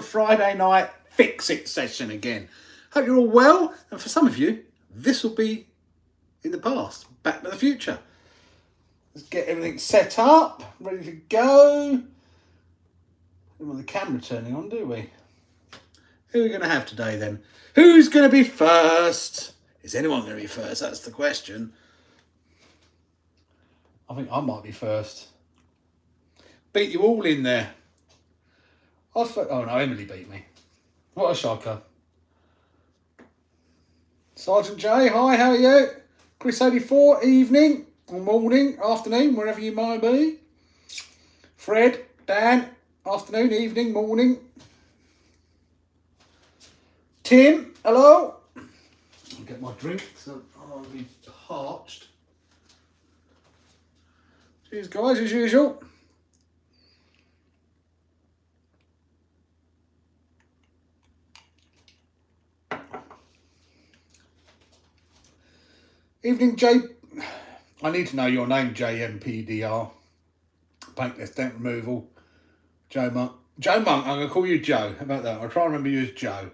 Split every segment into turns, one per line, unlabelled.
Friday night fix-it session again. Hope you're all well, and for some of you, this will be in the past, Back to the Future. Let's get everything set up, ready to go. We don't want the camera turning on, do we? Who are we going to have today then? Who's going to be first? Is anyone going to be first? That's the question. I think I might be first. Beat you all in there. Oh no, Emily beat me. What a shocker. Sergeant J, hi, how are you? Chris 84, evening, or morning, afternoon, wherever you might be. Fred, Dan, afternoon, evening, morning. Tim, hello. I'll get my drink, so I'll be parched. Cheers, guys, as usual. Evening, J. I need to know your name, JMPDR. Paintless dent removal. Joe Monk. Joe Monk, I'm going to call you Joe. How about that? I'll try and remember you as Joe.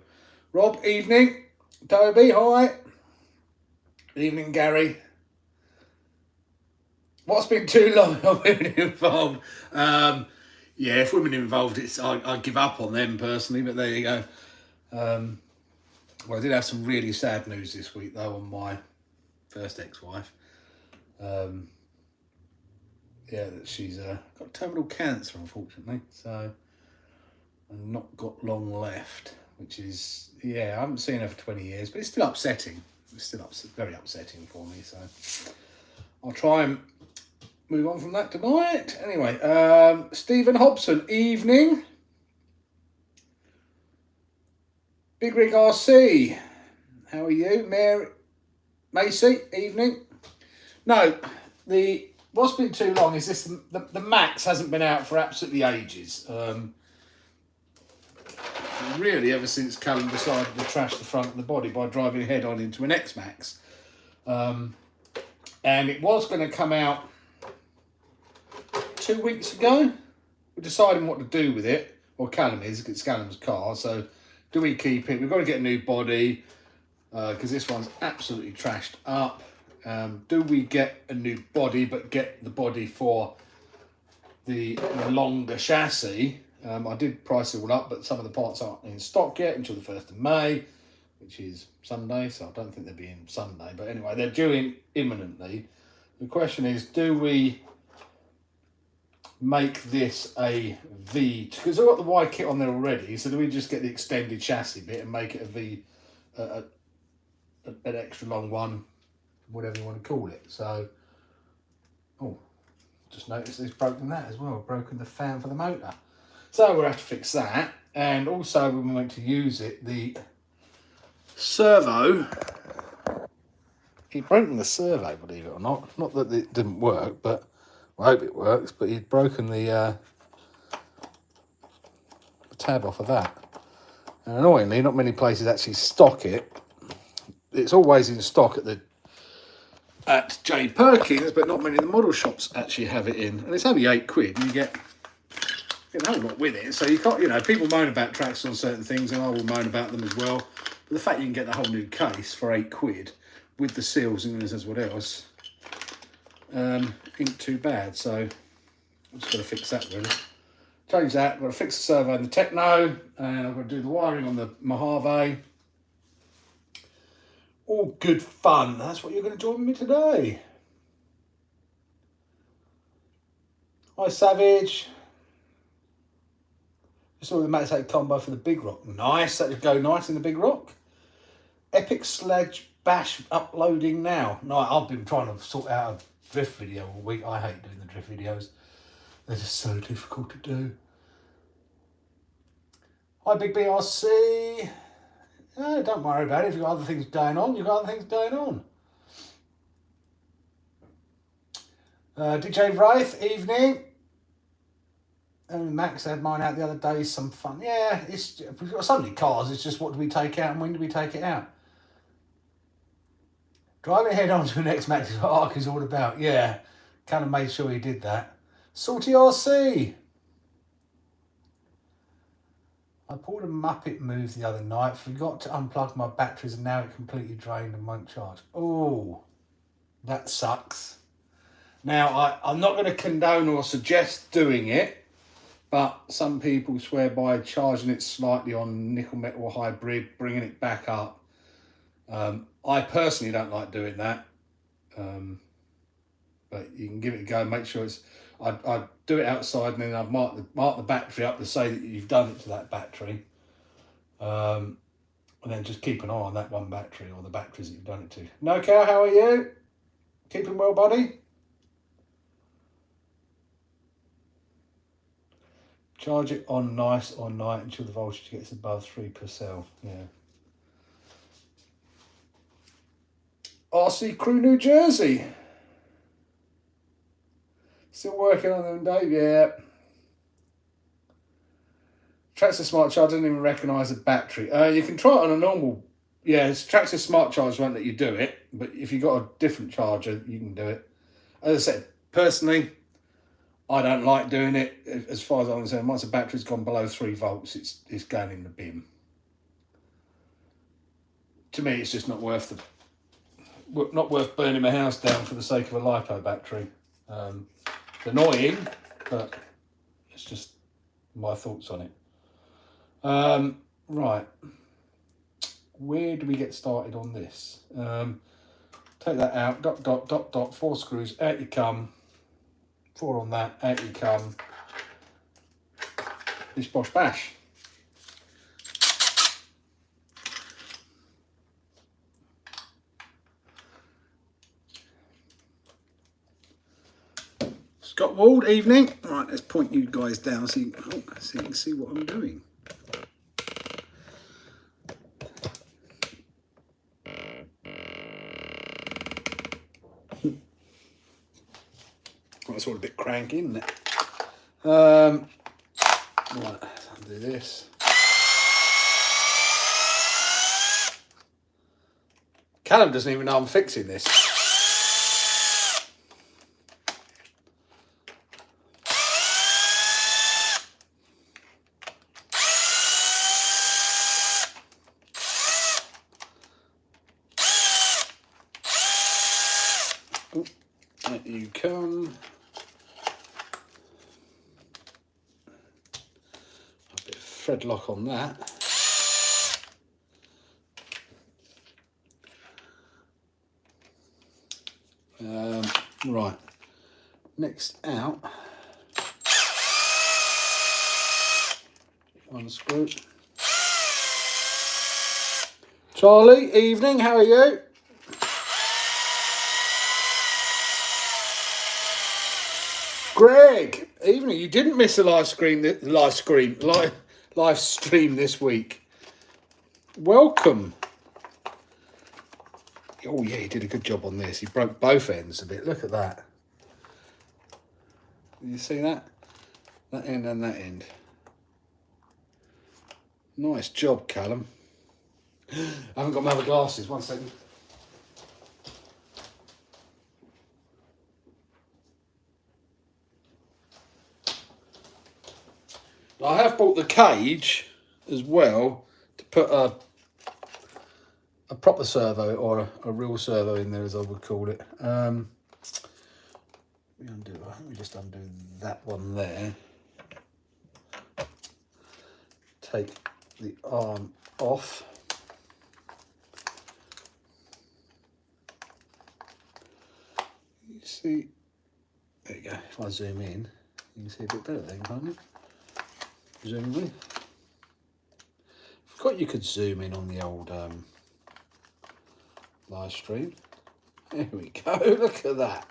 Rob, evening. Toby, hi. Evening, Gary. What's been too long? Are women involved? Yeah, if women involved, I give up on them personally, but there you go. Well, I did have some really sad news this week, though, on my first ex-wife. Yeah, that she's got terminal cancer, unfortunately, so and not got long left, which is, yeah, I haven't seen her for 20 years, but it's still upsetting. It's still very upsetting for me, so I'll try and move on from that tonight. Anyway, Stephen Hobson, evening. Big Rig RC, how are you? Mary Macy, evening. No, what's been too long is this, the Max hasn't been out for absolutely ages. Really, ever since Callum decided to trash the front of the body by driving head on into an X-Max. And it was going to come out 2 weeks ago. We're deciding what to do with it. Well, Callum is, it's Callum's car, so do we keep it? We've got to get a new body, because this one's absolutely trashed up. Do we get a new body, but get the body for the longer chassis? I did price it all up, but some of the parts aren't in stock yet until the 1st of May, which is Sunday, so I don't think they'll be in Sunday. But anyway, they're due in imminently. The question is, do we make this a V? Because I've got the Y kit on there already, so do we just get the extended chassis bit and make it a V, an extra long one, whatever you want to call it? So, oh, just noticed it's broken that as well, broken the fan for the motor. So we'll have to fix that. And also when we went to use it, the servo, he'd broken the servo, believe it or not. Not that it didn't work, but I hope it works, but he'd broken the tab off of that. And annoyingly, not many places actually stock it. It's always in stock at J Perkins, but not many of the model shops actually have it in. And it's only £8, and you get a whole lot with it. So you can't, you know, people moan about tracks on certain things, and I will moan about them as well. But the fact you can get the whole new case for £8 with the seals and as what else, ain't too bad. So I'm just going to fix that really. Change that. I've got to fix the servo and the Techno, and I've got to do the wiring on the Mojave. All good fun. That's what you're going to join me today. Hi, Savage. I saw the Max 8 combo for the Big Rock. Nice. That would go nice in the Big Rock. Epic Sledge Bash uploading now. No, I've been trying to sort out a drift video all week. I hate doing the drift videos. They're just so difficult to do. Hi, Big BRC. Oh, don't worry about it. If you've got other things going on, you've got other things going on. DJ Wraith, evening. And Max had mine out the other day. Some fun. Yeah, we've got so many cars. It's just what do we take out and when do we take it out? Driving head on to the next Max is what ARC is all about. Yeah, kind of made sure he did that. Salty RC. I pulled a Muppet move the other night, forgot to unplug my batteries and now it completely drained and won't charge. Oh, that sucks. Now, I'm not going to condone or suggest doing it, but some people swear by charging it slightly on nickel metal hybrid, bringing it back up. I personally don't like doing that, but you can give it a go. Make sure it's. I do it outside and then I mark the battery up to say that you've done it to that battery, and then just keep an eye on that one battery or the batteries that you've done it to. No cow, how are you? Keeping well, buddy? Charge it on nice or night until the voltage gets above 3 per cell. Yeah. RC Crew, New Jersey. Still working on them, Dave? Yeah. Traxxas Smart Charge doesn't even recognise the battery. You can try it on a normal. Yeah, Traxxas Smart Charge won't let you do it, but if you've got a different charger, you can do it. As I said, personally, I don't like doing it. As far as I'm concerned, once the battery's gone below 3 volts, it's going in the bin. To me, it's just not worth burning my house down for the sake of a LiPo battery. It's annoying, but it's just my thoughts on it. Right, where do we get started on this? Take that out. Dot. 4 screws. Out you come. 4 on that, out you come. Bish bosh bash. Scott Wald, evening. Right, let's point you guys down so you can see what I'm doing. That's all a bit cranky, isn't it? Right, I'll do this. Callum doesn't even know I'm fixing this. Oh, there you come. Thread lock on that. Right, next out, one screw. Charlie, evening, how are you? Greg, evening, you didn't miss a live stream this week. Welcome. Oh yeah, he did a good job on this. He broke both ends a bit. Look at that. You see that? That end and that end. Nice job, Callum. I haven't got my other glasses. 1 second. I have bought the cage as well to put a proper servo or a real servo in there, as I would call it. I think we just undo that one there. Take the arm off. You see, there you go. If I zoom in, you can see a bit better then, can't you? Zoom in. Forgot you could zoom in on the old live stream. There we go. Look at that.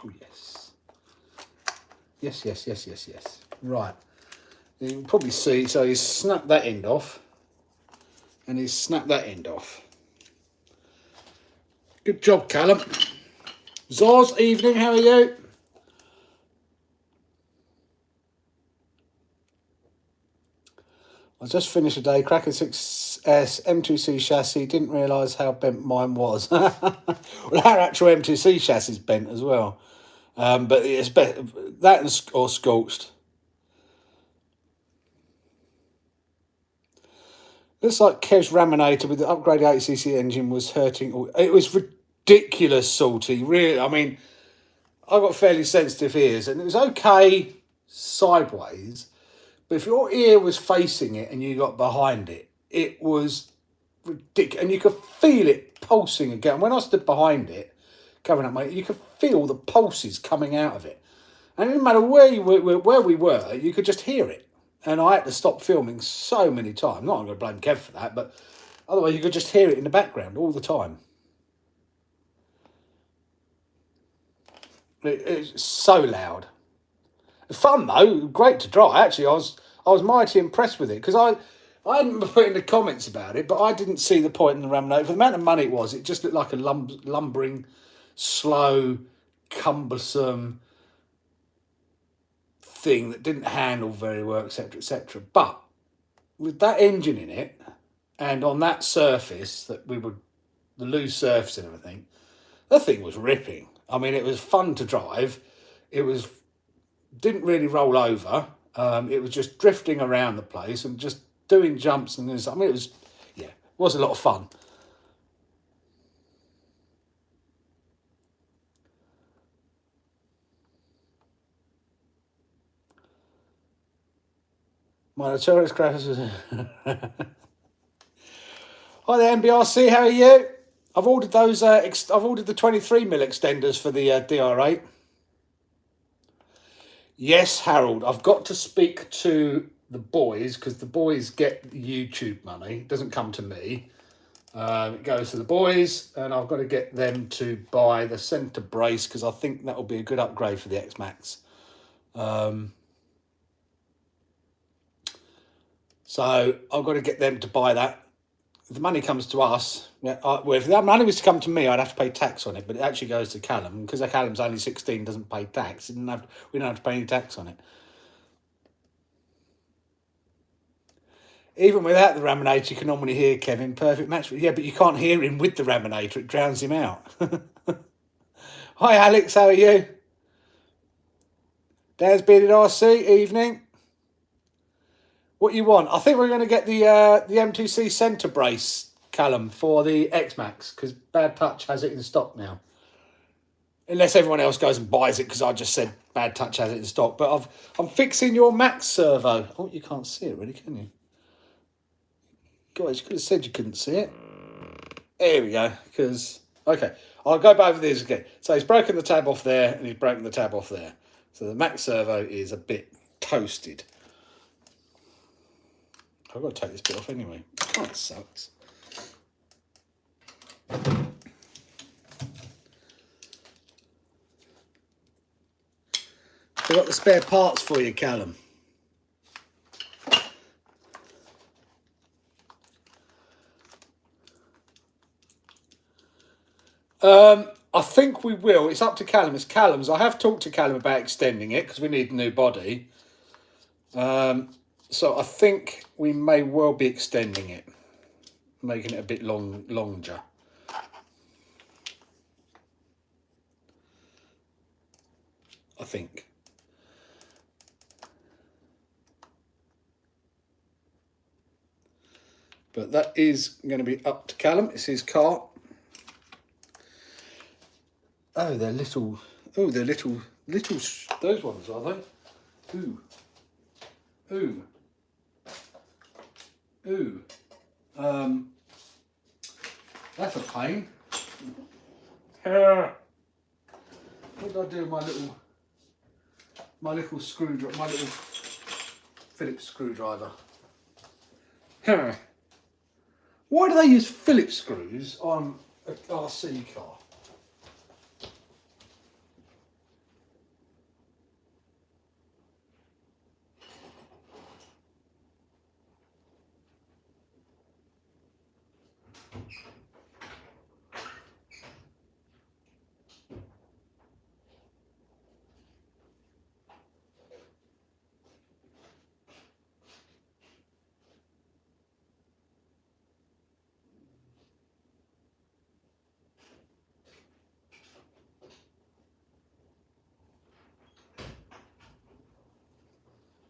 Oh yes. Yes. Right. You can probably see. So he's snapped that end off. And he's snapped that end off. Good job, Callum. Zoz, evening, how are you? I just finished a day, cracking 6
S M2C chassis. Didn't realise how bent mine was. Well, our actual M2C chassis is bent as well. But it's better that or scorched. Looks like Kev's Raminator with the upgraded 8cc engine was hurting. It was ridiculous, Salty. Really, I mean, I've got fairly sensitive ears, and it was okay sideways. But if your ear was facing it and you got behind it, it was ridiculous. And you could feel it pulsing again. When I stood behind it, covering up my, you could feel the pulses coming out of it. And it didn't matter where we were, you could just hear it. And I had to stop filming so many times. Not I'm going to blame Kev for that, but otherwise you could just hear it in the background all the time. It's so loud. Fun though, great to drive. Actually, I was mighty impressed with it because I hadn't put in the comments about it, but I didn't see the point in the Raminator. For the amount of money it was, it just looked like a lumbering, slow, cumbersome thing that didn't handle very well, etc., etc. But with that engine in it, and on that surface that the loose surface and everything, the thing was ripping. I mean, it was fun to drive. It didn't really roll over. It was just drifting around the place and just doing jumps and things. I mean, it was a lot of fun. My notorious crashes. Hi there, MBRC. How are you? I've ordered those. I've ordered the 23mm extenders for the DR8. Yes, Harold. I've got to speak to the boys because the boys get YouTube money. It doesn't come to me. It goes to the boys, and I've got to get them to buy the centre brace because I think that will be a good upgrade for the X-Max. So I've got to get them to buy that. If the money comes to us, if that money was to come to me, I'd have to pay tax on it, but it actually goes to Callum because Callum's only 16, doesn't pay tax. We don't have to pay any tax on it. Even without the Raminator, you can normally hear Kevin. Perfect match. Yeah, but you can't hear him with the Raminator. It drowns him out. Hi, Alex. How are you? Dan's Bearded RC. Evening. What you want? I think we're going to get the M2C centre brace, Callum, for the X-Max because Bad Touch has it in stock now. Unless everyone else goes and buys it because I just said Bad Touch has it in stock. But I'm fixing your Max servo. Oh, you can't see it really, can you? Guys, you could have said you couldn't see it. There we go. Okay, I'll go over these again. So he's broken the tab off there and he's broken the tab off there. So the Max servo is a bit toasted. I've got to take this bit off anyway. Oh, it sucks. I've got the spare parts for you, Callum. I think we will. It's up to Callum. It's Callum's. I have talked to Callum about extending it because we need a new body. So I think we may well be extending it, making it a bit longer. I think. But that is going to be up to Callum. It's his car. Oh, they're little. Oh, they're little. Those ones, are they? Ooh. Ooh. Ooh. That's a pain. What did I do with my little screwdriver, my little Phillips screwdriver? Why do they use Phillips screws on a RC car?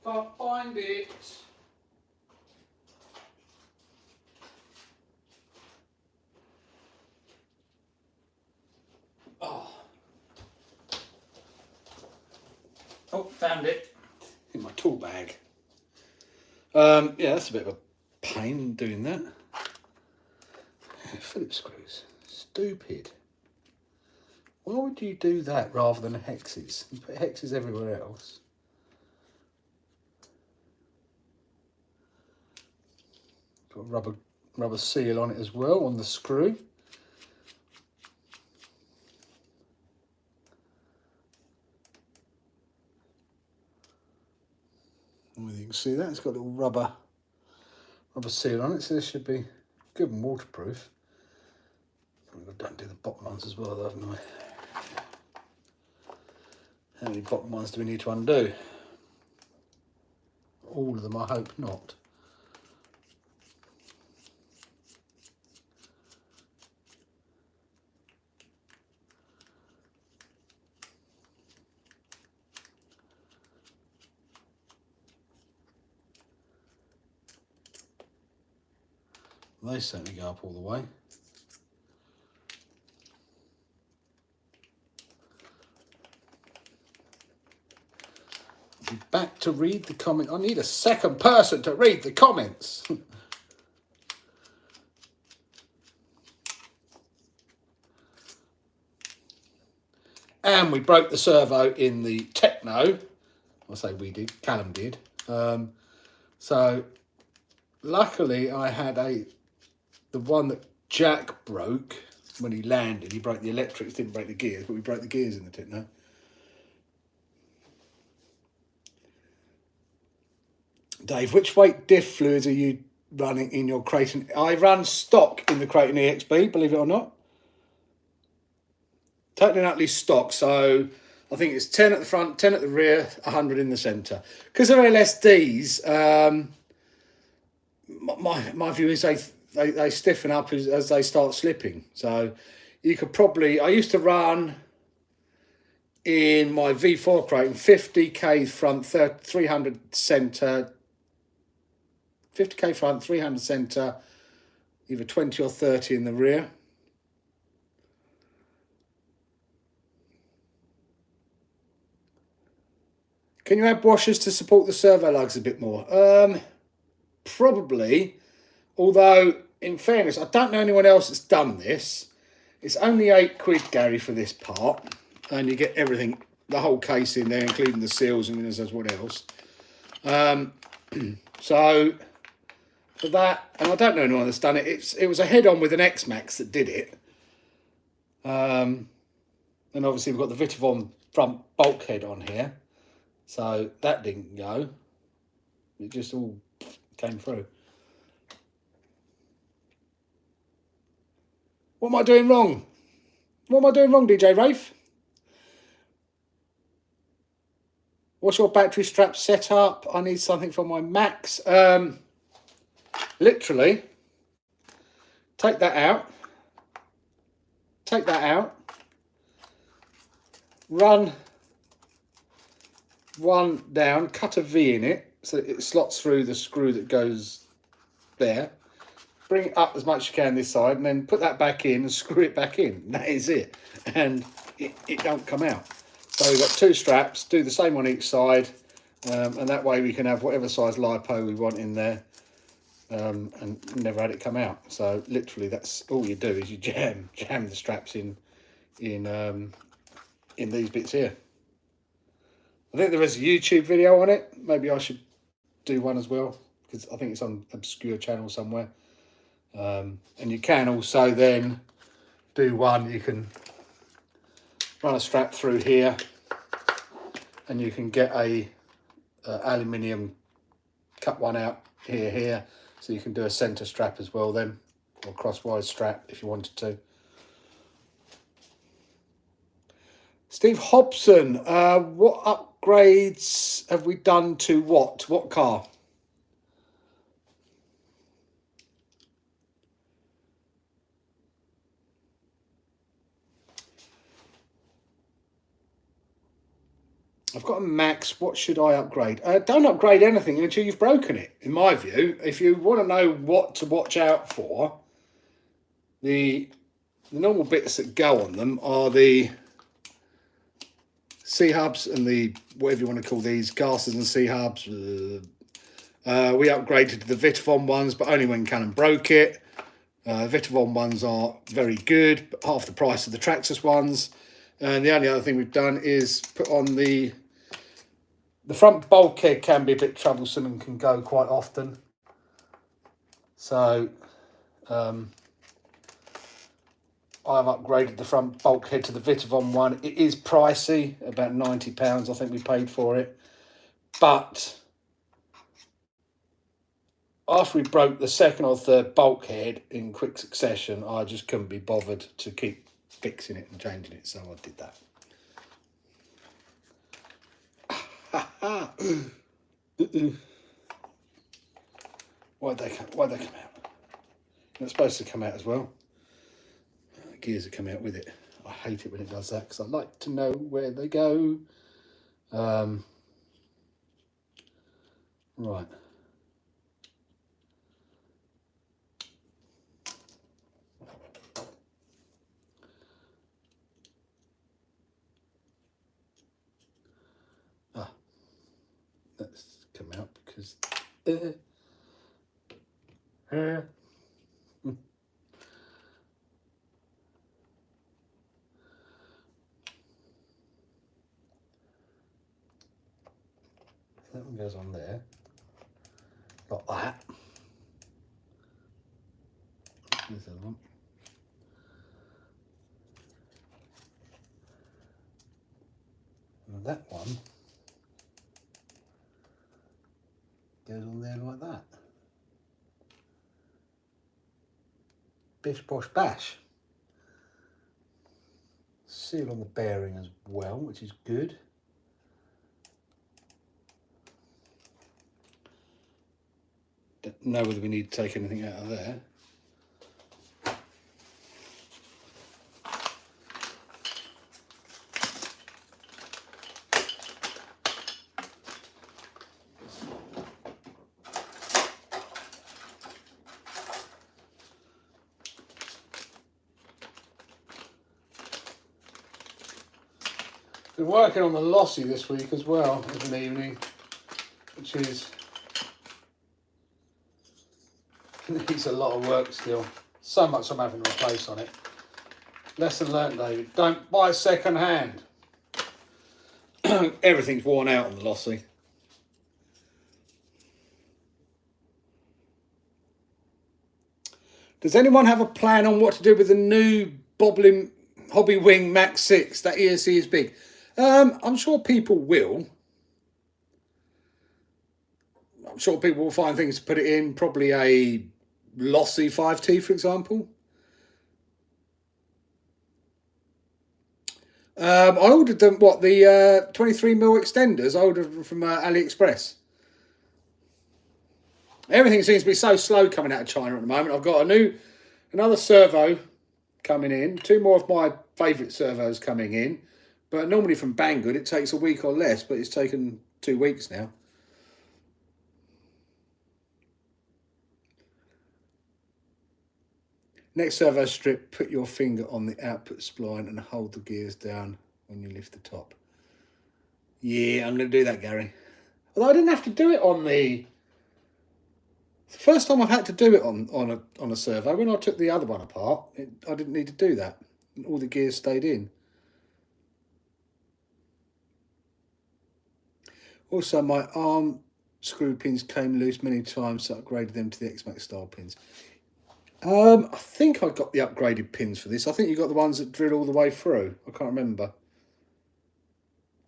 Can't find it. Oh, found it in my tool bag. Yeah, that's a bit of a pain doing that. Phillips screws, stupid. Why would you do that rather than hexes? You put hexes everywhere else. Put a rubber seal on it as well on the screw. You can see that it's got a little rubber seal on it, so this should be good and waterproof. I've done do the bottom ones as well, haven't I? How many bottom ones do we need to undo? All of them, I hope not. They certainly go up all the way. I'll be back to read the comment. I need a second person to read the comments. And we broke the servo in the Techno. I say we did, Callum did. So luckily I had the one that Jack broke when he landed. He broke the electrics, didn't break the gears, but we broke the gears in the Techno. Dave, which weight diff fluids are you running in your Kraton? I run stock in the Kraton EXB, believe it or not. Totally and utterly stock, so I think it's 10 at the front, 10 at the rear, 100 in the centre. Because they're LSDs, my view is they stiffen up as they start slipping. So you could probably, I used to run in my V4 Kraton 50k front, 300 centre, 50k front, 300 centre, either 20 or 30 in the rear. Can you add washers to support the servo lugs a bit more? Probably, although in fairness, I don't know anyone else that's done this. It's only £8, Gary, for this part, and you get everything, the whole case in there, including the seals and as what else. So for that, and I don't know anyone that's done it. It was a head-on with an X-Max that did it, and obviously we've got the Vitavon front bulkhead on here. So that didn't go. It just all came through. What am I doing wrong? What am I doing wrong, DJ Rafe? What's your battery strap set up? I need something for my Max. Literally, take that out. Take that out. Run one down, cut a V in it so it slots through the screw that goes there. Bring it up as much as you can this side and then put that back in and screw it back in. And that is it. And it don't come out. So we've got two straps, do the same on each side, and that way we can have whatever size LiPo we want in there, and never had it come out. So literally that's all you do is you jam the straps in these bits here. I think there is a YouTube video on it. Maybe I should do one as well, because I think it's on obscure channel somewhere. And you can also then do one, you can run a strap through here and you can get a aluminium, cut one out here, so you can do a centre strap as well then, or crosswise strap if you wanted to. Steve Hobson, what upgrades have we done to what car? I've got a Max. What should I upgrade? Don't upgrade anything until you've broken it, in my view. If you want to know what to watch out for, the normal bits that go on them are the C-hubs and the, whatever you want to call these, gaskets and C-hubs. We upgraded to the Vitavon ones, but only when Canon broke it. Vitavon ones are very good, but half the price of the Traxxas ones. And the only other thing we've done is put on the front bulkhead. Can be a bit troublesome and can go quite often. So I've upgraded the front bulkhead to the Vitavon one. It is pricey, about £90 I think we paid for it. But after we broke the second or third bulkhead in quick succession, I just couldn't be bothered to keep fixing it and changing it, so I did that. Why'd they come out? They're supposed to come out as well. Gears have come out with it. I hate it when it does that because I like to know where they go. Right. Let's come out because that one goes on there, like that. There's the other one. And that one goes on there like that. Bish bosh bash. Seal on the bearing as well, which is good. Don't know whether we need to take anything out of there. Been working on the Lossy this week as well as an evening, which is needs a lot of work still. So much I'm having to replace on it. Lesson learned, David. Don't buy second hand. Everything's worn out on the Lossy. Does anyone have a plan on what to do with the new Boblin Hobbywing Max 6? That ESC is big. I'm sure people will. I'm sure people will find things to put it in. Probably a Lossy 5T, for example. I ordered them, the 23mm extenders. I ordered them from AliExpress. Everything seems to be so slow coming out of China at the moment. I've got another servo coming in. 2 more of my favourite servos coming in. But normally from Banggood it takes a week or less, but it's taken 2 weeks now. Next servo strip, put your finger on the output spline and hold the gears down when you lift the top. Yeah, I'm going to do that, Gary. Although I didn't have to do it on the... It's the first time I've had to do it on a servo. When I took the other one apart, I didn't need to do that. All the gears stayed in. Also, my arm screw pins came loose many times, so I upgraded them to the X-Max style pins. I think I got the upgraded pins for this. I think you got the ones that drill all the way through. I can't remember.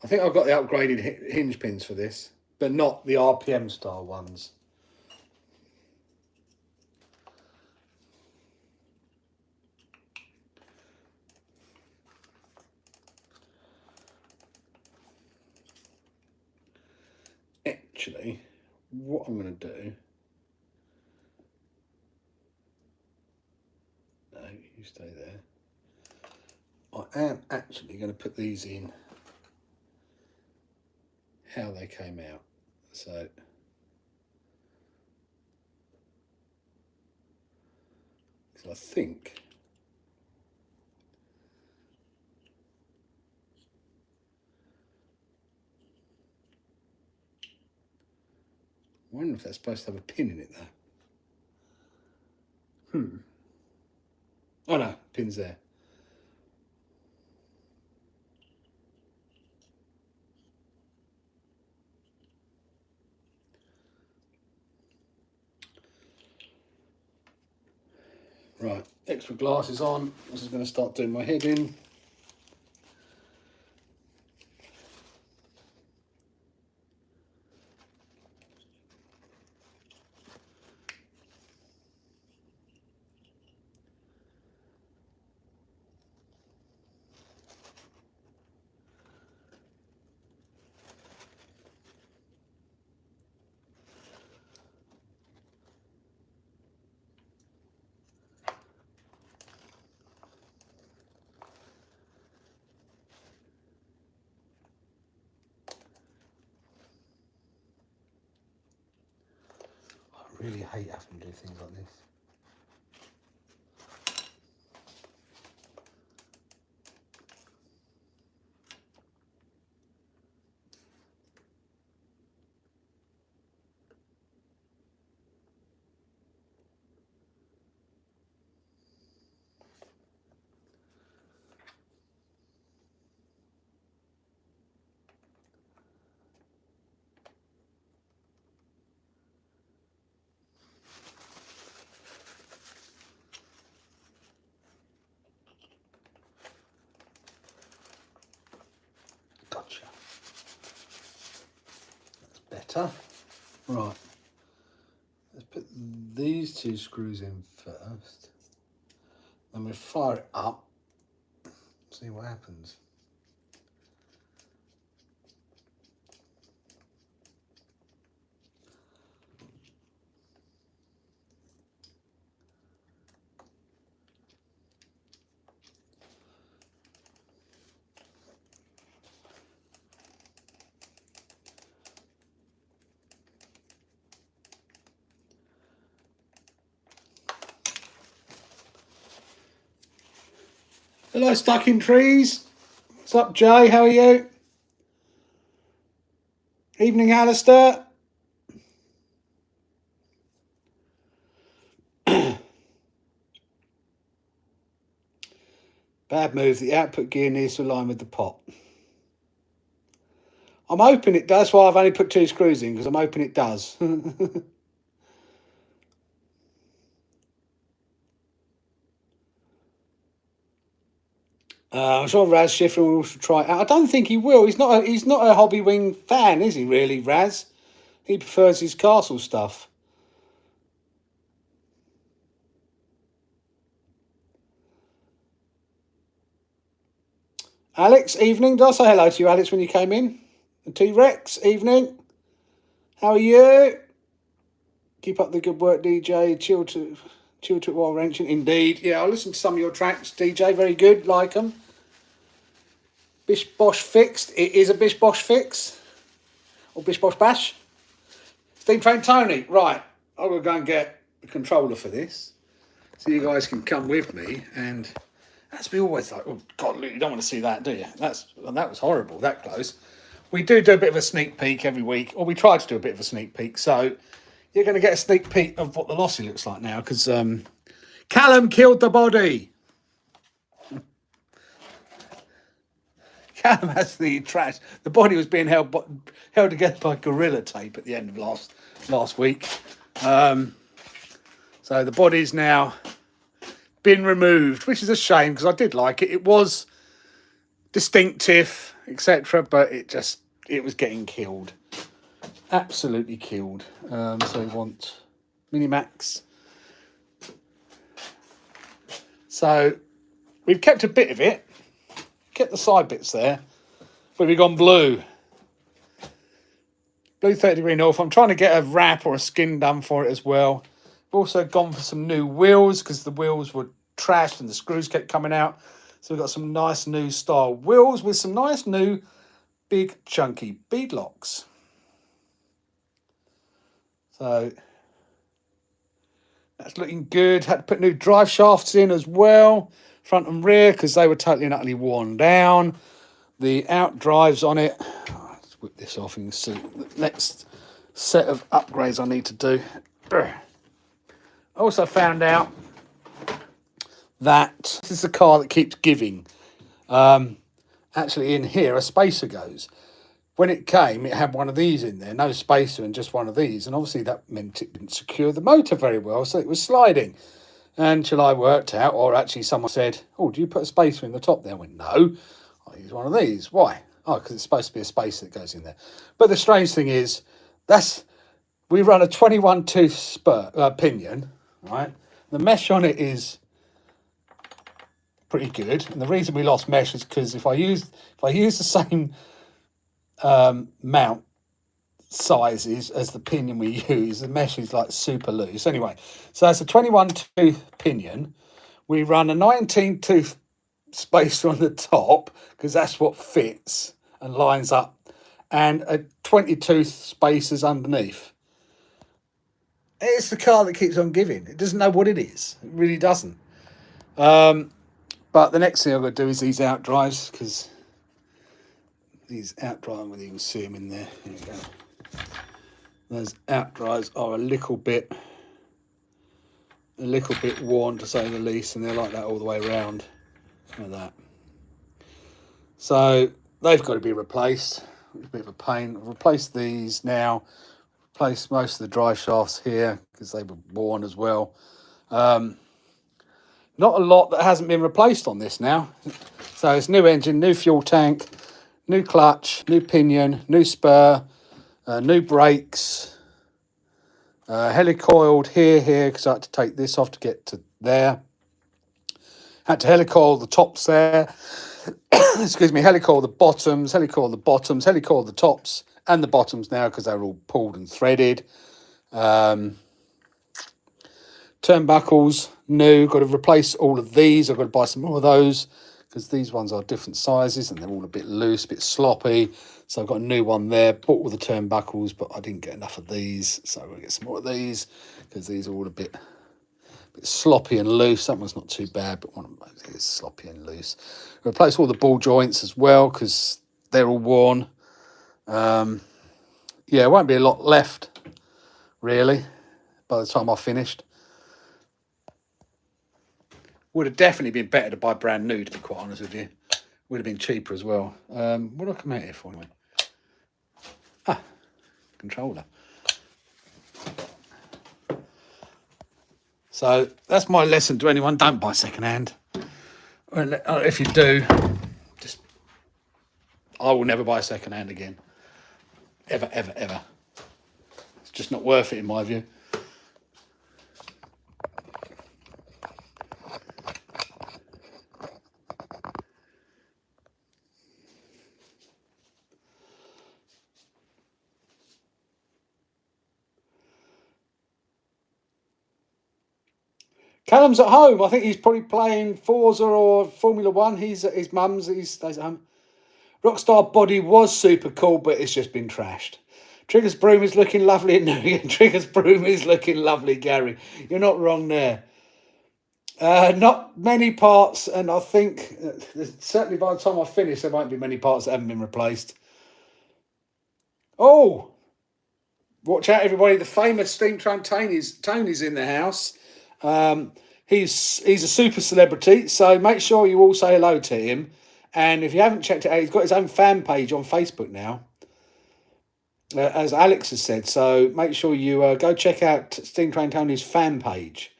I think I've got the upgraded hinge pins for this, but not the RPM style ones. Actually, what I'm going to do... No, you stay there. I am actually going to put these in how they came out. So I think I wonder if that's supposed to have a pin in it though. Oh no, pin's there. Right, extra glasses on. This is going to start doing my head in. I really hate having to do things like this. Gotcha. That's better. Right. Let's put these two screws in first. Then we fire it up. See what happens. Hello, Stuck in Trees. What's up, Jay? How are you? Evening, Alistair. Bad move. The output gear needs to align with the pot. I'm hoping it does. That's why I've only put 2 screws in, because I'm hoping it does. I'm sure Raz Schifrin will try it out. I don't think he will. He's not a Hobby Wing fan, is he? Really, Raz? He prefers his Castle stuff. Alex, evening. Did I say hello to you, Alex, when you came in? And T-Rex, evening. How are you? Keep up the good work, DJ. Chill to it while wrenching. Indeed. Yeah, I listened to some of your tracks, DJ. Very good. Like them. Bish Bosh fixed. It is a Bish Bosh fix. Or Bish Bosh bash. Steam Train Tony. Right. I'm going to go and get the controller for this. So you guys can come with me. And that's me always like, oh, God, Luke, you don't want to see that, do you? That was horrible, that close. We do a bit of a sneak peek every week. Or we try to do a bit of a sneak peek. So you're going to get a sneak peek of what the Lossy looks like now. Because Callum killed the body. Callum has the trash. The body was being held together by gorilla tape at the end of last week. So the body's now been removed, which is a shame because I did like it. It was distinctive, etc., but it was getting killed. Absolutely killed. So we want Minimax. So we've kept a bit of it. Kept the side bits there, but we've gone blue. Blue 30 degree north. I'm trying to get a wrap or a skin done for it as well. We've also gone for some new wheels because the wheels were trashed and the screws kept coming out. So we've got some nice new style wheels with some nice new big chunky bead locks. So that's looking good. Had to put new drive shafts in as well, front and rear, because they were totally and utterly worn down. The out drives on it. Let's whip this off and you can see the next set of upgrades I need to do. Also found out that this is a car that keeps giving. Actually in here a spacer goes. When it came, it had one of these in there, no spacer and just one of these. And obviously that meant it didn't secure the motor very well, so it was sliding. Until I worked out, or actually someone said, oh, do you put a spacer in the top there? I went, no, I use one of these. Why? Oh, because it's supposed to be a spacer that goes in there. But the strange thing is, we run a 21 tooth pinion, right? The mesh on it is pretty good. And the reason we lost mesh is because if I use the same mount sizes as the pinion we use, the mesh is like super loose. Anyway, so that's a 21 tooth pinion. We run a 19 tooth spacer on the top because that's what fits and lines up, and a 20 tooth spacers underneath. It's the car that keeps on giving. It doesn't know what it is. It really doesn't. But the next thing I've got to do is these out drives, because these out drives, whether you can see them in there. There you go. Those out drives are a little bit worn, to say the least, and they're like that all the way around. Like that. So they've got to be replaced. It's a bit of a pain. I've replaced these now. Replaced most of the drive shafts here because they were worn as well. Not a lot that hasn't been replaced on this now. So it's new engine, new fuel tank, new clutch, new pinion, new spur, new brakes, helicoiled here, because I had to take this off to get to there. Had to helicoil the tops there. Excuse me, helicoil the bottoms, helicoil the tops and the bottoms now because they're all pulled and threaded. Turnbuckles, new. Got to replace all of these. I've got to buy some more of those because these ones are different sizes and they're all a bit loose, a bit sloppy. So I've got a new one there. Bought all the turnbuckles, but I didn't get enough of these. So I'm going to get some more of these because these are all a bit sloppy and loose. That one's not too bad, but one of them is sloppy and loose. Replace all the ball joints as well because they're all worn. Yeah, it won't be a lot left, really, by the time I've finished. Would have definitely been better to buy brand new, to be quite honest with you. Would have been cheaper as well. What do I come out here for anyway? Controller. So that's my lesson to anyone: don't buy second hand. If you do, I will never buy second hand again. Ever, ever, ever. It's just not worth it in my view. Callum's at home. I think he's probably playing Forza or Formula One. He's at his mum's. He stays at home. Rockstar Body was super cool, but it's just been trashed. Trigger's broom is looking lovely. No, Trigger's broom is looking lovely, Gary. You're not wrong there. Not many parts, and I think certainly by the time I finish, there won't be many parts that haven't been replaced. Oh, watch out, everybody! The famous Steam Train Tony's in the house. He's a super celebrity, so make sure you all say hello to him. And if you haven't checked it out, he's got his own fan page on Facebook now, as Alex has said. So make sure you go check out Steam Train Tony's fan page.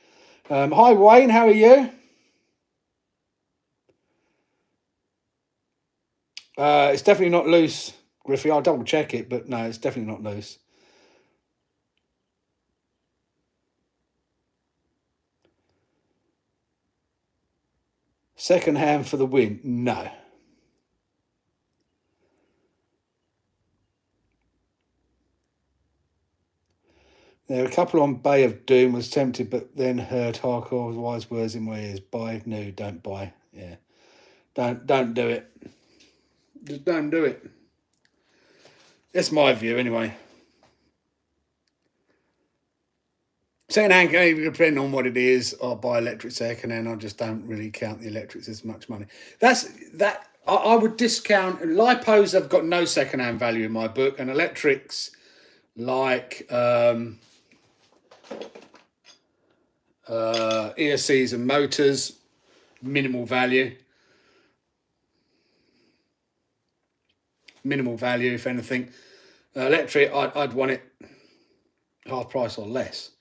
Hi Wayne, how are you? It's definitely not loose, Griffey. I'll double check it, but no, it's definitely not loose. Second hand for the win? No. There are a couple on Bay of Doom. Was tempted, but then heard hardcore wise words in my ears. Buy? No, don't buy. Yeah, don't do it. Just don't do it. That's my view anyway. Second hand, depending on what it is, I'll buy electric second hand. I just don't really count the electrics as much money. I would discount lipos. Have got no second hand value in my book, and electrics like ESCs and motors, minimal value. Minimal value, if anything. Electric, I'd want it half price or less.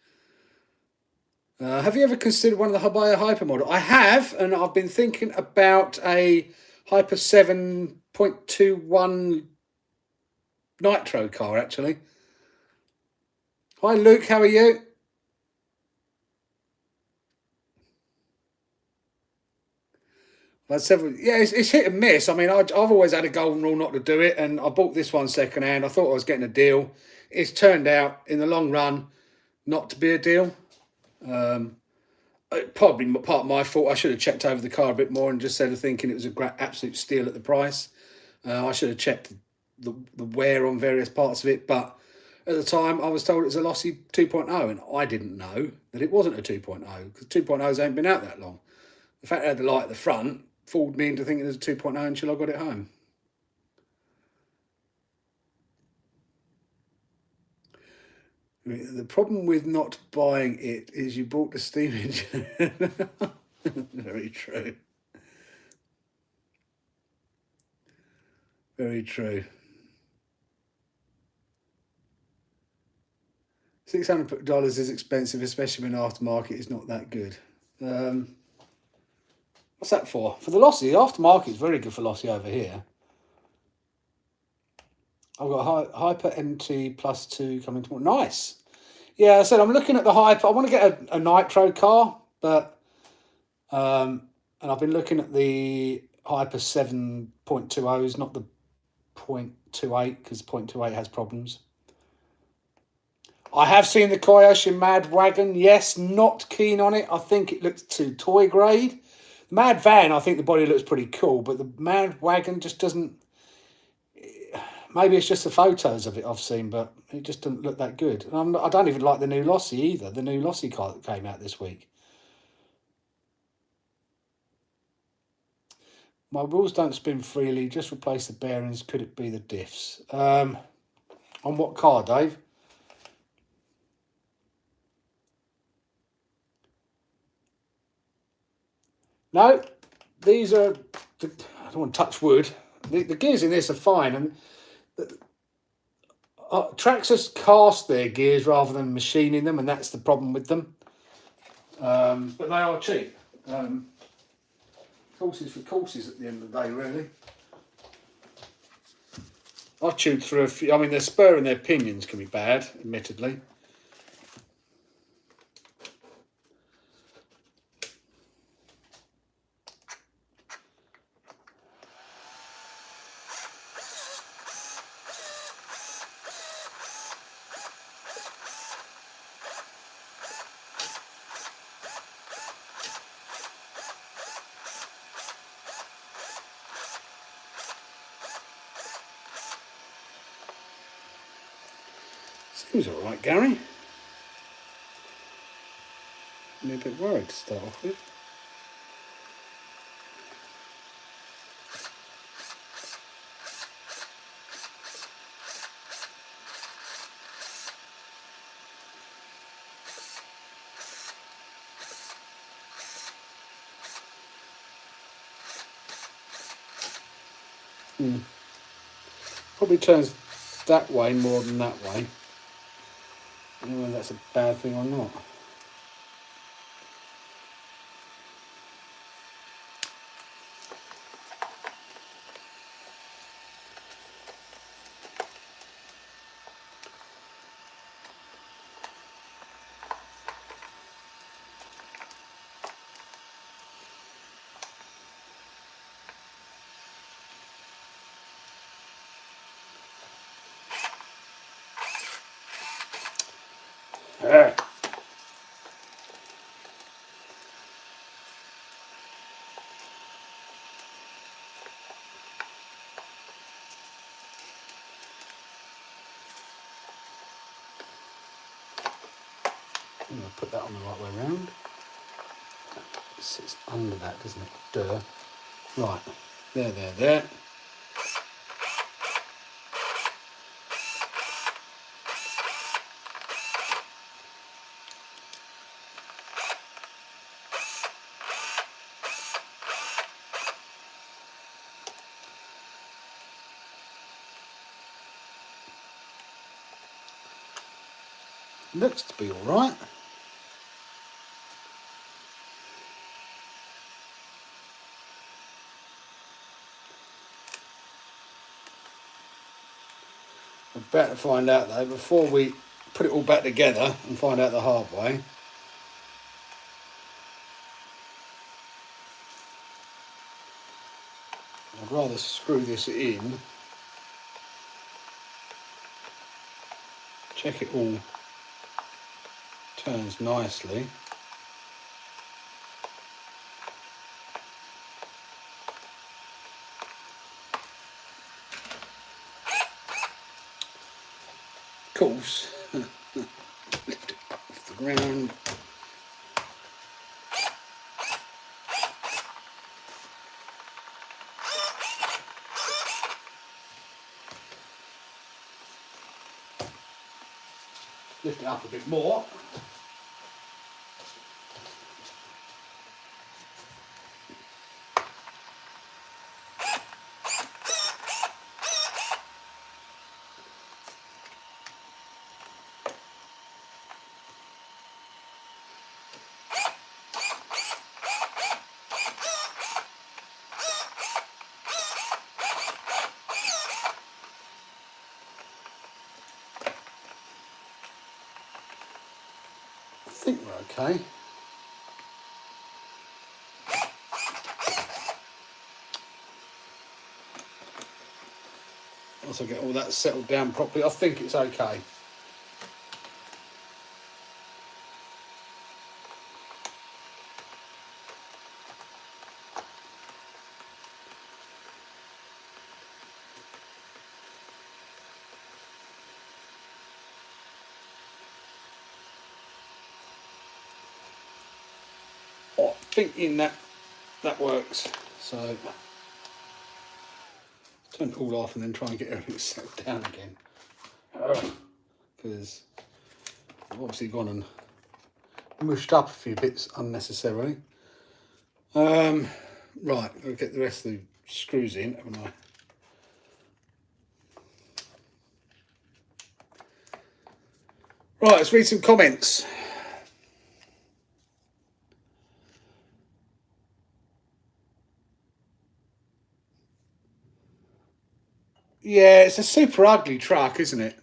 Have you ever considered one of the Habaya Hypermodel? I have, and I've been thinking about a Hyper 7.21 Nitro car, actually. Hi, Luke, how are you? It's hit and miss. I mean, I've always had a golden rule not to do it, and I bought this one second hand. I thought I was getting a deal. It's turned out, in the long run, not to be a deal. Probably part of my fault. I should have checked over the car a bit more, and just instead of thinking it was a absolute steal at the price, I should have checked the wear on various parts of it. But at the time, I was told it was a Lossy 2.0, and I didn't know that it wasn't a 2.0 because 2.0s ain't been out that long. The fact it had the light at the front fooled me into thinking it was a 2.0 until I got it home. The problem with not buying it is you bought the steam engine. Very true. Very true. $600 is expensive, especially when aftermarket is not that good. What's that for? For the Lossy. The aftermarket is very good for Lossy over here. I've got Hyper MT Plus 2 coming tomorrow. Nice. Yeah, I said I'm looking at the Hyper. I want to get a Nitro car, but and I've been looking at the Hyper 7.20s, not the 0.28, because 0.28 has problems. I have seen the Koyashi Mad Wagon. Yes, not keen on it. I think it looks too toy grade. The Mad Van, I think the body looks pretty cool, but the Mad Wagon just doesn't. Maybe it's just the photos of it I've seen, but it just doesn't look that good. And I don't even like the new Lossy either. The new Lossy car that came out this week. My wheels don't spin freely. Just replace the bearings. Could it be the diffs? On what car, Dave? No, these are. I don't want to touch wood. The gears in this are fine, and Traxxas cast their gears rather than machining them, and that's the problem with them. But they are cheap. Courses for courses at the end of the day, really. I've chewed through a few. I mean, their spur and their pinions can be bad, admittedly. Seems all right, Gary. I'm a bit worried to start off with. Probably turns that way more than that way. I don't know whether that's a bad thing or not. I'm going to put that on the right way around. It sits under that, doesn't it? Duh. Right, there. Looks to be all right. I better find out though before we put it all back together and find out the hard way. I'd rather screw this in, check it all turns nicely. Of course, lift it up off the ground. Lift it up a bit more. I think we're okay. Once I get all that settled down properly, I think it's okay. I'm thinking that works. So turn it all off and then try and get everything settled down again. Because I've obviously gone and mushed up a few bits unnecessarily. Right, I'll get the rest of the screws in, haven't I? Right, let's read some comments. Yeah, it's a super ugly truck, isn't it?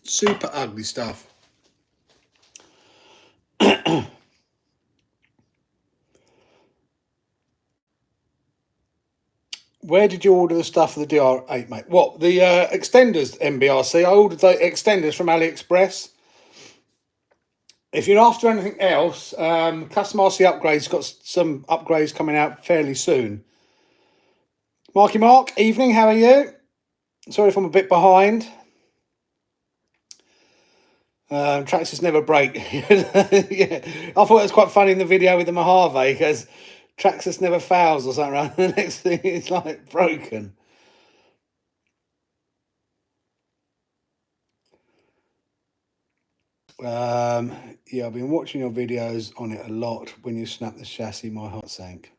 Super ugly stuff. Where did you order the stuff for the DR8, mate? What, the extenders, MBRC? I ordered the extenders from AliExpress. If you're after anything else, Custom RC Upgrades got some upgrades coming out fairly soon. Marky Mark, evening, how are you? Sorry if I'm a bit behind. Traxxas never break. Yeah, I thought it was quite funny in the video with the Mojave because Traxxas never fails or something, right? The next thing it's like broken. Yeah, I've been watching your videos on it a lot. When you snap the chassis, my heart sank.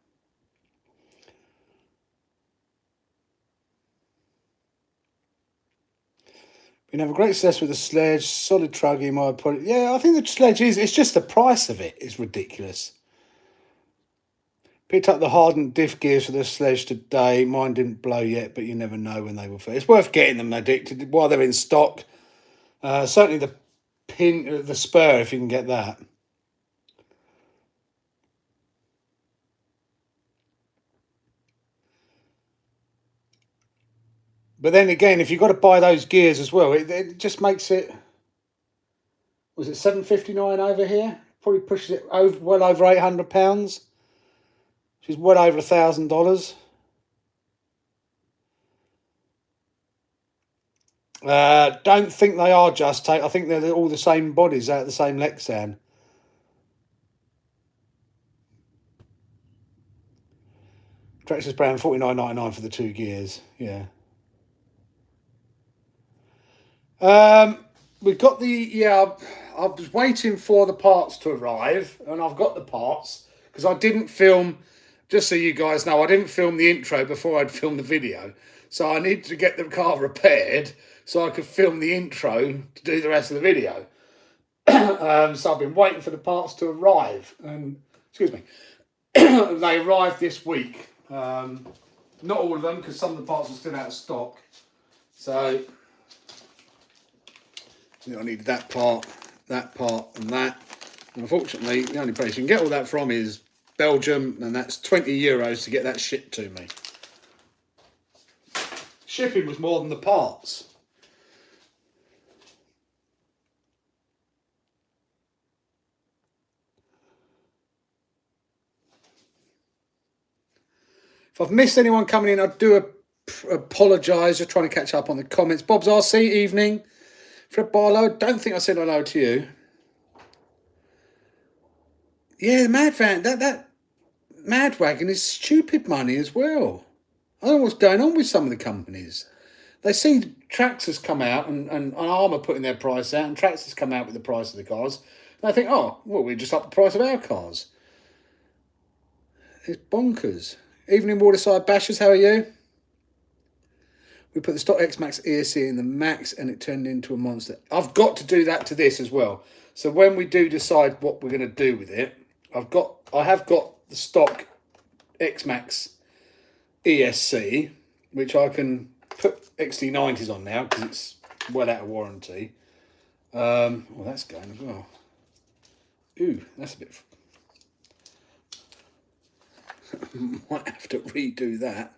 Been having great success with the sledge, solid truggy, my product. Yeah, I think the sledge it's just the price of it is ridiculous. Picked up the hardened diff gears for the sledge today. Mine didn't blow yet, but you never know when they will fit. It's worth getting them addicted while they're in stock. Certainly the spur, if you can get that. But then again, if you've got to buy those gears as well, it just makes it. Was it $7.59 over here? Probably pushes it over well over £800, which is well over $1,000. Don't think they are Just Take. I think they're all the same bodies out of the same Lexan. Traxxas brand $49.99 for the 2 gears. Yeah. We've got the I was waiting for the parts to arrive, and I've got the parts because I didn't film. Just so you guys know, I didn't film the intro before I'd filmed the video, so I needed to get the car repaired so I could film the intro to do the rest of the video. So I've been waiting for the parts to arrive, and excuse me, they arrived this week. Not all of them, because some of the parts are still out of stock. So I needed that part, and that. And unfortunately, the only place you can get all that from is Belgium, and that's €20 to get that shipped to me. Shipping was more than the parts. If I've missed anyone coming in, I do apologise. Just trying to catch up on the comments. Bob's RC, evening. Fred Barlow, don't think I said hello to you. Yeah, the Mad Van, that Mad Wagon is stupid money as well. I don't know what's going on with some of the companies. They see Traxxas come out and Armour putting their price out, and Traxxas come out with the price of the cars. And I think, oh, well, we just up the price of our cars. It's bonkers. Evening Waterside Bashers, how are you? We put the stock X-Max ESC in the Max and it turned into a monster. I've got to do that to this as well. So when we do decide what we're going to do with it, I have got the stock X-Max ESC, which I can put XT90s on now because it's well out of warranty. Well, that's going as well. Ooh, that's a bit... Might have to redo that.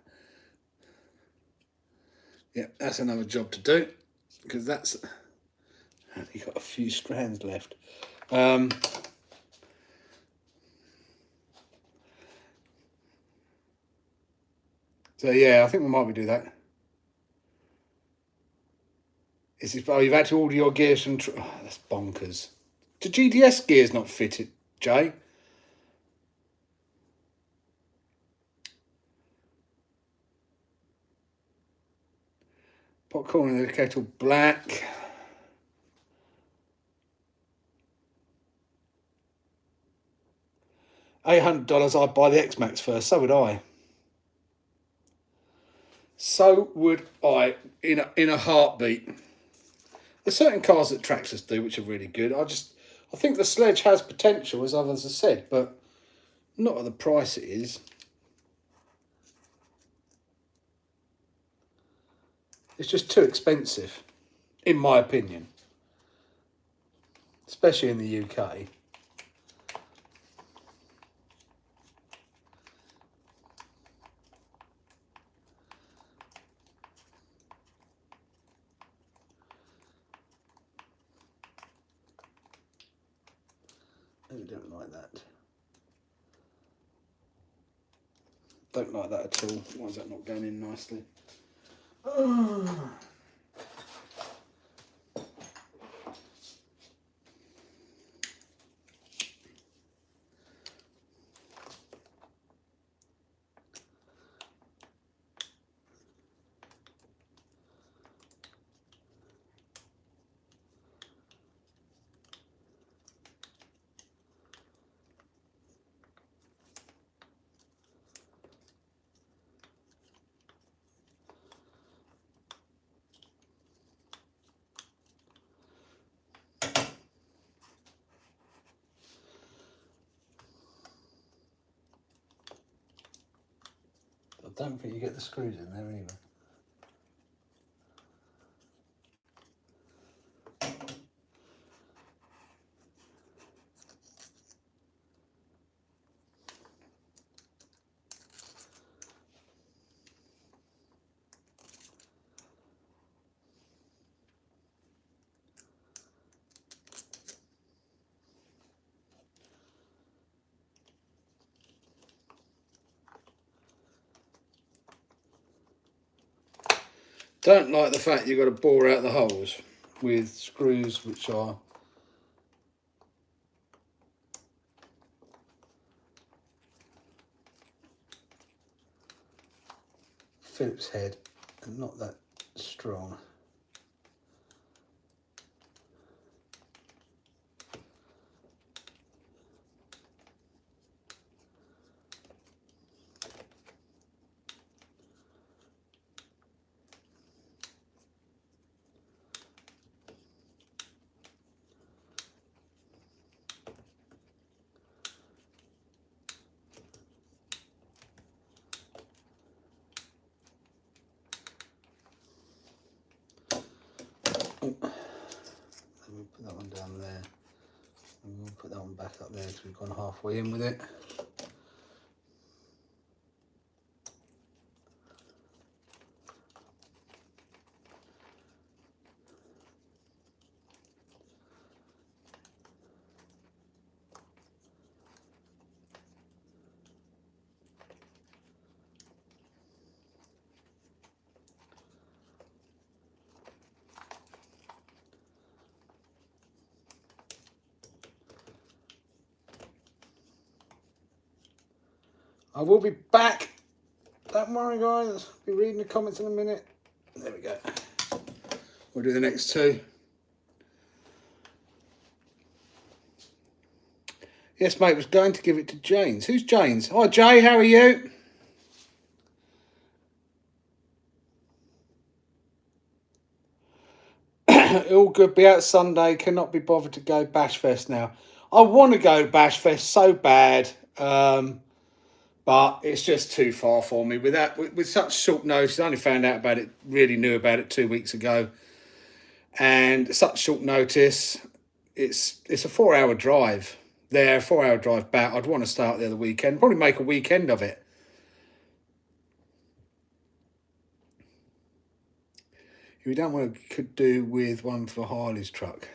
Yeah, that's another job to do because that's only got a few strands left. So yeah, I think we might do that. Oh, you've had to order your gears from... Oh, that's bonkers. Do GDS gears not fit it, Jay? Popcorn in the kettle black. $800, I'd buy the X-Max first. So would I. So would I, in a heartbeat. There's certain cars that Traxxas do which are really good. I think the Sledge has potential, as others have said, but not at the price it is. It's just too expensive, in my opinion. Especially in the UK. I don't like that. Don't like that at all. Why is that not going in nicely? Oh. I don't think you get the screws in there either. Don't like the fact you've got to bore out the holes with screws which are Phillips head and not that strong. Put that one down there, and we'll put that one back up there because we've gone halfway in with it. I will be back. Don't worry, guys. I'll be reading the comments in a minute. There we go. We'll do the next two. Yes, mate, was going to give it to James. Who's James? Hi, Jay, how are you? All good. Be out Sunday. Cannot be bothered to go Bashfest now. I want to go to Bashfest so bad. But it's just too far for me. With such short notice, I only found out about it, really knew about it 2 weeks ago. And such short notice, it's a 4-hour drive there, 4-hour drive back. I'd want to start there the weekend, probably make a weekend of it. If we don't want to, could do with one for Harley's truck.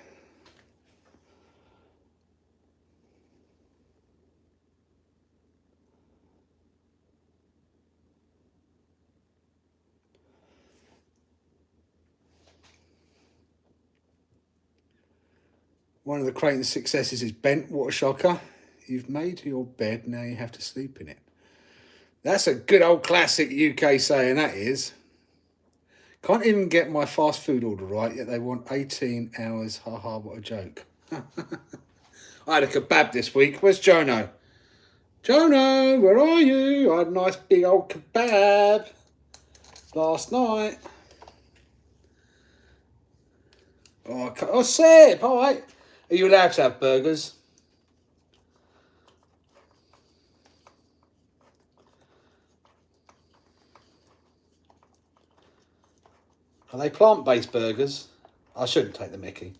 One of the Creighton successes is Bent. What a shocker. You've made your bed, now you have to sleep in it. That's a good old classic UK saying, that is. Can't even get my fast food order right, yet they want 18 hours. Ha ha, what a joke. I had a kebab this week. Where's Jono? Jono, where are you? I had a nice big old kebab last night. Oh, Seb, all right. Are you allowed to have burgers? Are they plant-based burgers? I shouldn't take the mickey.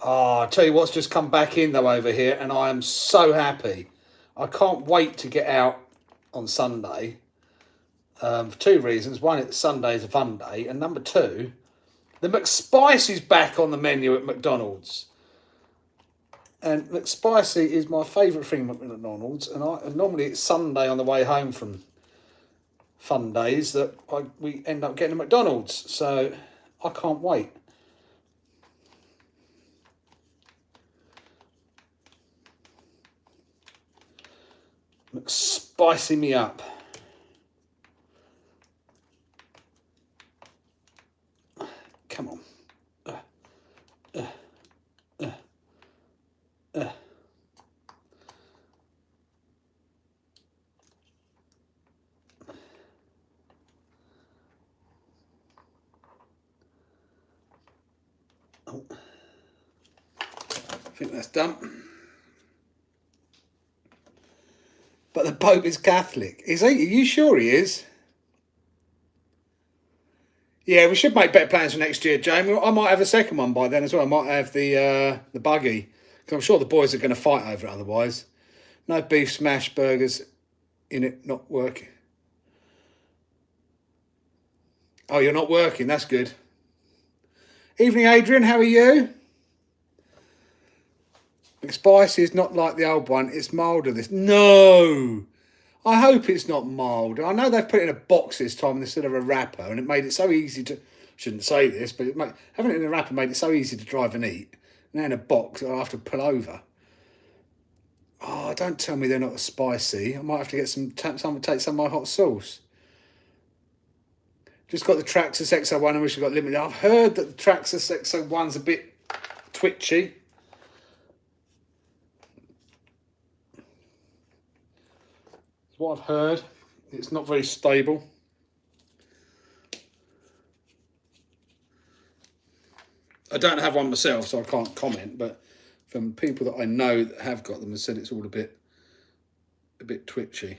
Oh, I'll tell you what's just come back in though over here, and I am so happy. I can't wait to get out on Sunday for two reasons. One, it's Sunday's a fun day, and number two, the McSpicy's back on the menu at McDonald's. And McSpicy is my favourite thing at McDonald's, and normally it's Sunday on the way home from fun days that we end up getting a McDonald's. So I can't wait. McSpicy me up. Come on. Oh. I think that's done. But the Pope is Catholic. Is he? Are you sure he is? Yeah, we should make better plans for next year, Jamie. I might have a second one by then as well. I might have the buggy, because I'm sure the boys are going to fight over it otherwise. No beef smash burgers in it, not working. Oh, you're not working. That's good. Evening, Adrian. How are you? McSpicy is not like the old one. It's milder. This. No. I hope it's not mild. I know they've put it in a box this time instead of a wrapper, and it made it so easy to. Shouldn't say this, but having it in a wrapper made it so easy to drive and eat. Now in a box, I'll have to pull over. Oh, don't tell me they're not spicy. I might have to get take some of my hot sauce. Just got the Traxxas XO1. I wish I got limited. I've heard that the Traxxas XO1's a bit twitchy. That's what I've heard. It's not very stable. I don't have one myself, so I can't comment, but from people that I know that have got them have said it's all a bit twitchy.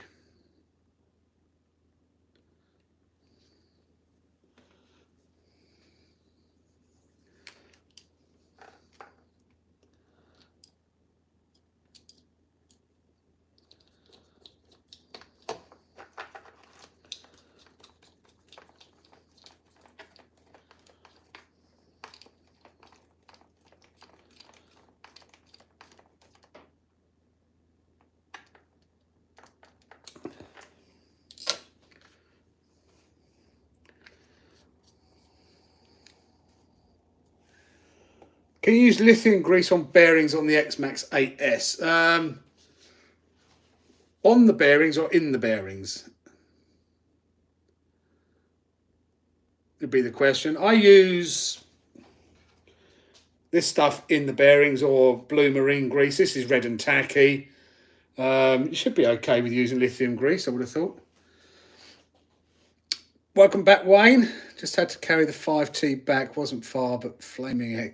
Can you use lithium grease on bearings on the X-Max 8S? On the bearings or in the bearings? Would be the question. I use this stuff in the bearings or blue marine grease. This is red and tacky. You should be okay with using lithium grease, I would have thought. Welcome back, Wayne. Just had to carry the 5T back. Wasn't far, but flaming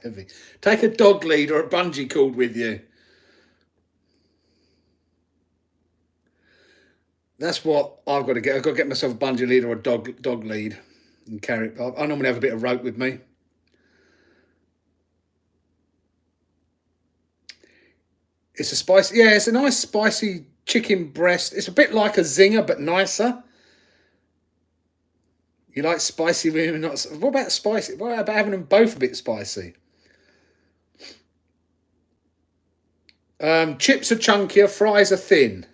heavy. Take a dog lead or a bungee cord with you. That's what I've got to get. I've got to get myself a bungee lead or a dog lead and carry it. I normally have a bit of rope with me. It's a spicy, yeah, it's a nice spicy chicken breast. It's a bit like a zinger, but nicer. You like spicy, not. What about spicy? What about having them both a bit spicy? Chips are chunkier, fries are thin.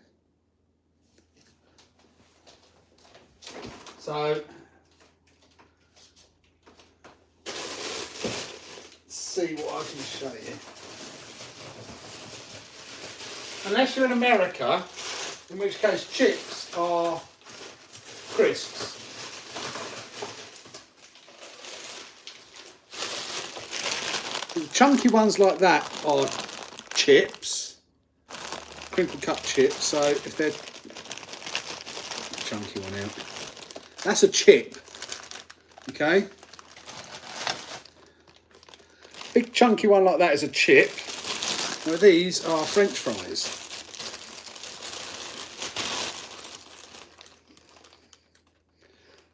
So, let's see what I can show you. Unless you're in America, in which case chips are crisps. Chunky ones like that are chips, crinkle cut chips. So if they're chunky one out, that's a chip. Okay, big chunky one like that is a chip. Now these are French fries.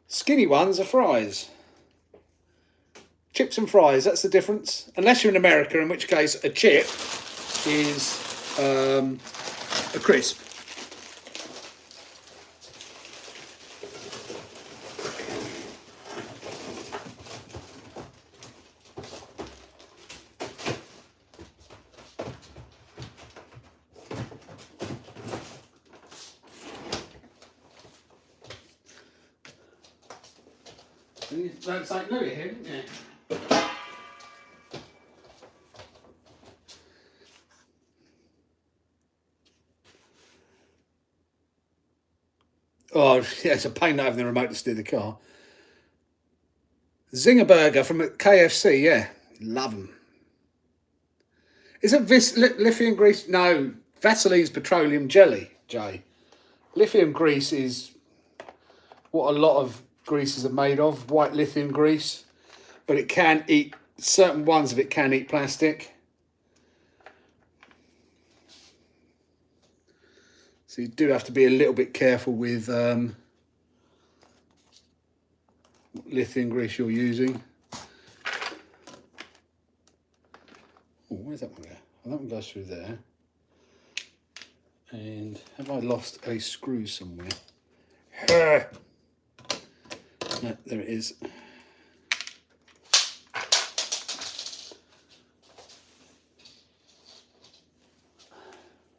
Skinny ones are fries. Chips and fries, that's the difference. Unless you're in America, in which case a chip is a crisp. You learned St. Louis here, didn't you? Oh, yeah, it's a pain not having the remote to steer the car. Zinger Burger from KFC, yeah. Love them. Isn't this lithium grease? No, Vaseline's petroleum jelly, Jay. Lithium grease is what a lot of greases are made of, white lithium grease. But it can eat, certain ones of it can eat plastic. So you do have to be a little bit careful with what lithium grease you're using. Oh, where's that one go? Oh, that one goes through there. And have I lost a screw somewhere? No, there it is.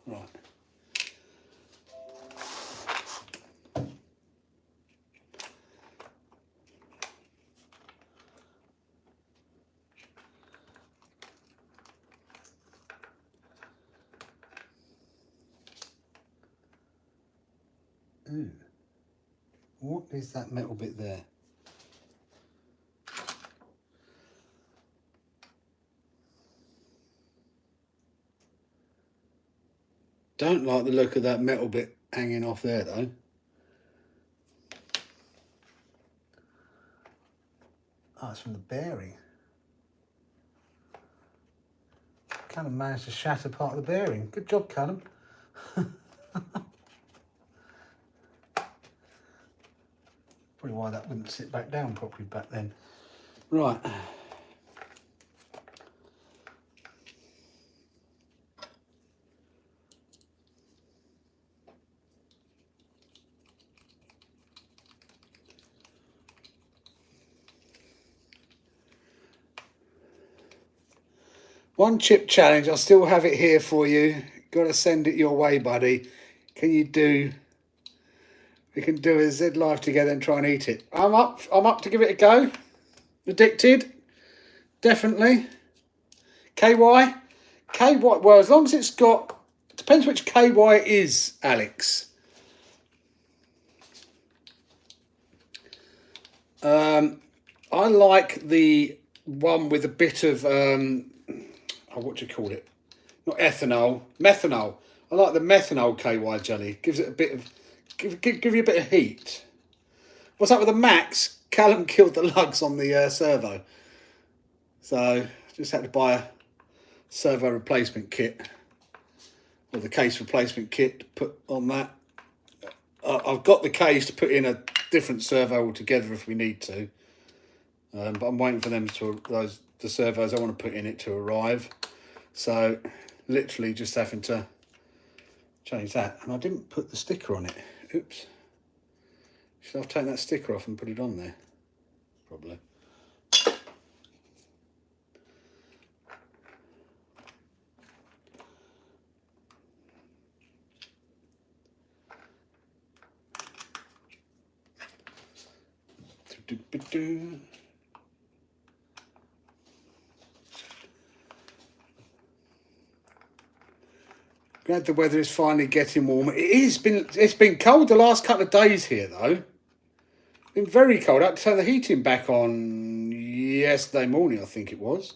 Right. Ooh. What is that metal bit there? Don't like the look of that metal bit hanging off there though. Oh, it's from the bearing. Callum managed to shatter part of the bearing. Good job, Callum. Probably why that wouldn't sit back down properly back then. Right. One chip challenge. I still have it here for you. Got to send it your way, buddy. Can you do? We can do a Z Live together and try and eat it. I'm up. I'm up to give it a go. Addicted, definitely. KY, KY. Well, as long as it's got. Depends which KY it is, Alex. I like the one with a bit of what do you call it? Not ethanol, methanol. I like the methanol KY jelly. Gives it a bit of, give you a bit of heat. What's up with the Max? Callum killed the lugs on the servo, so just had to buy a servo replacement kit, or the case replacement kit to put on that. I've got the case to put in a different servo altogether if we need to, but I'm waiting for them to the servos I want to put in it to arrive. So literally just having to change that, and I didn't put the sticker on it. Oops. Should I have taken that sticker off and put it on there? Probably. Glad the weather is finally getting warmer. It's been cold the last couple of days here though. Been very cold. I had to turn the heating back on yesterday morning, I think it was.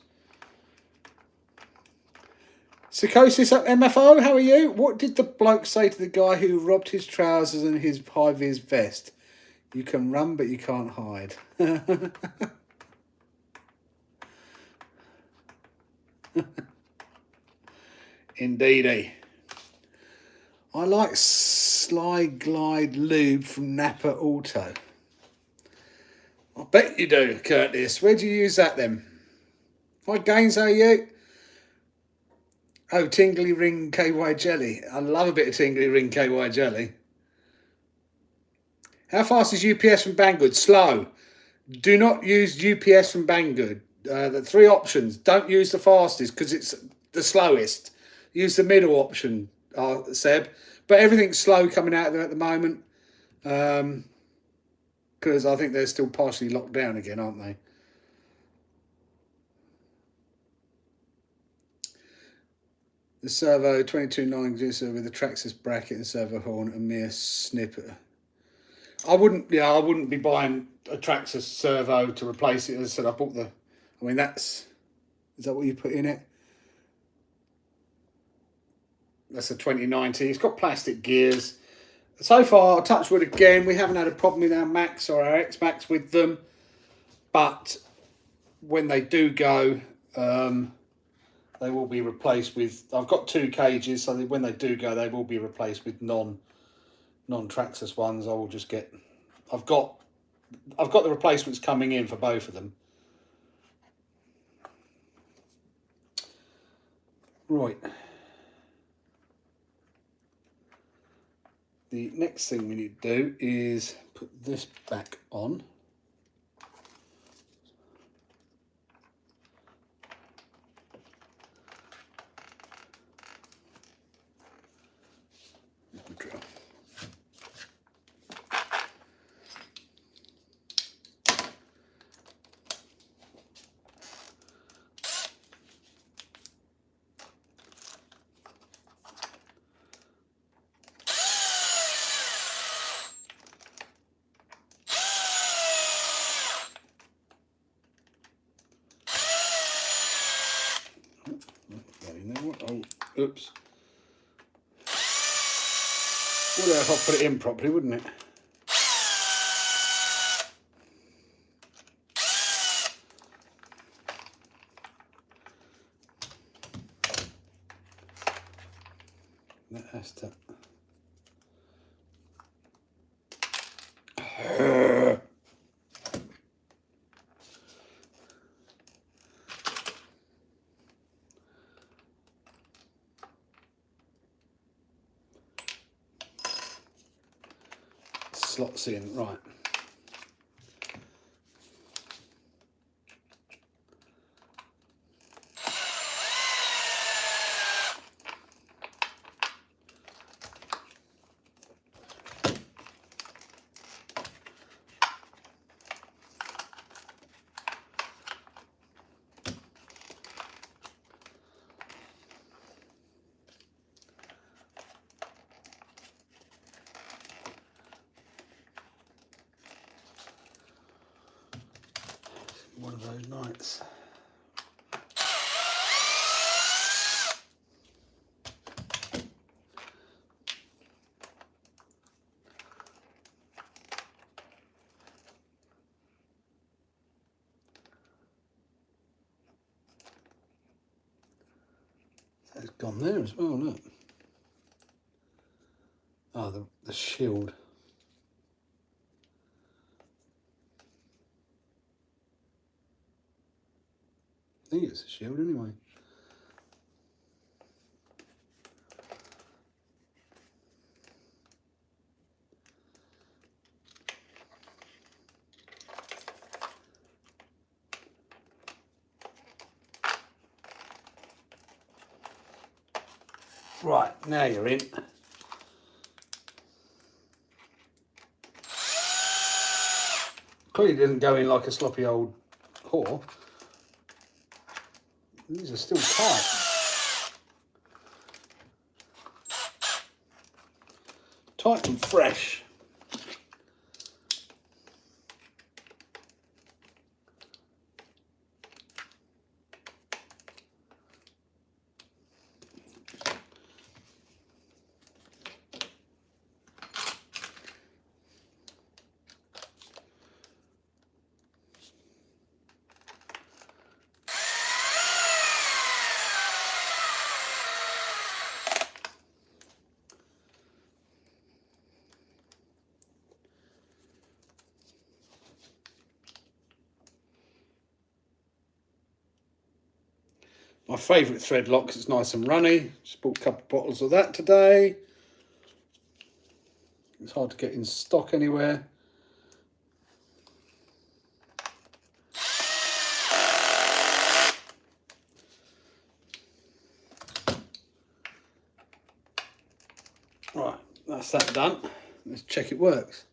Psychosis at MFO, how are you? What did the bloke say to the guy who robbed his trousers and his high-vis vest? You can run, but you can't hide. Indeedy. I like Slide Glide Lube from Napa Auto. I bet you do, Curtis. Where do you use that then? Hi, Gaines, how are you? Oh, Tingly Ring KY Jelly. I love a bit of Tingly Ring KY Jelly. How fast is UPS from Banggood? Slow. Do not use UPS from Banggood. The three options. Don't use the fastest because it's the slowest. Use the middle option, Seb. But everything's slow coming out of there at the moment. Because I think they're still partially locked down again, aren't they? The servo 22.9 juicer with a Traxxas bracket and servo horn, a mere snipper. I wouldn't be buying a Traxxas servo to replace it. As I said, I bought the. I mean, is that what you put in it? That's a 2090. It's got plastic gears. So far, touch wood again, we haven't had a problem with our Max or our X-Max with them. But when they do go, they will be replaced with. I've got 2 cages, so when they do go, they will be replaced with non-Traxxas ones. I will just get. I've got the replacements coming in for both of them. Right. The next thing we need to do is put this back on. in there. What? Oh, oops. Would have if I put it in properly, wouldn't it? That has to. Slots in, right. One of those nights. That's gone there as well, look. Oh, the shield. I think it's a shield anyway. Right, now you're in. Clearly didn't go in like a sloppy old whore. These are still tight. Tight and fresh. My favourite thread lock because it's nice and runny. Just bought a couple of bottles of that today. It's hard to get in stock anywhere. Right, that's that done. Let's check it works.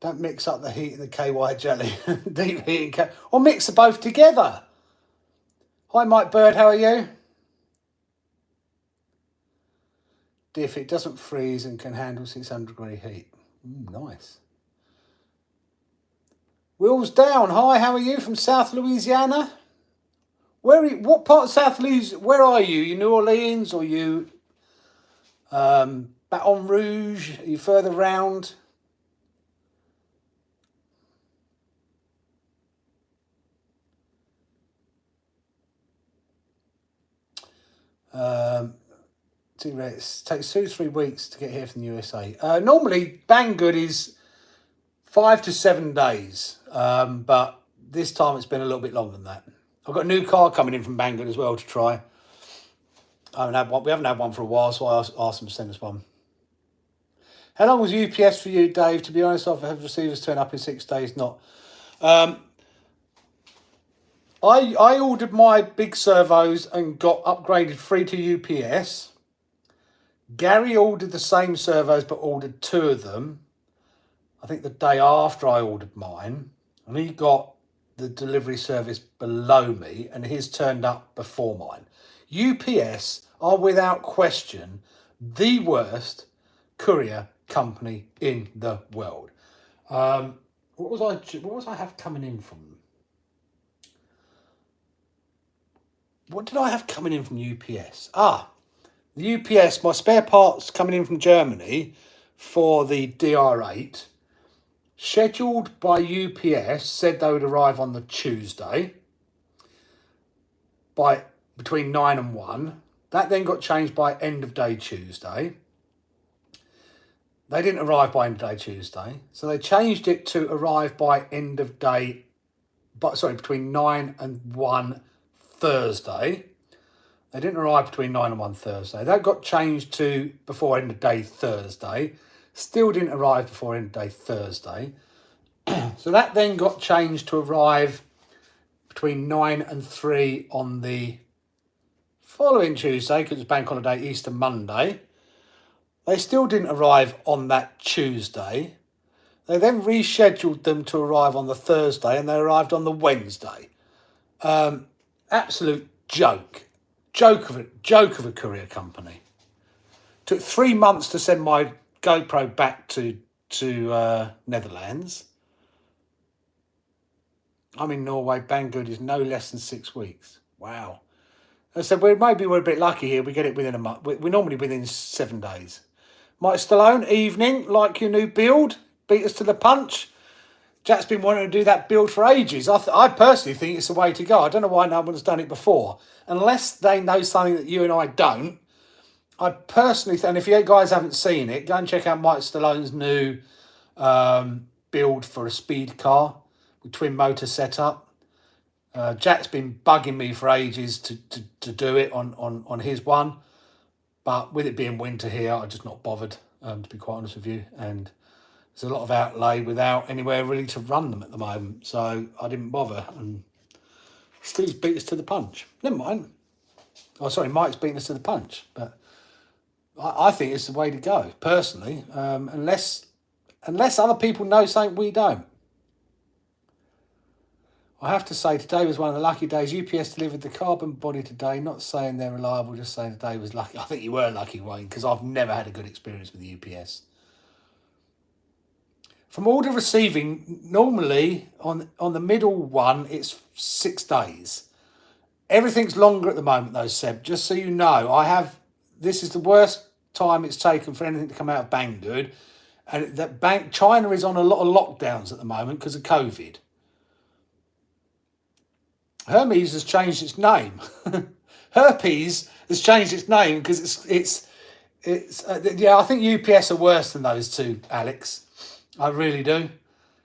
Don't mix up the heat and the KY jelly. Deep heat and or mix them both together. Hi Mike Bird, how are you? Diff, it doesn't freeze and can handle 600-degree heat. Nice. Wheels Down, hi, how are you from South Louisiana? What part of South Louisiana, where are you? You New Orleans or you Baton Rouge? Are you further round? It takes 2 to 3 weeks to get here from the USA. Normally, Banggood is 5 to 7 days, but this time it's been a little bit longer than that. I've got a new car coming in from Banggood as well to try. I haven't had one. We haven't had one for a while, so I asked them to send us one. How long was UPS for you, Dave? To be honest, I've had receivers turn up in 6 days. Not. I ordered my big servos and got upgraded free to UPS. Gary ordered the same servos but ordered 2 of them. I think the day after I ordered mine. And he got the delivery service below me and his turned up before mine. UPS are without question the worst courier company in the world. What was I have coming in from them? What did I have coming in from UPS? The UPS, my spare parts coming in from Germany for the DR8, scheduled by UPS, said they would arrive on the Tuesday by between 9 and 1. That then got changed by end of day Tuesday. They didn't arrive by end of day Tuesday, so they changed it to arrive by end of day, between 9 and 1 Thursday. They didn't arrive between 9 and 1 Thursday. That got changed to before end of day Thursday. Still didn't arrive before end of day Thursday. So that then got changed to arrive between 9 and 3 on the following Tuesday, because it's bank holiday Easter Monday. They still didn't arrive on that Tuesday. They then rescheduled them to arrive on the Thursday, and they arrived on the Wednesday. Absolute joke. Joke of a courier company. Took 3 months to send my GoPro back to Netherlands. I'm in Norway. Banggood is no less than 6 weeks. Wow. I said, well, maybe we're a bit lucky here. We get it within a month. We're normally within 7 days. Mike Stallone, evening, like your new build. Beat us to the punch. Jack's been wanting to do that build for ages. I personally think it's the way to go. I don't know why no one has done it before. Unless they know something that you and I don't. I personally think, and if you guys haven't seen it, go and check out Mike Stallone's new build for a speed car with twin motor setup. Jack's been bugging me for ages to do it on his one. But with it being winter here, I'm just not bothered, to be quite honest with you. And there's a lot of outlay without anywhere really to run them at the moment. So I didn't bother. And Steve's beat us to the punch. Never mind. Oh, sorry, Mike's beaten us to the punch. But I think it's the way to go, personally. Unless other people know something we don't. I have to say, today was one of the lucky days. UPS delivered the carbon body today. Not saying they're reliable, just saying today was lucky. I think you were lucky, Wayne, because I've never had a good experience with the UPS. From order receiving, normally on the middle one, it's 6 days. Everything's longer at the moment, though, Seb. Just so you know, this is the worst time it's taken for anything to come out of Banggood. And China is on a lot of lockdowns at the moment because of COVID. Hermes has changed its name. Herpes has changed its name because I think UPS are worse than those two, Alex. I really do.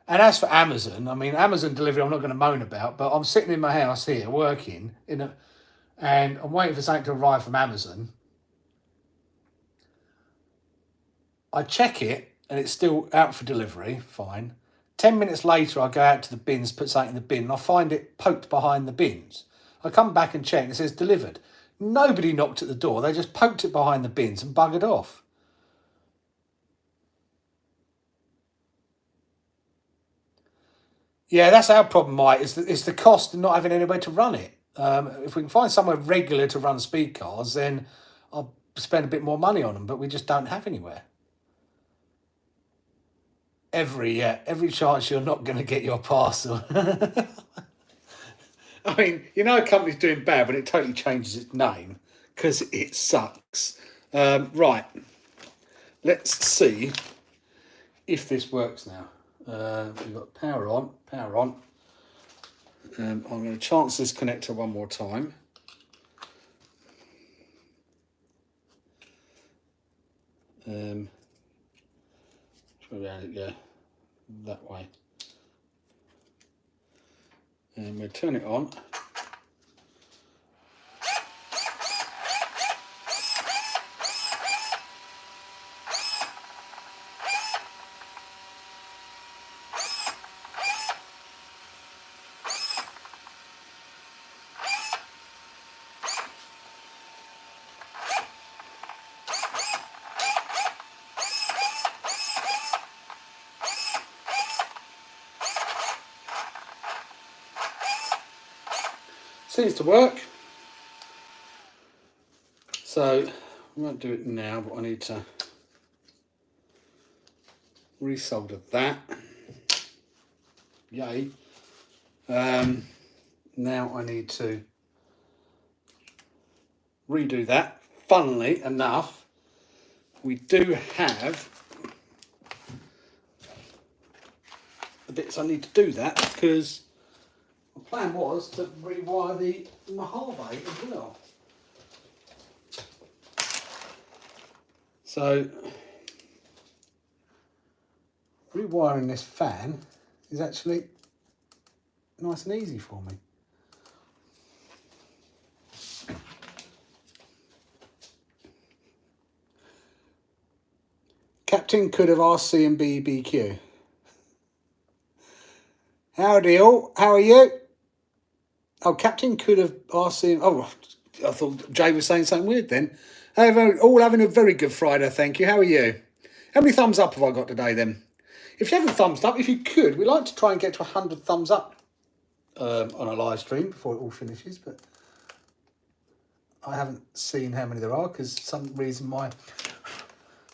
And as for Amazon, I mean, Amazon delivery I'm not going to moan about, but I'm sitting in my house here working and I'm waiting for something to arrive from Amazon. I check it and it's still out for delivery, fine. 10 minutes later, I go out to the bins, put something in the bin, and I find it poked behind the bins. I come back and check, and it says delivered. Nobody knocked at the door. They just poked it behind the bins and buggered off. Yeah, that's our problem, Mike. It's the cost of not having anywhere to run it. If we can find somewhere regular to run speed cars, then I'll spend a bit more money on them, but we just don't have anywhere. Every chance you're not going to get your parcel. I mean, you know a company's doing bad when it totally changes its name because it sucks. Right. Let's see if this works now. We've got power on. I'm going to chance this connector one more time. Around it go that way, and we'll turn it on. Seems to work. So I won't do it now, but I need to resoldered that. Yay. Now I need to redo that. Funnily enough, we do have the bits I need to do that, because the plan was to rewire the Mojave as well. So rewiring this fan is actually nice and easy for me. Captain could have RC and BBQ. Howdy all, how are you? Oh, Captain could have RC. Oh, I thought Jay was saying something weird then. Hey, all having a very good Friday, thank you. How are you? How many thumbs up have I got today then? If you haven't thumbs up, if you could, we like to try and get to 100 thumbs up on a live stream before it all finishes, but I haven't seen how many there are because some reason my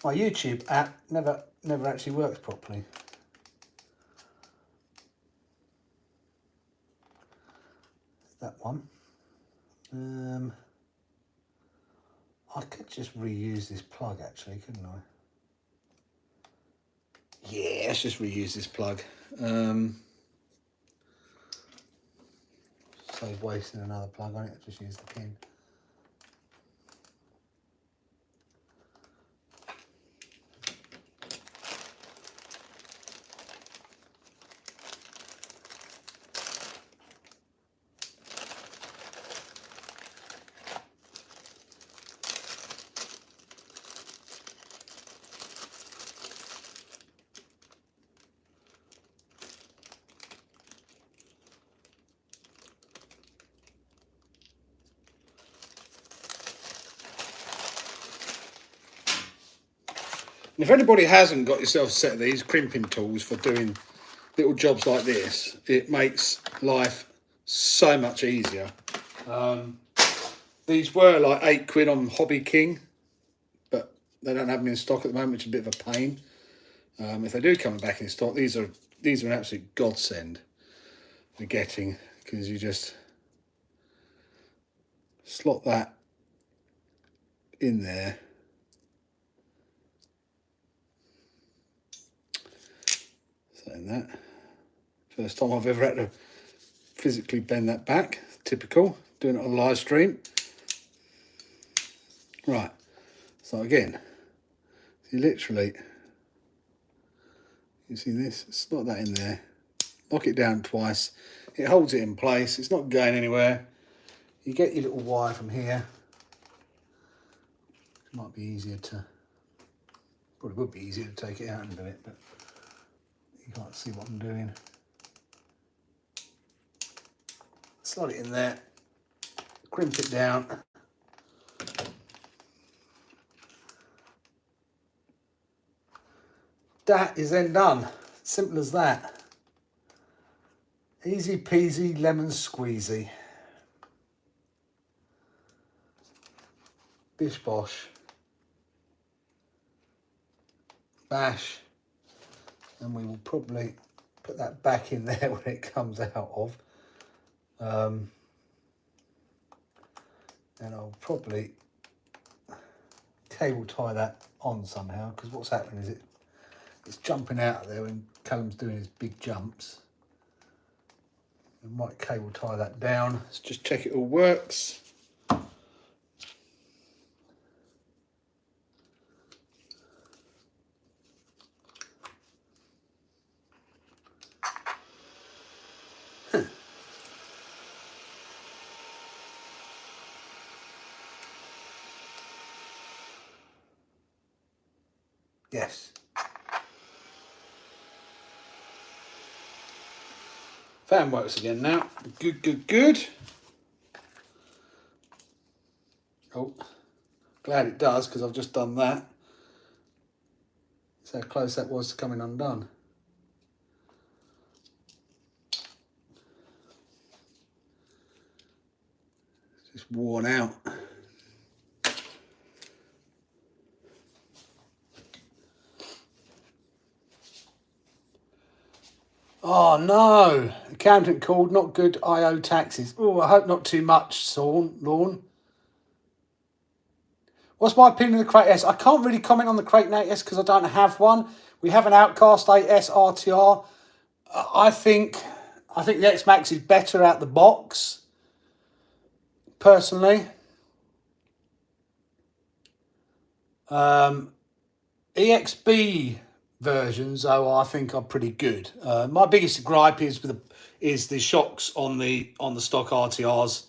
YouTube app never actually works properly. That one. I could just reuse this plug actually, couldn't I? Yeah, let's just reuse this plug. Save wasting another plug on it, just use the pin. And if anybody hasn't got yourself a set of these crimping tools for doing little jobs like this, it makes life so much easier. These were like £8 on Hobby King, but they don't have them in stock at the moment, which is a bit of a pain. If they do come back in stock, these are an absolute godsend for getting, because you just slot that in there. Saying that, first time I've ever had to physically bend that back. Typical, doing it on a live stream. Right, so again, you literally, you see this, slot that in there, lock it down twice, it holds it in place, it's not going anywhere. You get your little wire from here. It might be easier to, probably would be easier to take it out and do it, but you can't see what I'm doing. Slot it in there, crimp it down. That is then done. Simple as that. Easy peasy lemon squeezy. Bish bosh. Bash. And we will probably put that back in there when it comes out of. And I'll probably cable tie that on somehow, because what's happening is it's jumping out of there when Callum's doing his big jumps. I might cable tie that down. Let's just check it all works. Yes. Fan works again now. Good, good, good. Oh, glad it does, because I've just done that. That's how close that was to coming undone. It's just worn out. Oh no, accountant called, not good IO taxes. Oh, I hope not too much, Lawn. What's my opinion of the Crate S? I can't really comment on the Crate S because I don't have one. We have an Outcast 8S RTR. I think the X Max is better out the box, personally. EXB versions, though, I think are pretty good. My biggest gripe is the shocks on the stock RTRs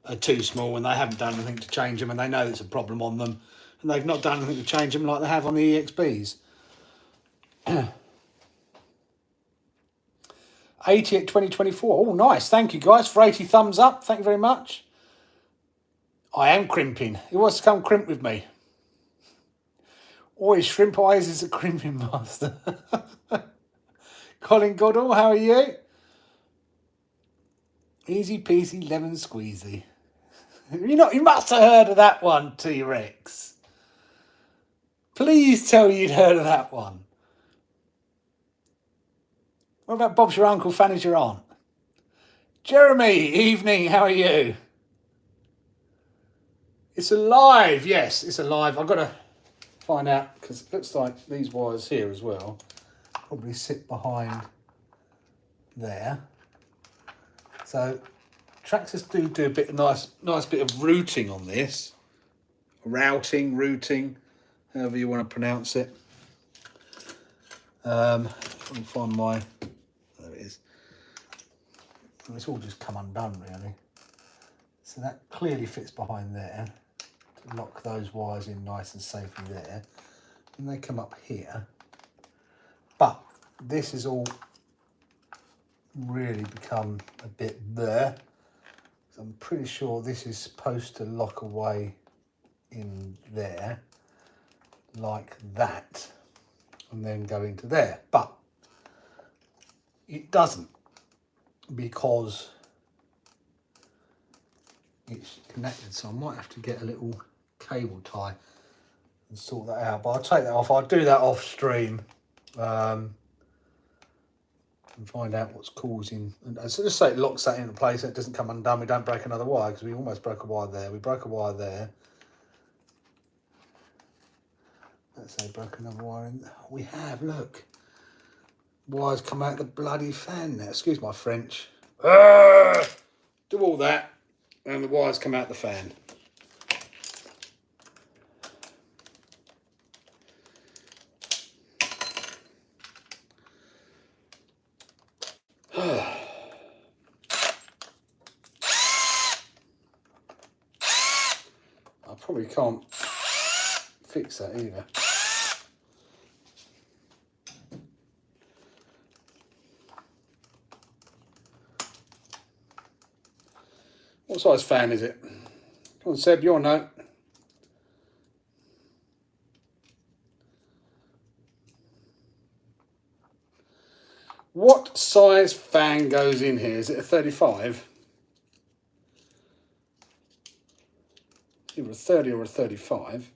are too small, and they haven't done anything to change them, and they know there's a problem on them, and they've not done anything to change them like they have on the EXBs. 80 at 2024. Oh, nice. Thank you, guys, for 80 thumbs up. Thank you very much. I am crimping. Who wants to come crimp with me? Always shrimp eyes is a crimping master. Colin Goddell, how are you? Easy peasy lemon squeezy. You must have heard of that one, T-Rex. Please tell me you'd heard of that one. What about Bob's your uncle, Fanny's your aunt? Jeremy, evening, how are you? It's alive, yes, it's alive. I've got to find out, because it looks like these wires here as well probably sit behind there. So Traxxas do a bit of nice bit of routing on this. Routing, however you want to pronounce it. Let me find my, there it is. It's all just come undone really. So that clearly fits behind there to lock those wires in nice and safely there. And they come up here. But this is all really become a bit there. So I'm pretty sure this is supposed to lock away in there like that and then go into there, but it doesn't because it's connected, so I might have to get a little cable tie and sort that out, but I'll take that off. I'll do that off stream and find out what's causing, and so just say it locks that into place and it doesn't come undone. We don't break another wire, because we almost broke a wire there. We broke a wire there. Let's say broke another wire in. We have, look. Wires come out the bloody fan now. Excuse my French. Do all that and the wires come out the fan. I probably can't fix that either. What size fan is it? Come on, Seb, your note. What size fan goes in here? Is it a 35? Either a 30 or a 35.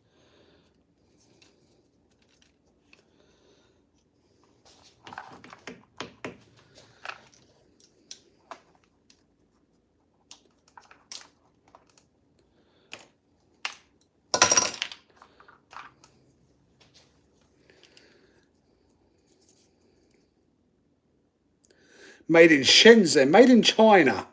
Made in Shenzhen, made in China.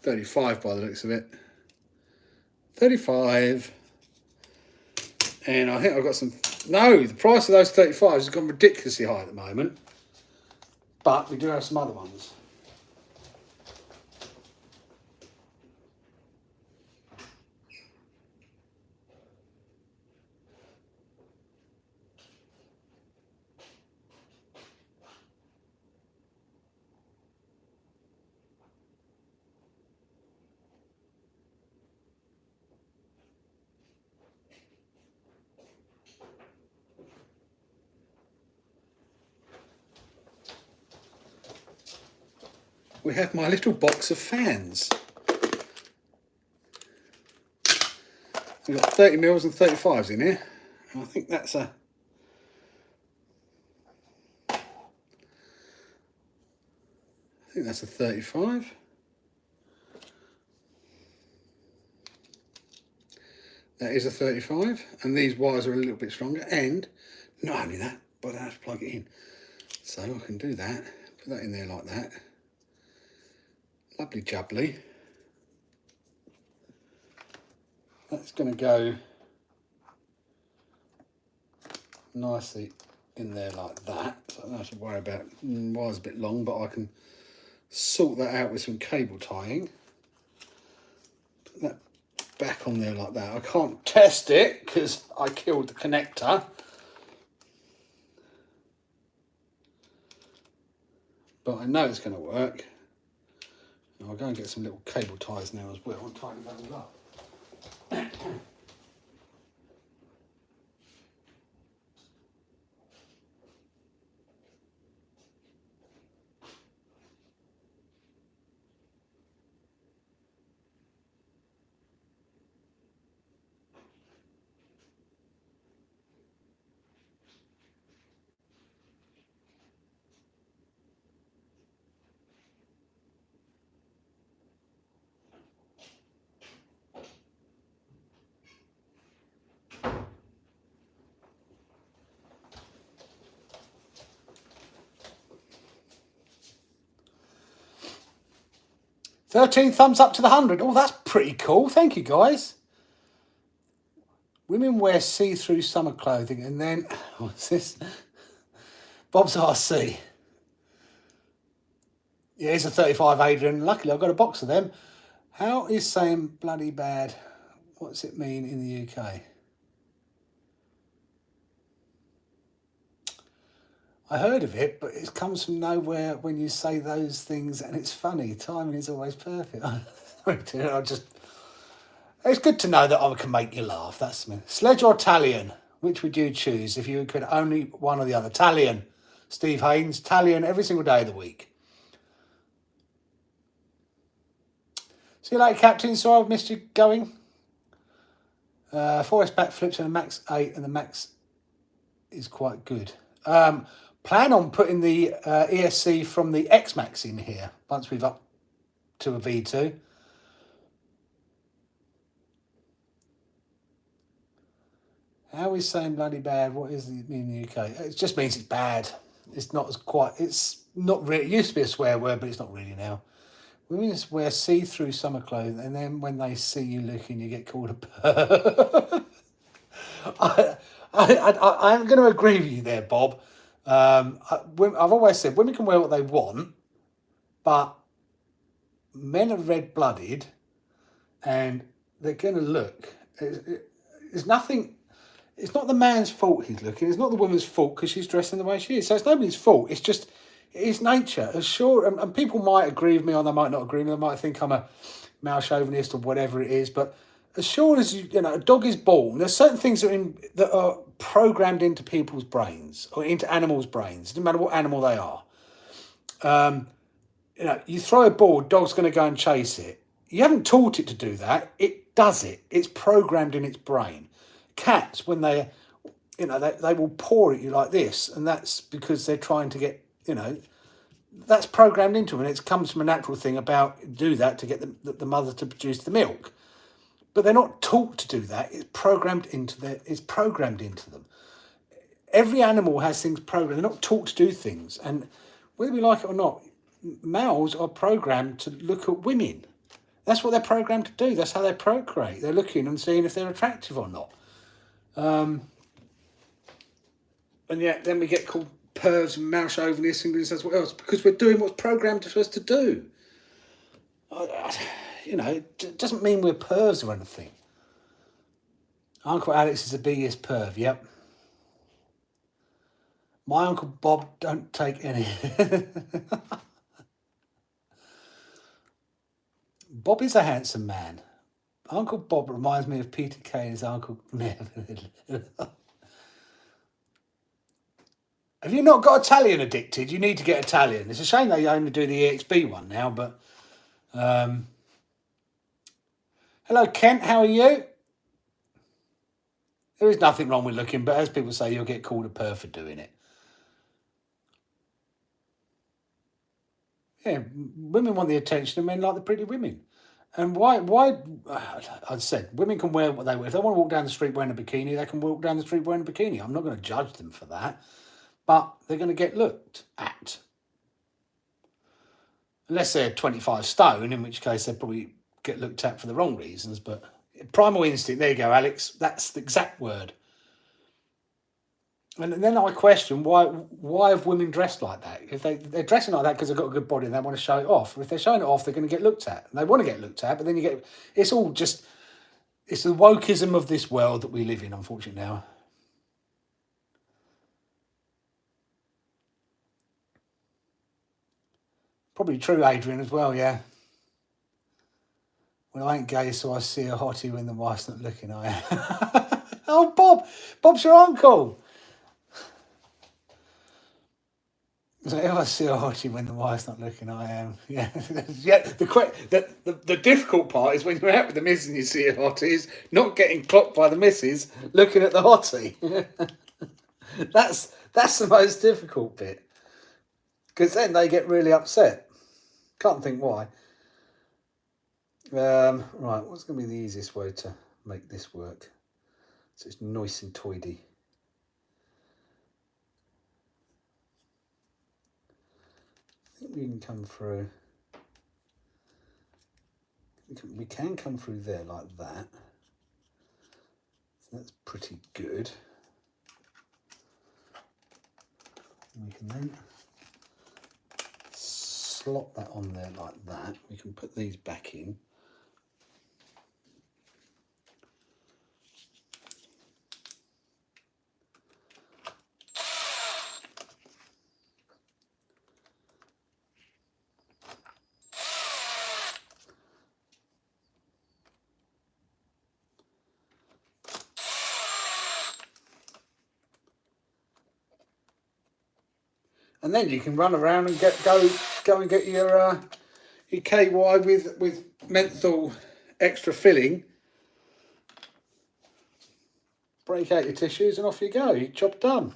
$35 by the looks of it. 35. And I think I've got some, no, the price of those 35s has gone ridiculously high at the moment. But we do have some other ones. We have my little box of fans. We've got 30 mils and 35s in here. And I think that's a... I think that's a 35. That is a 35, and these wires are a little bit stronger, and not only that, but I have to plug it in. So I can do that, put that in there like that. Lovely jubbly. That's going to go nicely in there like that. So I don't have to worry about wires a bit long, but I can sort that out with some cable tying. Put that back on there like that. I can't test it because I killed the connector. But I know it's going to work. I'll go and get some little cable ties now as well and tighten those up. $13 thumbs up to the 100. Oh, that's pretty cool. Thank you, guys. Women wear see-through summer clothing, and then what's this? Bob's RC. Yeah, it's a 35, Adrian. Luckily, I've got a box of them. How is saying bloody bad? What's it mean in the UK? I heard of it, but it comes from nowhere when you say those things, and it's funny. Timing is always perfect. It's good to know that I can make you laugh. That's me. Sledge or Italian? Which would you choose if you could only one or the other? Italian. Steve Haynes. Italian every single day of the week. See you later, Captain. Sorry I've missed you going. 4S backflips and a max 8, and the max is quite good. Plan on putting the ESC from the X-Max in here once we've up to a V2. How is saying bloody bad? What does it mean in the UK? It just means it's bad. It's not as quite, it's not really, it used to be a swear word, but it's not really now. Women wear see-through summer clothing, and then when they see you looking, you get called a perv. I'm going to agree with you there, Bob. I've always said women can wear what they want, but men are red-blooded, and they're going to look. It's nothing. It's not the man's fault he's looking. It's not the woman's fault because she's dressing the way she is. So it's nobody's fault. It's just it's nature. As sure, and people might agree with me, or they might not agree with me. They might think I'm a male chauvinist or whatever it is, but as sure as you know, a dog is born, there's certain things that are programmed into people's brains or into animals' brains. It doesn't matter what animal they are. You throw a ball, dog's going to go and chase it. You haven't taught it to do that. It does it. It's programmed in its brain. Cats, when they will paw at you like this, and that's because they're trying to get, that's programmed into them, and it comes from a natural thing about do that to get the mother to produce the milk. But they're not taught to do that. It's programmed into them. Every animal has things programmed. They're not taught to do things. And whether we like it or not, males are programmed to look at women. That's what they're programmed to do. That's how they procreate. They're looking and seeing if they're attractive or not. And yet then we get called pervs and male chauvinists and says what else? Because we're doing what's programmed for us to do. It doesn't mean we're pervs or anything. Uncle Alex is the biggest perv, yep. My Uncle Bob don't take any. Bob is a handsome man. Uncle Bob reminds me of Peter Kay and his Uncle Neville. Have you not got Italian addicted? You need to get Italian. It's a shame they only do the EXB one now, but... Hello, Kent. How are you? There is nothing wrong with looking, but as people say, you'll get called a perv for doing it. Yeah, women want the attention of men like the pretty women. And why, I said, women can wear what they wear. If they want to walk down the street wearing a bikini, they can walk down the street wearing a bikini. I'm not going to judge them for that. But they're going to get looked at. Unless they're 25 stone, in which case they'll probably get looked at for the wrong reasons. But primal instinct, there you go, Alex. That's the exact word. And then I question why have women dressed like that? If they're dressing like that because they've got a good body and they want to show it off. If they're showing it off, they're going to get looked at. And they want to get looked at, but then it's all just, it's the wokeism of this world that we live in, unfortunately, now. Probably true, Adrian, as well, yeah. Well, I ain't gay, so I see a hottie when the wife's not looking, I am. Oh, Bob! Bob's your uncle! So if I see a hottie when the wife's not looking, I am. Yeah, yeah. The difficult part is when you're out with the missus and you see a hottie, is not getting clocked by the missus looking at the hottie. That's the most difficult bit, because then they get really upset. Can't think why. Right, what's going to be the easiest way to make this work so it's nice and tidy? I think we can come through. We can come through there like that. So that's pretty good. We can then slot that on there like that. We can put these back in. And then you can run around and go and get your KY with menthol extra filling. Break out your tissues and off you go. Your job done.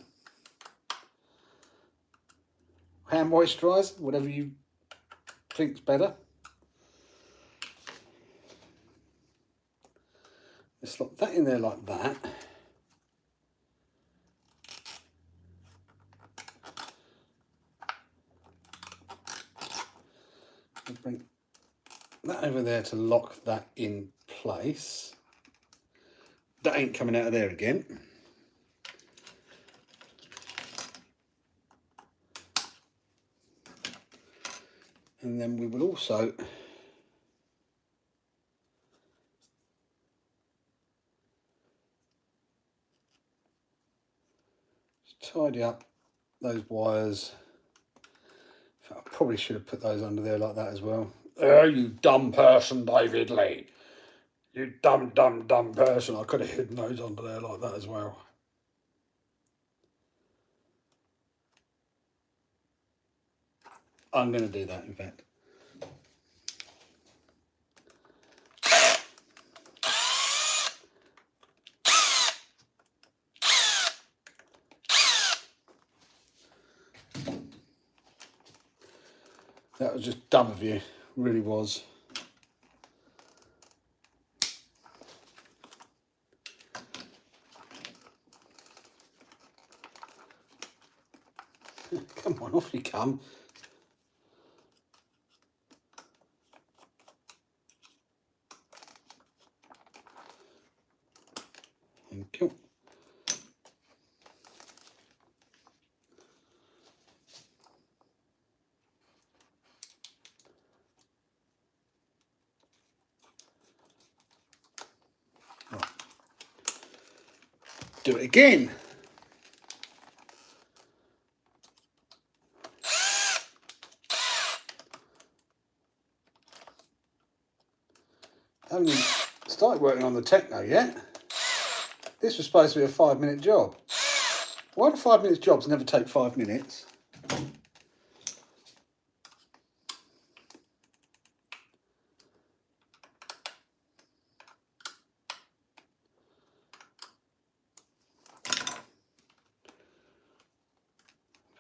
Hand moisturiser, whatever you think's better. Just slot that in there like that. I'll bring that over there to lock that in place. That ain't coming out of there again. And then we will also tidy up those wires. I probably should have put those under there like that as well. Oh, you dumb person, David Lee. You dumb person. I could have hidden those under there like that as well. I'm going to do that, in fact. That was just dumb of you, really was. Come on, off you come. Thank you. Right. Do it again. I haven't even started working on the techno yet. This was supposed to be a 5-minute job. Why do 5 minutes jobs never take 5 minutes?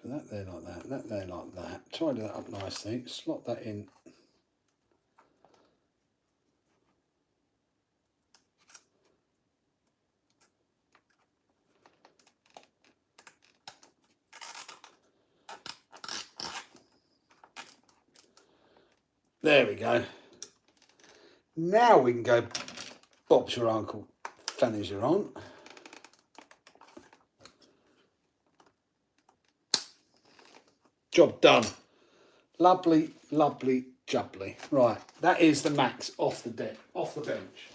Put that there like that there like that. Tidy that up nicely, slot that in. There we go. Now we can go Bob's your uncle, fanny's your aunt. Job done. Lovely, lovely, jubbly. Right, that is the Max off the deck, off the bench.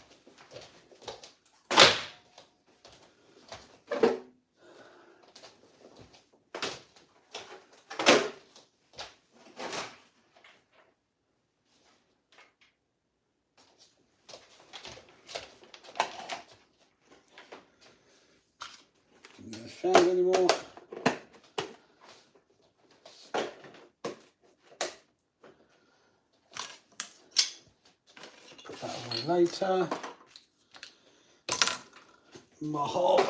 Found anymore? Put that away later. My hob.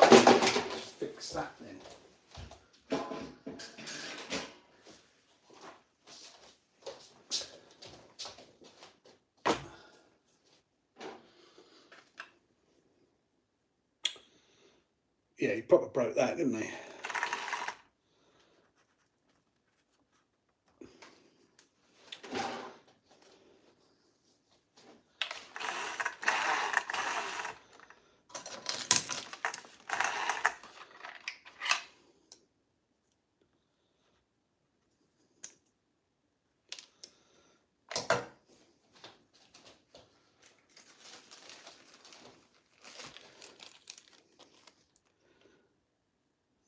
Fix that then. Yeah, he proper broke that, didn't he?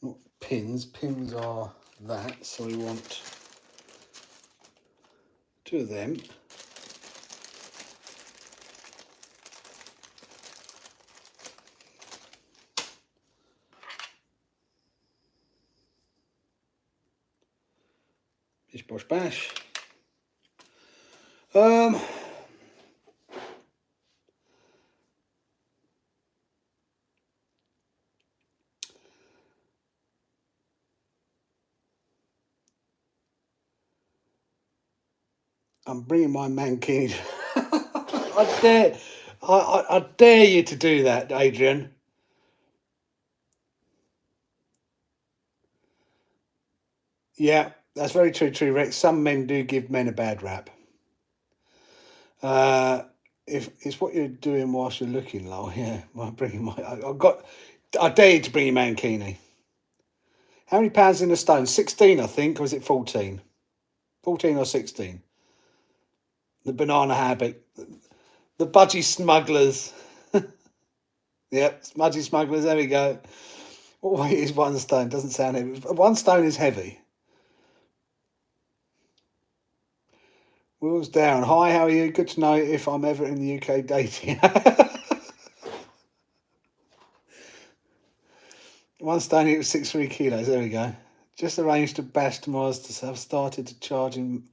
Not pins. Pins are that, so we want 2 of them. Bish bosh bash. I'm bringing my mankini. I dare you to do that, Adrian. Yeah, that's very true, Rex. Some men do give men a bad rap. If it's what you're doing whilst you're looking, Lol. Yeah, I'm bringing my. I dare you to bring your mankini. How many pounds in a stone? 16, I think, or was it 14? 14 or 16. The banana habit. The budgie smugglers. Yep, smudgy smugglers. There we go. What weight is 1 stone? Doesn't sound heavy. 1 stone is heavy. Wheels down. Hi, how are you? Good to know if I'm ever in the UK dating. 1 stone equals 63 kilos. There we go. Just arranged to bash tomorrow's to have started to charge in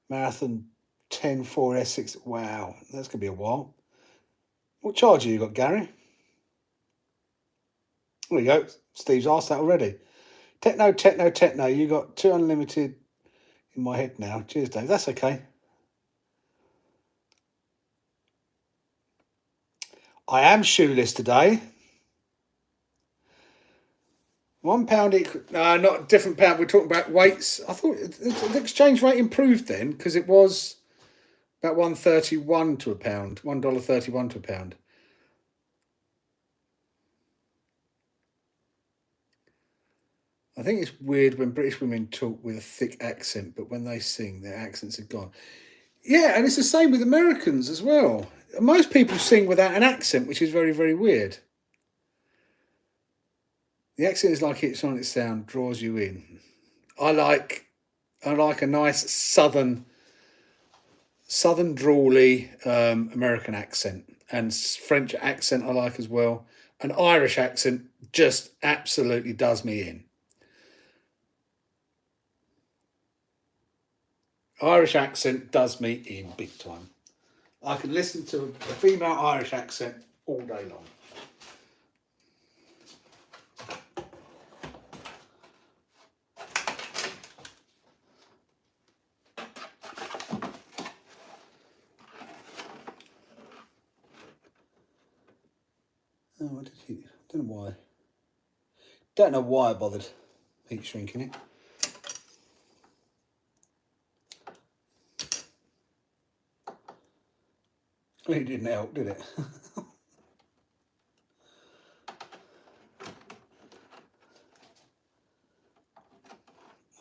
marathon 10 4 S6. Wow, that's gonna be a while. What charger you got, Gary? There we go. Steve's asked that already. Techno. You got 2 unlimited in my head now. Cheers, Dave. That's okay. I am shoeless today. £1 equal. No, not a different pound. We're talking about weights. I thought the exchange rate improved then because it was about $1.31 to a pound. $1.31 to a pound. I think it's weird when British women talk with a thick accent, but when they sing, their accents are gone. Yeah, and it's the same with Americans as well. Most people sing without an accent, which is very, very weird. The accent is like it's on its sound, draws you in. I like a nice southern drawly American accent, and French accent I like as well. An Irish accent just absolutely does me in. Irish accent does me in big time. I can listen to a female Irish accent all day long. Oh, I did heat. Don't know why. Don't know why I bothered heat shrinking it. It didn't help, did it?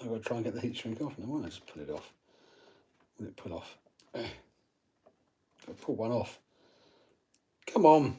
I've got to try and get the heat shrink off now. Why don't I just pull it off? Will it pull off? Got to pull one off. Come on.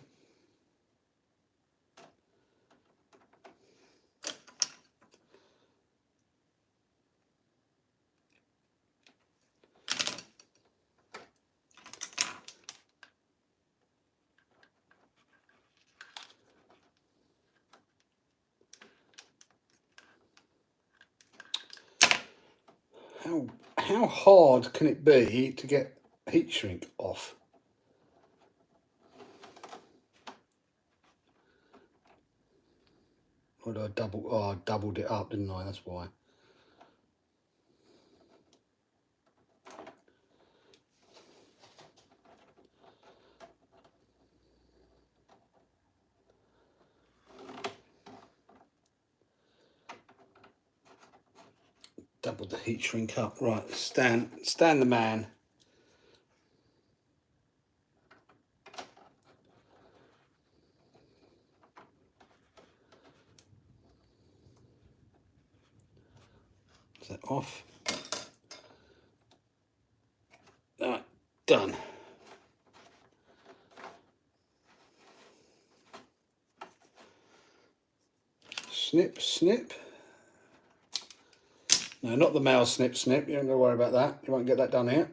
How hard can it be to get heat shrink off? Or did I double? Oh, I doubled it up, didn't I? That's why. Doubled the heat shrink up. Right, stand the man. Is that off? Right, done. Snip, snip. No, not the male snip, snip. You don't got to worry about that. You won't get that done here.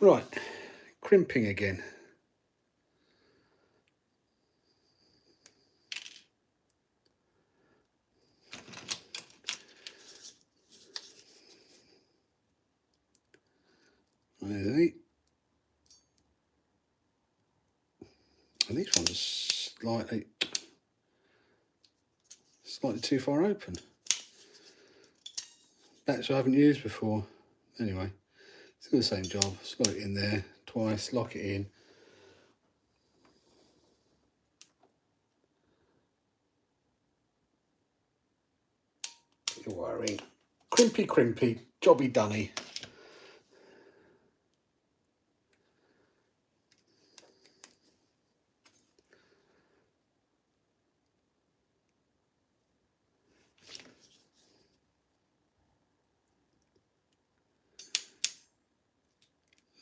Right, crimping again. Ready? And these ones are slightly too far open. Batch I haven't used before. Anyway, it's the same job. Slot it in there twice, lock it in. Put your wire in. Crimpy, crimpy, jobby dunny.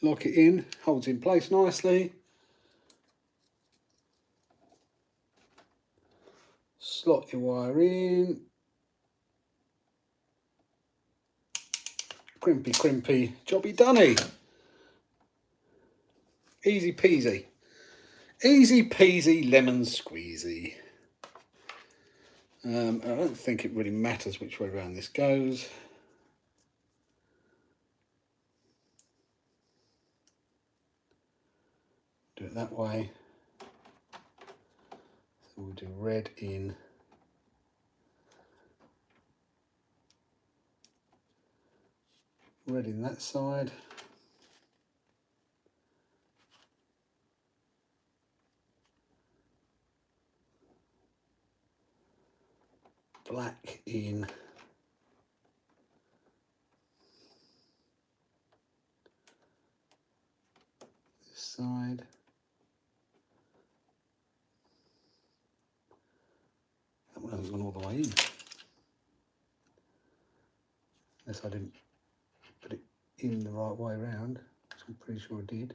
Lock it in, holds in place nicely. Slot your wire in. Crimpy, crimpy, jobby dunny. Easy peasy. Easy peasy lemon squeezy. I don't think it really matters which way around this goes. Do it that way. So we'll do red in. Red in that side. Black in this side. That one hasn't gone all the way in. Unless I didn't put it in the right way around, which I'm pretty sure I did.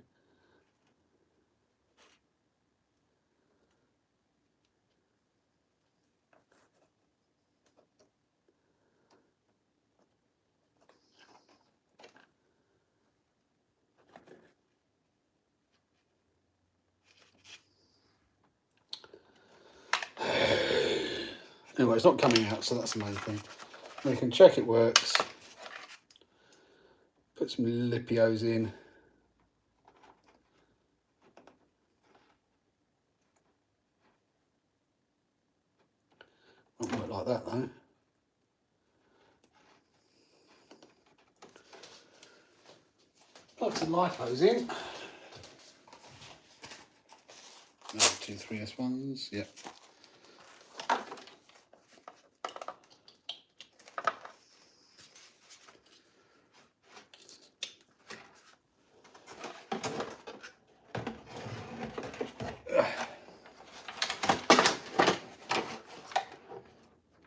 Anyway, it's not coming out, so that's the main thing. We can check it works. Put some Lipios in. Won't work like that though. Plug some lipos in. No, 2 3S1s, yep.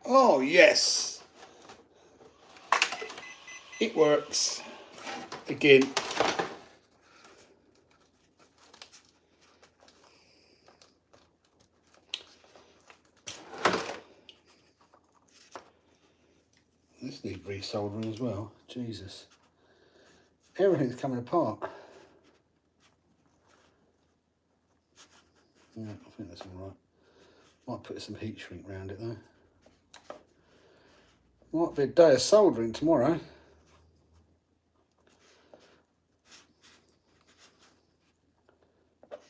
Oh yes, it works again. This needs resoldering as well. Jesus, everything's coming apart. Yeah, I think that's all right. Might put some heat shrink around it though. Might be a day of soldering tomorrow.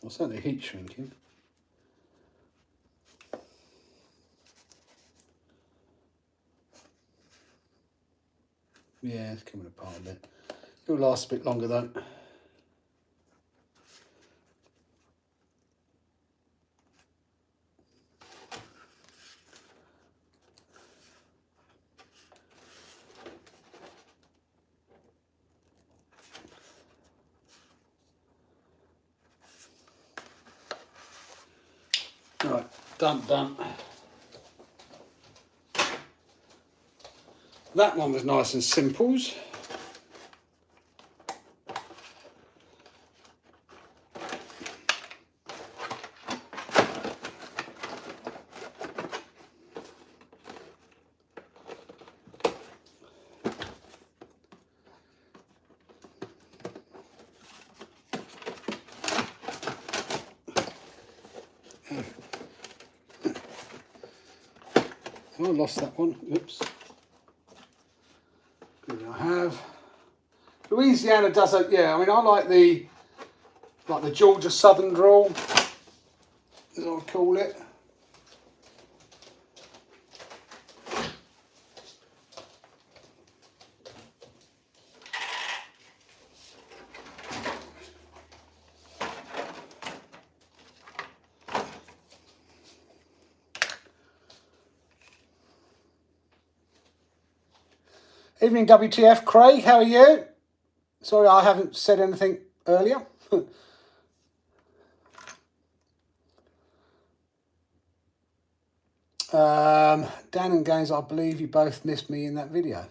Well, certainly heat shrinking. Yeah, it's coming apart a bit. It'll last a bit longer though. Right, done. That one was nice and simples. Oh, I lost that one. Oops. Good, I have. Louisiana does it. Yeah, I mean, I like the Georgia Southern drawl, as I call it. Evening WTF, Craig, how are you? Sorry I haven't said anything earlier. Dan and Gaines, I believe you both missed me in that video.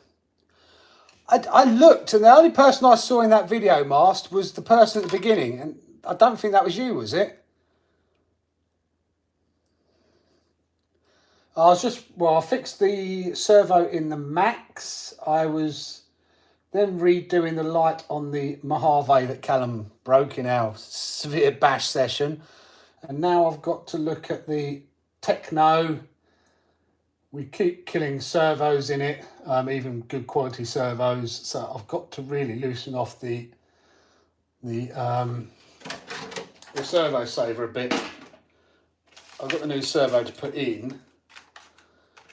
I looked and the only person I saw in that video, Mast, was the person at the beginning, and I don't think that was you, was it? I fixed the servo in the Max. I was then redoing the light on the Mojave that Callum broke in our severe bash session. And now I've got to look at the Techno. We keep killing servos in it, even good quality servos. So I've got to really loosen off the servo saver a bit. I've got the new servo to put in,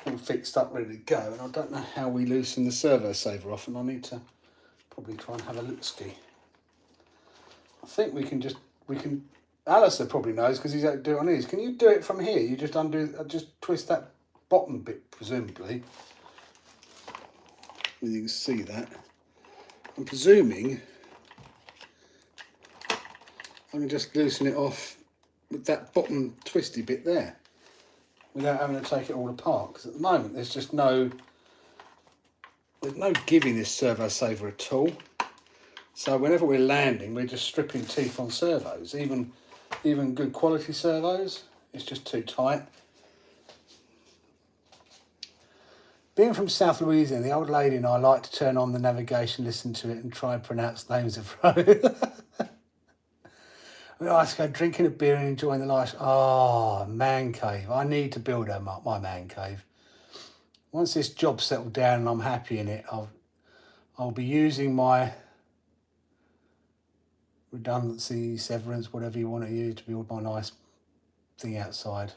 all fixed up, ready to go, and I don't know how we loosen the servo saver off, and I need to probably try and have a look ski. I think we can Alistair probably knows because he's had to do it on his. Can you do it from here? You just just twist that bottom bit, presumably. You can see that. I'm presuming I can just loosen it off with that bottom twisty bit there, without having to take it all apart, because at the moment there's no giving this servo saver at all. So whenever we're landing, we're just stripping teeth on servos, even good quality servos. It's just too tight. Being from South Louisiana, the old lady and I like to turn on the navigation, listen to it, and try and pronounce names of roads. We like to go drinking a beer and enjoying the life. Oh, man cave. I need to build my man cave. Once this job's settled down and I'm happy in it, I'll be using my redundancy, severance, whatever you want to use, to build my nice thing outside.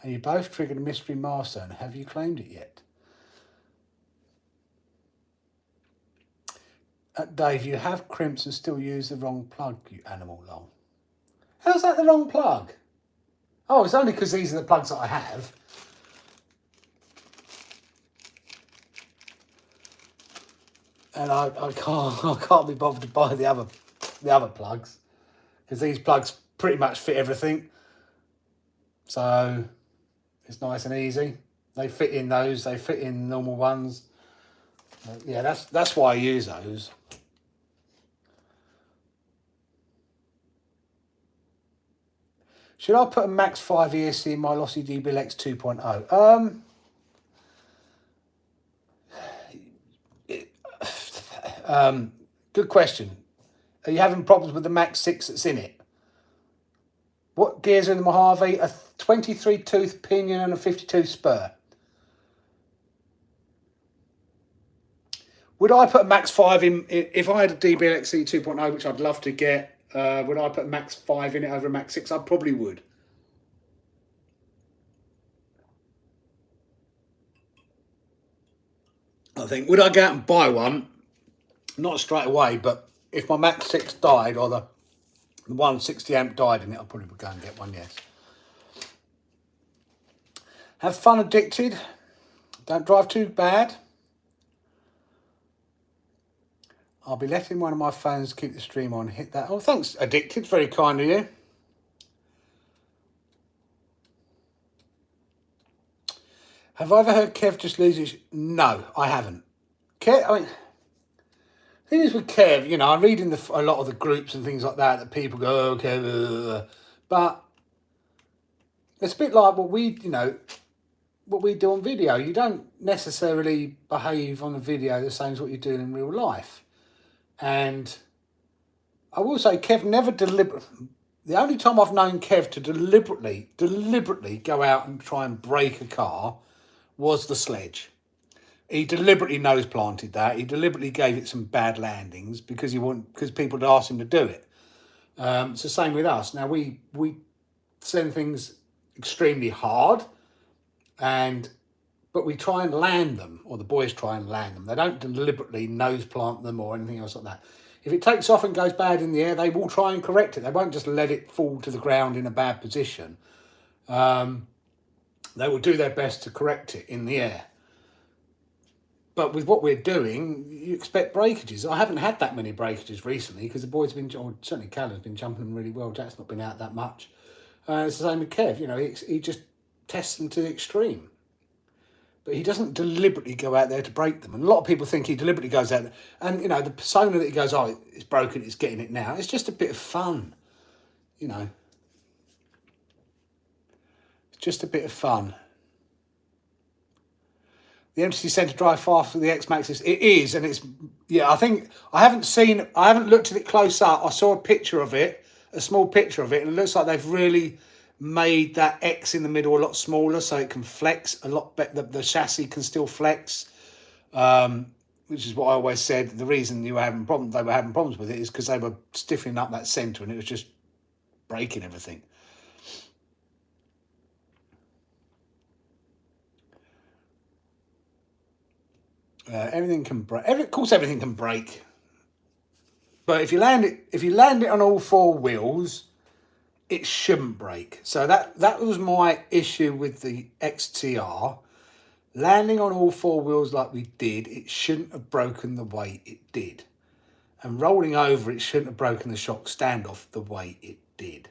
And you both triggered a mystery milestone. Have you claimed it yet? Dave, you have crimps and still use the wrong plug, you animal long. How's that the wrong plug? Oh, it's only because these are the plugs that I have. And I can't be bothered to buy the other plugs, because these plugs pretty much fit everything. So it's nice and easy. They fit in those. They fit in normal ones. Yeah, that's why I use those. Should I put a Max 5 ESC in my Lossy DBL X 2.0? Good question. Are you having problems with the Max 6 that's in it? What gears are in the Mojave? A 23 tooth pinion and a 52 spur. Would I put a Max 5 in, if I had a DBL XC 2.0, which I'd love to get, would I put a Max 5 in it over a Max 6? I probably would. I think, would I go out and buy one? Not straight away, but if my Max 6 died, or the 160 amp died in it, I probably would go and get one, yes. Have fun addicted. Don't drive too bad. I'll be letting one of my phones keep the stream on. Hit that. Oh, thanks, addicted. Very kind of you. Have I ever heard Kev just lose his... No, I haven't. Kev, I mean... The thing is with Kev, you know, I read in a lot of the groups and things like that people go, oh, Kev, but it's a bit like what we do on video. You don't necessarily behave on the video the same as what you're doing in real life. And I will say Kev never deliberately... The only time I've known Kev to deliberately go out and try and break a car was the sledge. He deliberately nose planted that. He deliberately gave it some bad landings because people had asked him to do it. It's the same with us. Now we send things extremely hard, but we try and land them, or the boys try and land them. They don't deliberately nose plant them or anything else like that. If it takes off and goes bad in the air, they will try and correct it. They won't just let it fall to the ground in a bad position. They will do their best to correct it in the air. But with what we're doing, you expect breakages. I haven't had that many breakages recently because the boys have been, or certainly Callum's been jumping them really well. Jack's not been out that much. It's the same with Kev. You know, he just tests them to the extreme. But he doesn't deliberately go out there to break them. And a lot of people think he deliberately goes out there. And, you know, the persona that he goes, oh, it's broken, it's getting it now. It's just a bit of fun, you know. It's just a bit of fun. The MTC Centre drive far for the X-Maxes. It is, and it's, yeah, I think, I haven't looked at it close up. I saw a picture of it, a small picture of it, and it looks like they've really made that X in the middle a lot smaller so it can flex a lot better. The chassis can still flex, which is what I always said. The reason they were having problems with it is because they were stiffening up that centre and it was just breaking everything. Everything can break. Of course, everything can break. But if you land it on all four wheels, it shouldn't break. So that was my issue with the XTR. Landing on all four wheels like we did, it shouldn't have broken the way it did. And rolling over, it shouldn't have broken the shock standoff the way it did.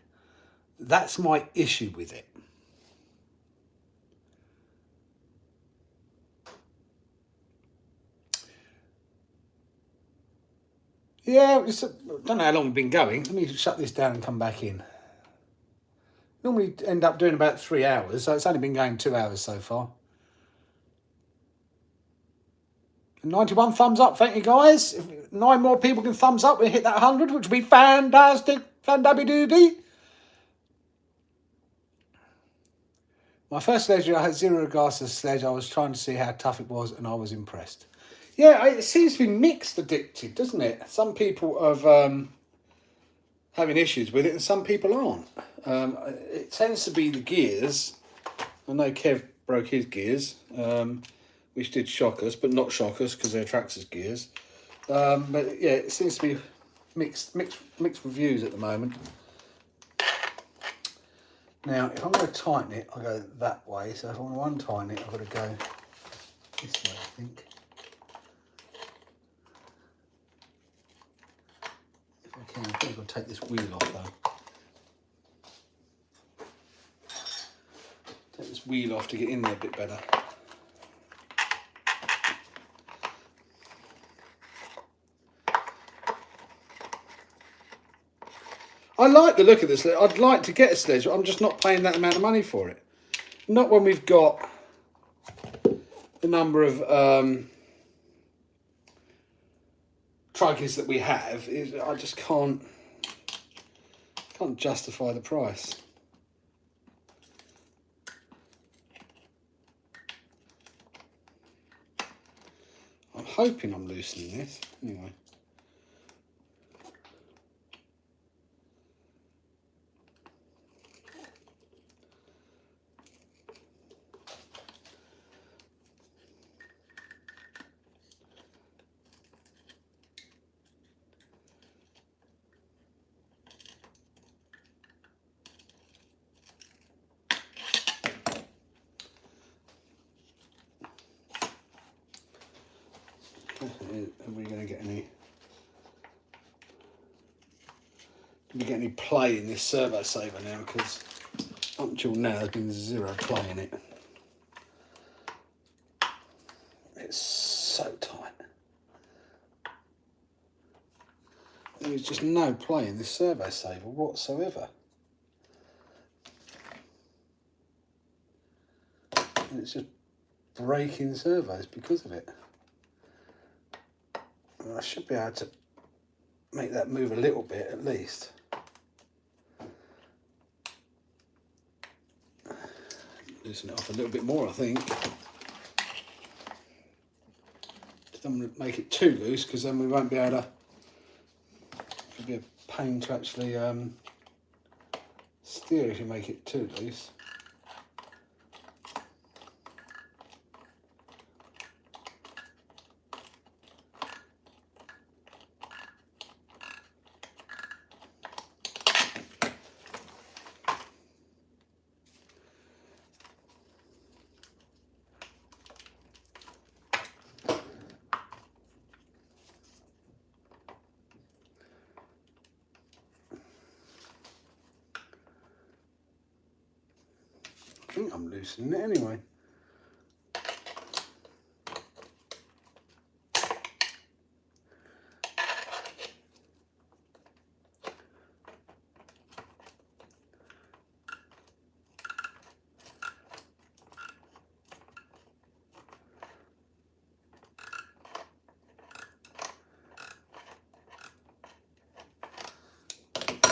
That's my issue with it. Yeah, I don't know how long we've been going. Let me shut this down and come back in. Normally end up doing about 3 hours, so it's only been going 2 hours so far. 91 thumbs up, thank you guys. If 9 more people can thumbs up, we'll hit that 100, which would be fantastic. Fan-dabby-dooby. My first sledge, I had zero regards to the sledge. I was trying to see how tough it was, and I was impressed. Yeah, it seems to be mixed addicted, doesn't it? Some people are having issues with it, and some people aren't. It tends to be the gears I know Kev broke his gears, which did shock us, but not shock us because they're Traxxas gears. But yeah, it seems to be mixed reviews at the moment. Now, if I'm going to tighten it, I'll go that way. So if I want to untighten it, I've got to go this way, I think. If I can, I think I've got to take this wheel off though. Take this wheel off to get in there a bit better. I like the look of this. I'd like to get a sledge, but I'm just not paying that amount of money for it. Not when we've got the number of truggies that we have. I just can't justify the price. I'm hoping I'm loosening this anyway. Are we going to get any? Did we get any play in this Servo Saver now? Because up until now there's been zero play in it. It's so tight. There's just no play in this Servo Saver whatsoever. And it's just breaking servos because of it. I should be able to make that move a little bit at least. Loosen it off a little bit more, I think. Don't want to make it too loose because then we won't be able to. It'll be a pain to actually steer if you make it too loose. I think I'm loosening it anyway.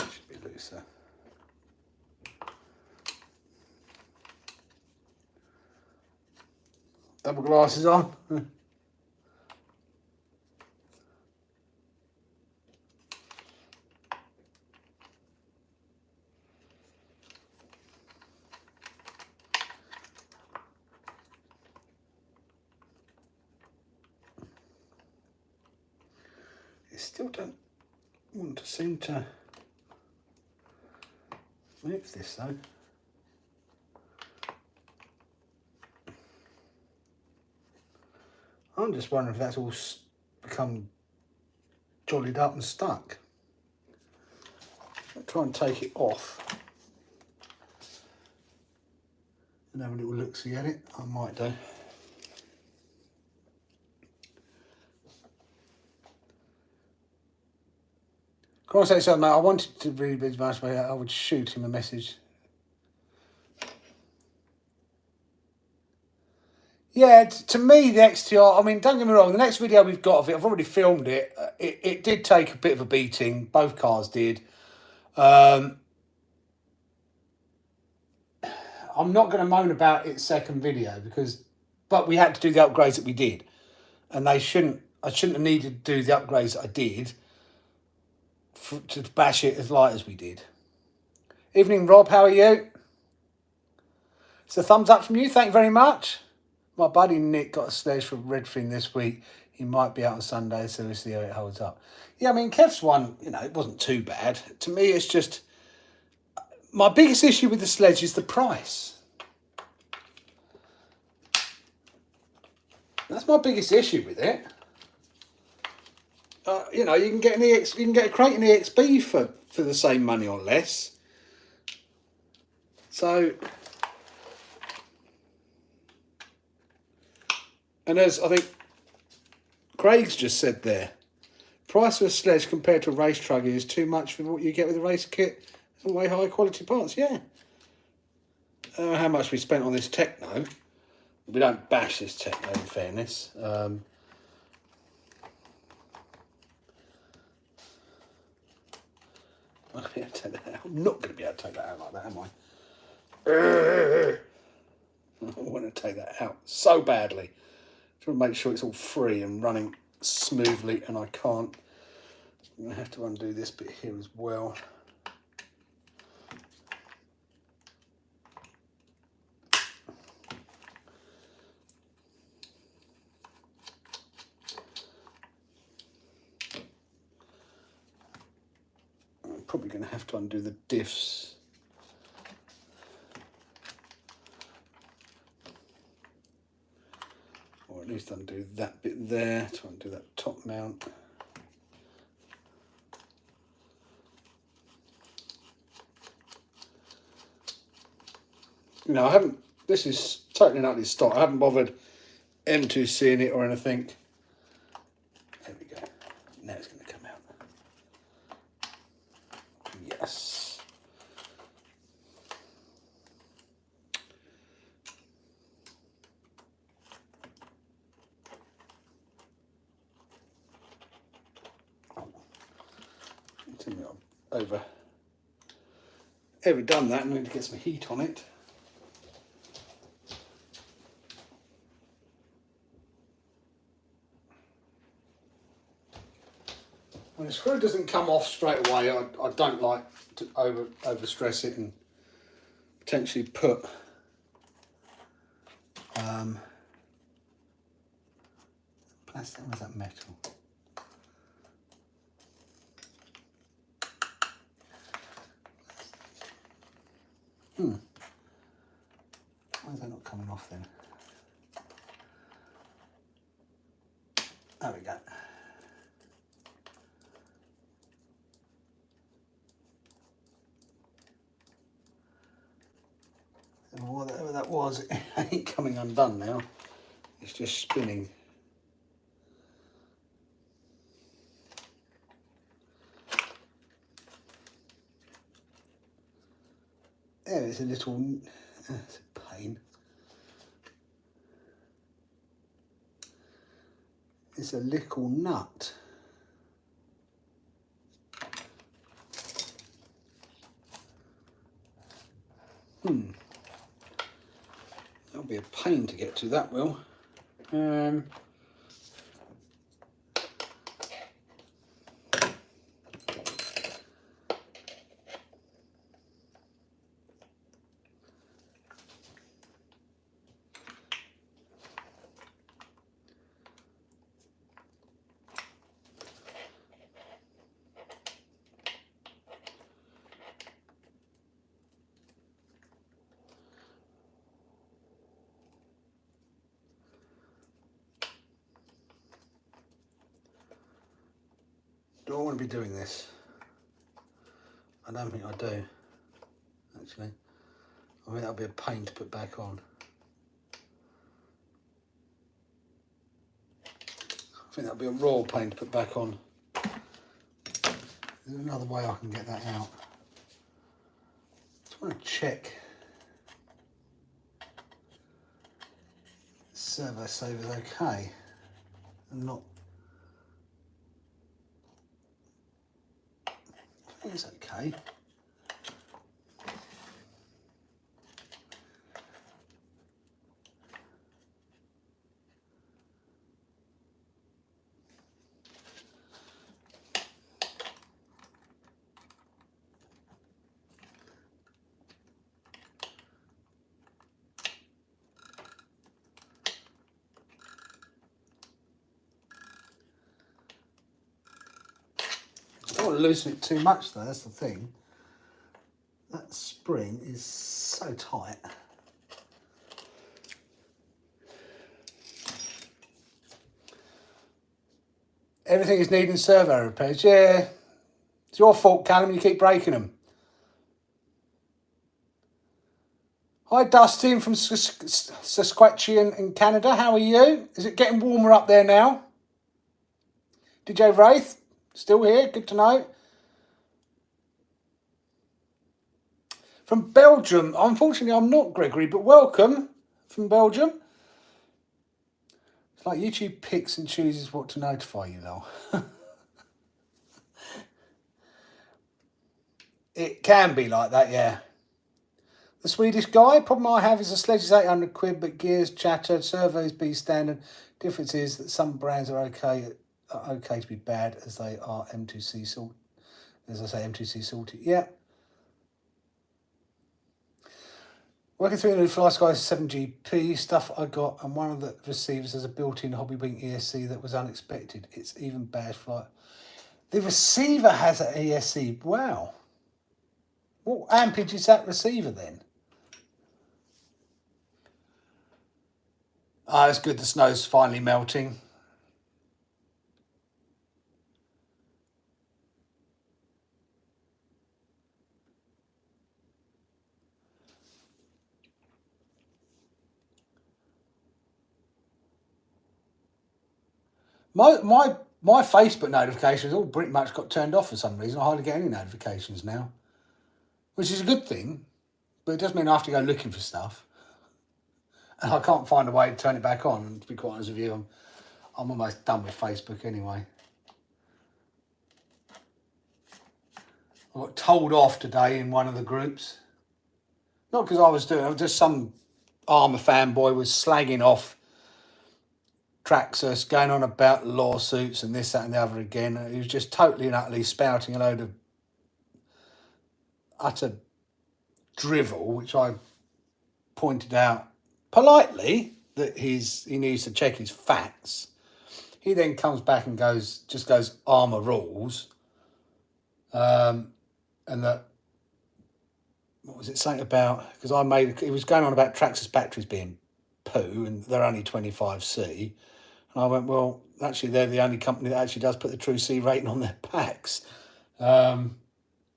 Should be looser. Double glasses on. It still don't want to seem to move this though. I'm just wondering if that's all become jollied up and stuck. I'll try and take it off and have a little look-see at it. I might do. Can I say something, mate? I wanted to really be much, but I would shoot him a message. Yeah, to me, the XTR, I mean, don't get me wrong, the next video we've got of it, I've already filmed it. It did take a bit of a beating. Both cars did. I'm not going to moan about its second video but we had to do the upgrades that we did. And I shouldn't have needed to do the upgrades that I did to bash it as light as we did. Evening, Rob, how are you? It's a thumbs up from you. Thank you very much. My buddy Nick got a sledge from Redfin this week. He might be out on Sunday, so we'll see how it holds up. Yeah, I mean, Kev's one, you know, it wasn't too bad. To me, it's just... My biggest issue with the sledge is the price. That's my biggest issue with it. You know, you can get a Creighton EXB for the same money or less. So, and as I think Craig's just said there, price of a sledge compared to a race truck is too much for what you get with a race kit and way high quality parts. Yeah. How much we spent on this Techno. We don't bash this Techno, in fairness. I'm not going to take that out. I'm not going to be able to take that out like that, am I? I want to take that out so badly. Trying to make sure it's all free and running smoothly, and I can't. I'm going to have to undo this bit here as well. I'm probably going to have to undo the diffs. Or at least undo that bit there to undo that top mount. No, I haven't, this is totally not this stock. I haven't bothered M2Cing it or anything. There we go. Now it's going to come out. Yes. I've overdone that. I need to get some heat on it. When the screw doesn't come off straight away, I don't like to over stress it and potentially put plastic. Where's that metal? Why is that not coming off then? There we go. And whatever that was, it ain't coming undone now. It's just spinning. There is a little, that's a pain. It's a little nut. That'll be a pain to get to, that will. Do I want to be doing this? I don't think I do, actually. I think that'll be a pain to put back on. I think that'll be a raw pain to put back on. There's another way I can get that out. Just want to check servo saver's okay and not. I think it's okay. want to loosen it too much though, that's the thing. That spring is so tight. Everything is needing servo repairs. Yeah, it's your fault, Callum. You keep breaking them. Hi, Dustin from Saskatchewan in Canada. How are you? Is it getting warmer up there now? DJ Wraith, still here. Good to know. From Belgium. Unfortunately, I'm not Gregory, but welcome from Belgium. It's like YouTube picks and chooses what to notify you, though. It can be like that, yeah. The Swedish guy, problem I have is the sledge is 800 quid, but gears chatter, servos be standard. Difference is that some brands are okay to be bad as they are M2C salt. As I say, M2C salty. Yeah. Working through the FlySky 7GP stuff I got, and one of the receivers has a built-in Hobbywing ESC that was unexpected. It's even bad flight. The receiver has an ESC. Wow. What ampage is that receiver then? Ah, it's good the snow's finally melting. My Facebook notifications all pretty much got turned off for some reason. I hardly get any notifications now, which is a good thing, but it does mean I have to go looking for stuff. And I can't find a way to turn it back on. And to be quite honest with you, I'm almost done with Facebook anyway. I got told off today in one of the groups. Not because I was doing it, just some Armour fanboy was slagging off Traxxas, going on about lawsuits and this, that and the other again. He was just totally and utterly spouting a load of utter drivel, which I pointed out politely that he needs to check his facts. He then comes back and goes Armour rules, and that, what was it saying about, because he was going on about Traxxas batteries being poo and they're only 25C, and I went, well, actually they're the only company that actually does put the true C rating on their packs, and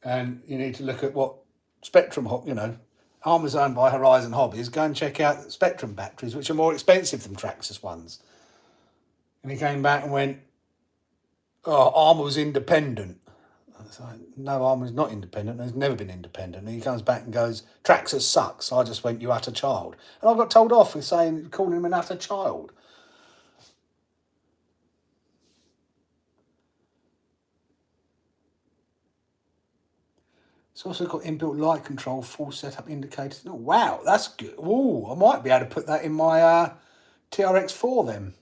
you need to look at what Spectrum, Armour's owned by Horizon Hobbies. Go and check out Spectrum batteries, which are more expensive than Traxxas ones. And he came back and went, oh, Armour was independent. I was like, no, Armour's not independent. It's never been independent. And he comes back and goes, Traxxas sucks. I just went, you utter child. And I got told off for calling him an utter child. It's also got inbuilt light control, full setup indicators. Oh, wow, that's good. Ooh, I might be able to put that in my TRX4 then.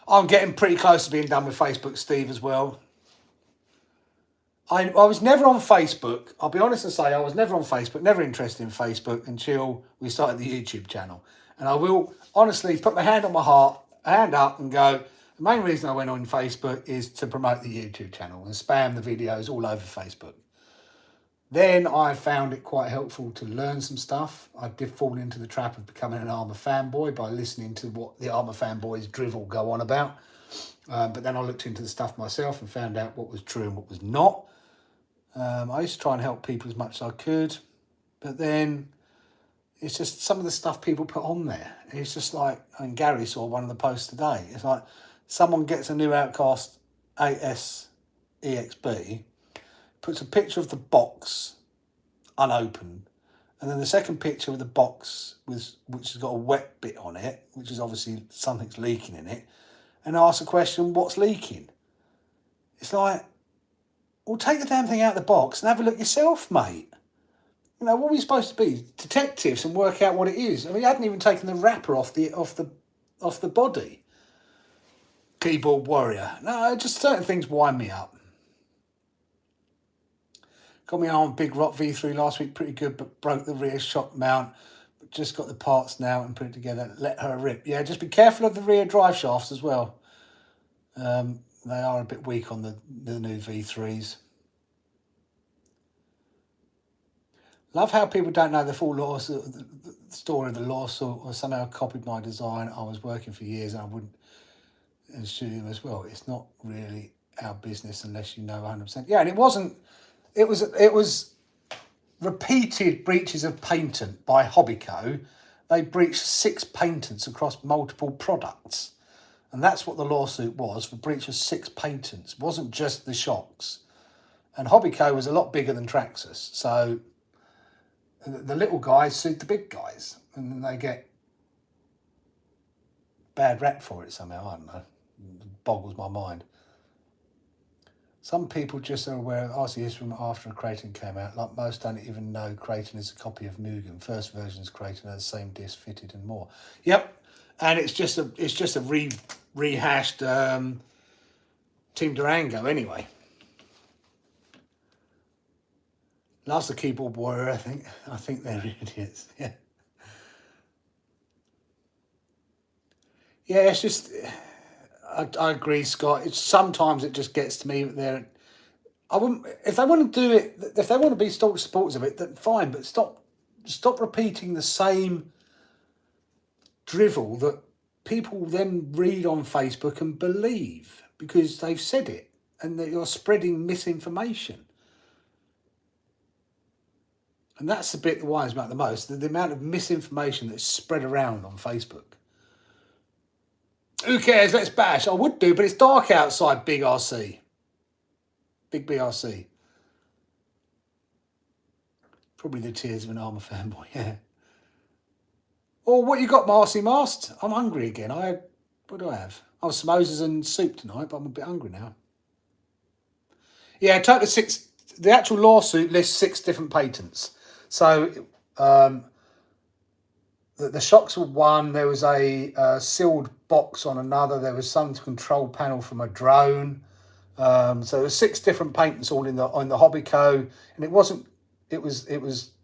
I'm getting pretty close to being done with Facebook, Steve, as well. I was never on Facebook. I'll be honest and say I was never on Facebook, never interested in Facebook until we started the YouTube channel. And I will honestly put my hand on my heart, hand up and go, the main reason I went on Facebook is to promote the YouTube channel and spam the videos all over Facebook. Then I found it quite helpful to learn some stuff. I did fall into the trap of becoming an Armour fanboy by listening to what the Armour fanboys drivel go on about. But then I looked into the stuff myself and found out what was true and what was not. I used to try and help people as much as I could. But then it's just some of the stuff people put on there. It's just like, and Gary saw one of the posts today. It's like someone gets a new Outcast 8S EXB, puts a picture of the box unopened, and then the second picture of the box which has got a wet bit on it, which is obviously something's leaking in it, and asks the question, what's leaking? It's like, well, take the damn thing out of the box and have a look yourself, mate. What are we supposed to be? Detectives and work out what it is? I mean, he hadn't even taken the wrapper off the body. Keyboard warrior. No, just certain things wind me up. Got me on Big Rock V3 last week, pretty good, but broke the rear shock mount. Just got the parts now and put it together. Let her rip. Yeah, just be careful of the rear drive shafts as well. They are a bit weak on the new V3s. Love how people don't know the full the story of the lawsuit, or somehow copied my design. I was working for years and I wouldn't sue them as well. It's not really our business unless you know 100%. Yeah, and it wasn't. It was repeated breaches of patent by Hobbyco. They breached 6 patents across multiple products. And that's what the lawsuit was, for breach of 6 patents. It wasn't just the shocks. And Hobbyco was a lot bigger than Traxxas. So the little guys sued the big guys. And then they get bad rap for it somehow. I don't know. It boggles my mind. Some people just are aware of RC history after a Kraton came out. Like most don't even know Kraton is a copy of Mugen. First version's Kraton has the same disc fitted and more. Yep. And it's just a rehashed Team Durango anyway. Loves the keyboard warrior, I think. I think they're idiots. Yeah. Yeah, it's just I agree, Scott. Sometimes it just gets to me that I wouldn't, if they want to do it, if they want to be staunch supporters of it, then fine, but stop repeating the same drivel that people then read on Facebook and believe because they've said it, and that you're spreading misinformation. And that's the bit that winds me up the most, the amount of misinformation that's spread around on Facebook. Who cares? Let's bash. I would do, but it's dark outside, Big RC. Big BRC. Probably the tears of an Armour fanboy, yeah. Or what you got, Marcy Mast? I'm hungry again. What do I have? Oh, samosas and soup tonight, but I'm a bit hungry now. Yeah, total 6. The actual lawsuit lists 6 different patents. So the shocks were one. There was a sealed box on another. There was some control panel from a drone. So there were 6 different patents all on the Hobbyco, and it was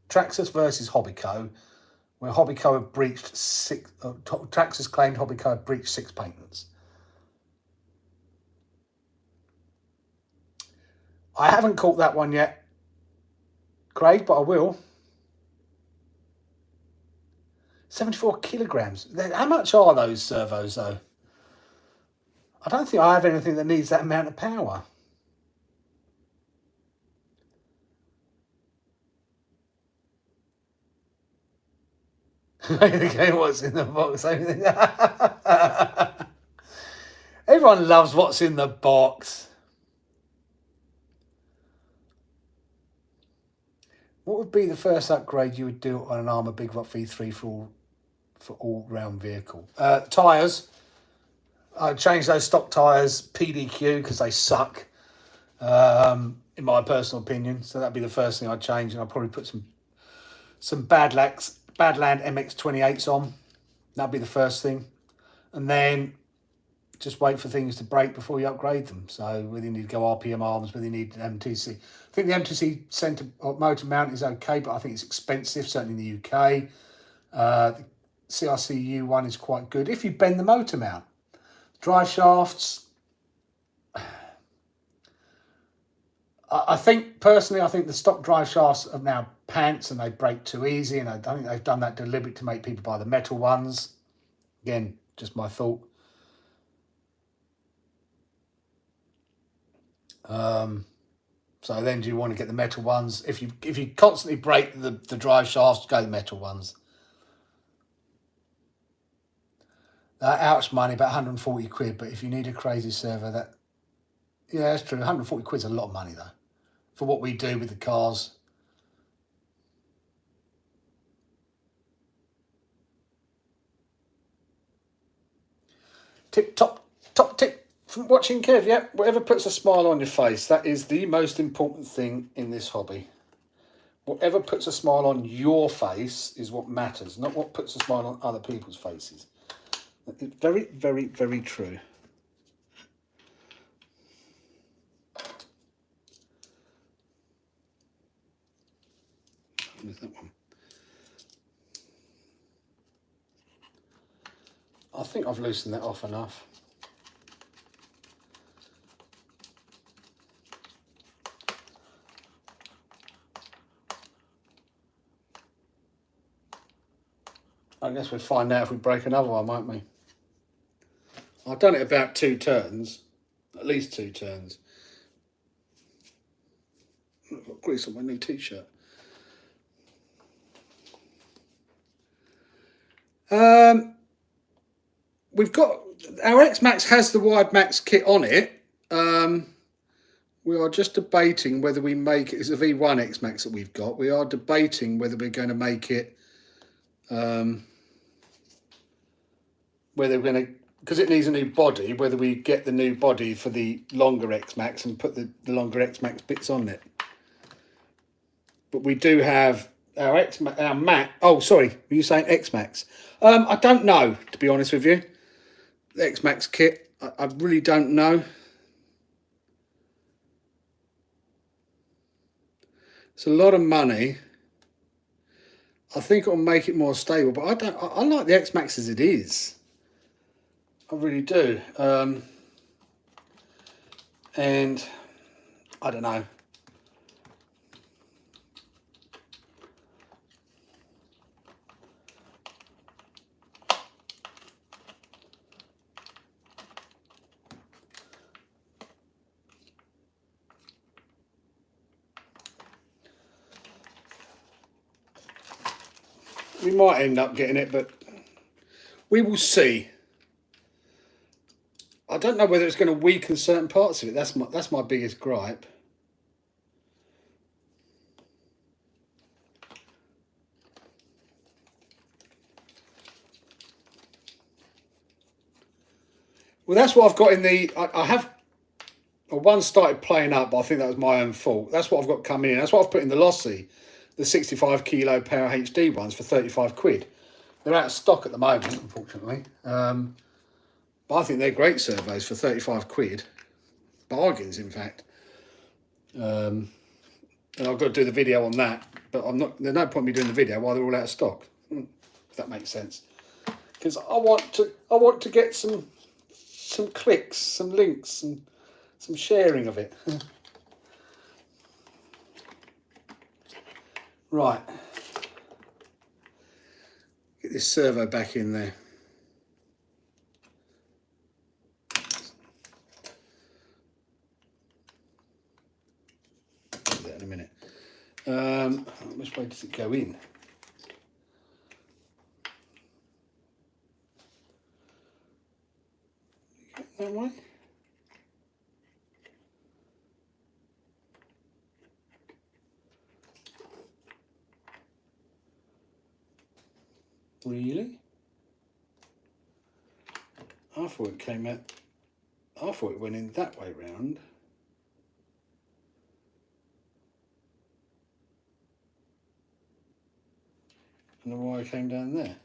Traxxas versus Hobbyco, where Hobbyco had breached 6. Traxxas claimed Hobbyco had breached 6 patents. I haven't caught that one yet, Craig, but I will. 74 kilograms. How much are those servos, though? I don't think I have anything that needs that amount of power. Okay, what's in the box? Everyone loves what's in the box. What would be the first upgrade you would do on an Armour Big Rock V3 for all-round vehicle? Tyres. I'd change those stock tyres PDQ because they suck, in my personal opinion. So that'd be the first thing I'd change, and I'd probably put some Badland MX-28s on. That'd be the first thing. And then just wait for things to break before you upgrade them. So whether you need to go RPM arms, whether you need MTC. I think the MTC centre motor mount is okay, but I think it's expensive, certainly in the UK. The CRCU one is quite good if you bend the motor mount. Drive shafts. I think, personally, the stock drive shafts are now pants and they break too easy, and I don't think they've done that deliberately to make people buy the metal ones. Again, just my thought. So then do you want to get the metal ones? If you constantly break the drive shafts, go the metal ones. Ouch money, about 140 quid, but if you need a crazy server, yeah, that's true. 140 quid's a lot of money, though, for what we do with the cars. Top tip from watching Kev, yeah, whatever puts a smile on your face, that is the most important thing in this hobby. Whatever puts a smile on your face is what matters, not what puts a smile on other people's faces. It's very, very, very true. Where's that one? I think I've loosened that off enough. I guess we'll find out if we break another one, won't we? I've done it about 2 turns, at least 2 turns. I've got grease on my new t-shirt. We've got, our X-Max has the Wide Max kit on it. We are just debating whether we make it, it's a V1 X-Max that we've got. We are debating whether we're going to make it, whether we're going to, because it needs a new body, whether we get the new body for the longer X-Max and put the longer X-Max bits on it. But we do have our X-Max, our Mac. Oh, sorry, were you saying X-Max? I don't know, to be honest with you. The X-Max kit, I really don't know. It's a lot of money. I think it'll make it more stable, but I like the X-Max as it is. I really do. And I don't know. We might end up getting it, but we will see. I don't know whether it's going to weaken certain parts of it. That's my biggest gripe. Well, that's what I've got in the. I have. One started playing up, but I think that was my own fault. That's what I've got coming in. That's what I've put in the Lossy, the 65 kilo Power HD ones for 35 quid. They're out of stock at the moment, unfortunately. But I think they're great servos for 35 quid. Bargains, in fact. And I've got to do the video on that, but there's no point in me doing the video while they're all out of stock. If that makes sense. Because I want to get some clicks, some links, and some sharing of it. Right. Get this servo back in there. Do that in a minute. Which way does it go in? That way? Really? I thought it came out. I thought it went in that way round. And the wire came down there.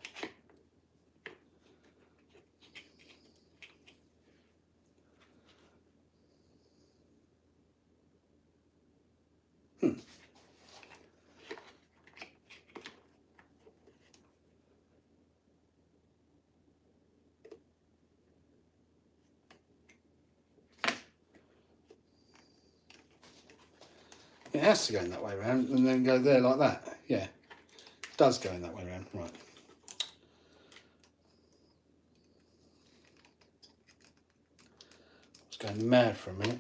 It has to go in that way round and then go there like that. Yeah, it does go in that way round. Right. I was going mad for a minute.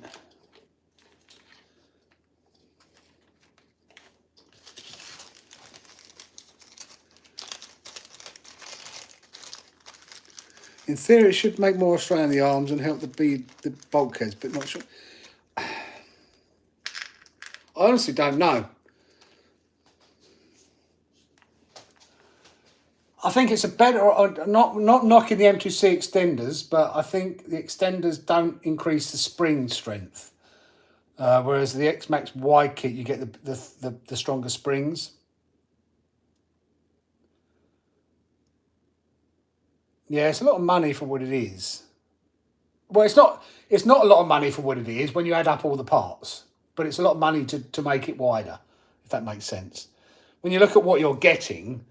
In theory, it should make more strain on the arms and help the bulkheads, but not sure. I honestly don't know. I think it's a better, not knocking the M2C extenders, but I think the extenders don't increase the spring strength. Whereas the X-Max wide kit, you get the stronger springs. Yeah, it's a lot of money for what it is. Well, it's not a lot of money for what it is when you add up all the parts. But it's a lot of money to make it wider, if that makes sense. When you look at what you're getting,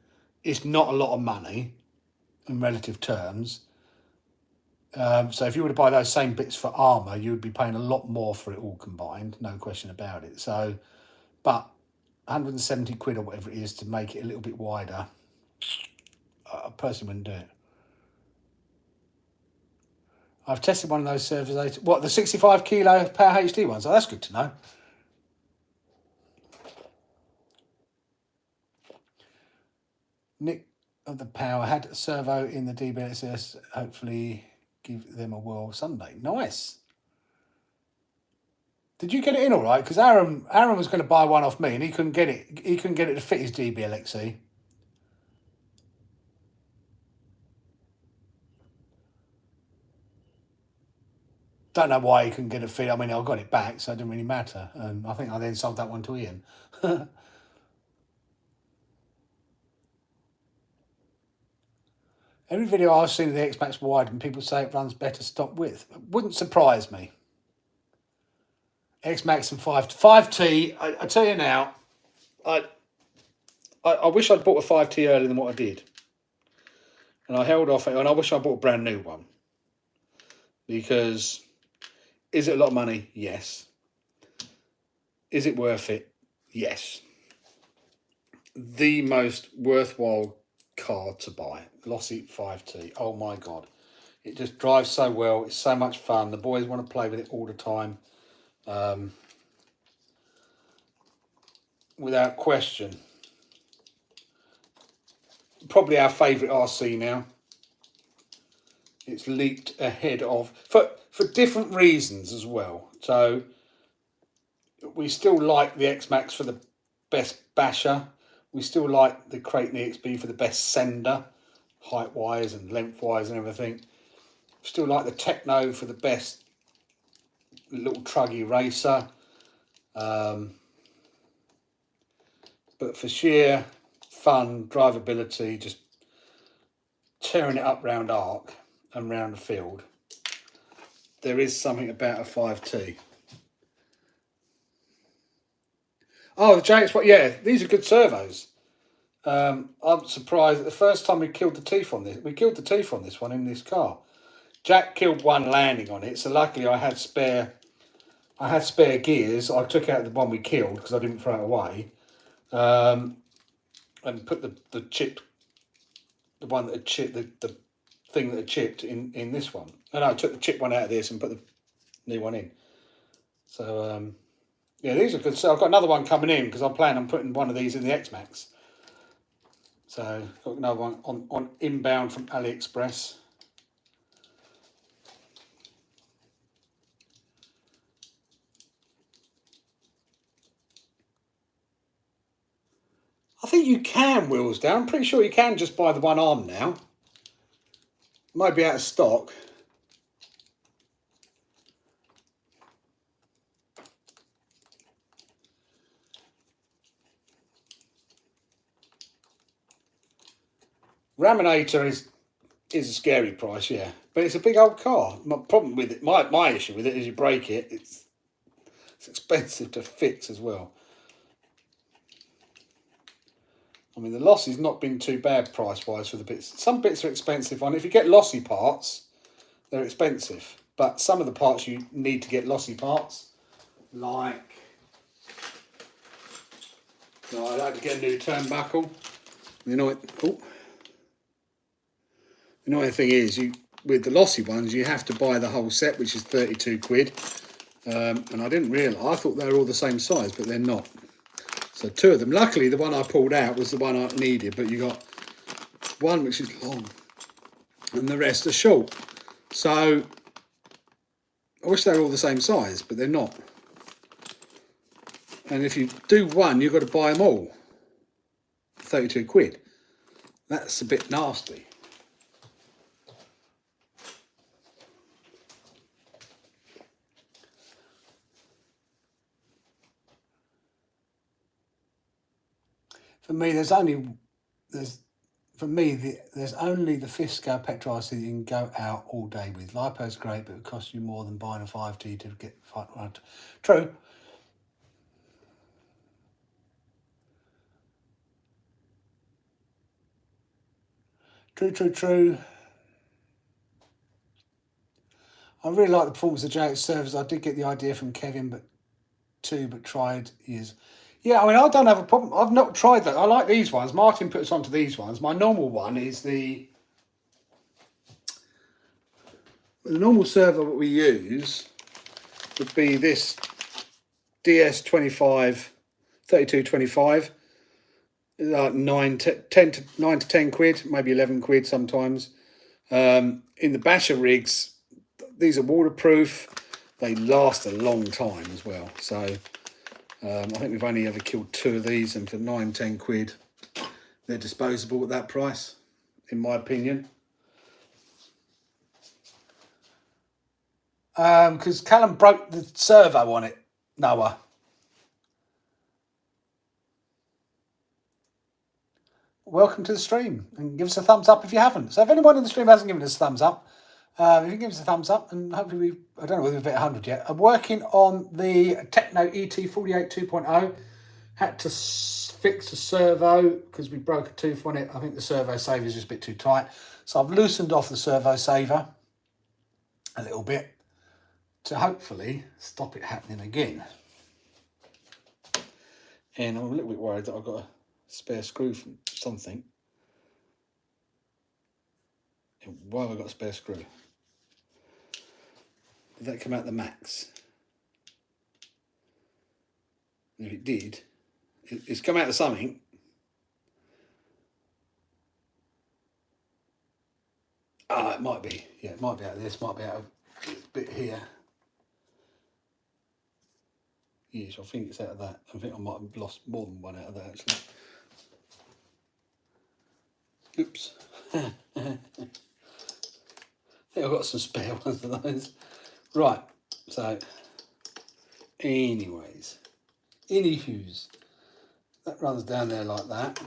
it's not a lot of money in relative terms. So if you were to buy those same bits for armour, you would be paying a lot more for it all combined, no question about it. So, but 170 quid or whatever it is to make it a little bit wider, I personally wouldn't do it. I've tested one of those servers. What, the 65 kilo power HD ones? Oh, that's good to know. Nick of the Power had a servo in the DBSS. Hopefully, give them a whirl Sunday. Nice. Did you get it in all right? Because Aaron was going to buy one off me, and he couldn't get it. He couldn't get it to fit his DBLXE. Don't know why he couldn't get it fit. I mean, I got it back, so it didn't really matter. And I think I then sold that one to Ian. Every video I've seen of the X-Max wide, and people say it runs better stock width. It wouldn't surprise me. X-Max and 5T. I tell you now, I wish I'd bought a 5T earlier than what I did. And I held off, and I wish I bought a brand new one. Because, is it a lot of money? Yes. Is it worth it? Yes. The most worthwhile car to buy. Lossy 5T. Oh my God. It just drives so well. It's so much fun. The boys want to play with it all the time. Without question. Probably our favourite RC now. It's leaped ahead of, for different reasons as well. So we still like the X-Max for the best basher. We still like the Kraton EXP for the best sender, height-wise and length-wise and everything. Still like the Techno for the best little truggy racer. But for sheer fun, drivability, just tearing it up round arc and round the field, there is something about a 5T. Oh, the JX, yeah, these are good servos. I'm surprised. The first time we killed the teeth on this, one in this car. Jack killed one landing on it, so luckily I had spare gears. I took out the one we killed because I didn't throw it away, and put the chip, the one that had chipped, the thing that had chipped in this one. And I took the chip one out of this and put the new one in. So yeah, these are good. So I've got another one coming in because I'm planning on putting one of these in the X-Max. So got another one on inbound from AliExpress. I think you can wheels down. I'm pretty sure you can just buy the one arm now. Might be out of stock. Raminator is a scary price, yeah, but it's a big old car. My problem with it, my issue with it is you break it, it's expensive to fix as well. I mean, the loss has not been too bad price-wise for the bits. Some bits are expensive on it. If you get lossy parts, they're expensive. But some of the parts you need to get lossy parts, like I'd like to get a new turnbuckle. You know what? Oh. The annoying thing is, with the lossy ones, you have to buy the whole set, which is 32 quid. And I didn't realise, I thought they were all the same size, but they're not. So two of them. Luckily, the one I pulled out was the one I needed, but you got one which is long and the rest are short. So I wish they were all the same size, but they're not. And if you do one, you've got to buy them all. 32 quid. That's a bit nasty. For me, there's only the Fisker petrol RC that you can go out all day with. LiPo's great, but it costs you more than buying a 5T to get right. True. True. I really like the performance of the JX servers. I did get the idea from Kevin, but tried years. Yeah, I mean, I don't have a problem. I've not tried that. I like these ones. Martin put us onto these ones. My normal one is the normal server that we use would be this DS25 3225. Like 9 to 10 quid, maybe 11 quid sometimes. In the Basher rigs, these are waterproof. They last a long time as well. So I think we've only ever killed 2 of these, and for 9-10 quid, they're disposable at that price, in my opinion. Because Callum broke the servo on it, Noah. Welcome to the stream, and give us a thumbs up if you haven't. So if anyone in the stream hasn't given us a thumbs up, if you can give us a thumbs up, and hopefully I don't know whether we've hit 100 yet. I'm working on the Techno ET48 2.0. Had to fix the servo because we broke a tooth on it. I think the servo saver is just a bit too tight. So I've loosened off the servo saver a little bit to hopefully stop it happening again. And I'm a little bit worried that I've got a spare screw from something. Why have I got a spare screw? Did that come out the max? If it did, it's come out of something. Ah, it might be. Yeah, it might be out of this, might be out of this bit here. Yes, I think it's out of that. I think I might have lost more than one out of that actually. Oops. I think I've got some spare ones of those. Right, so anyways, anywho's, that runs down there like that.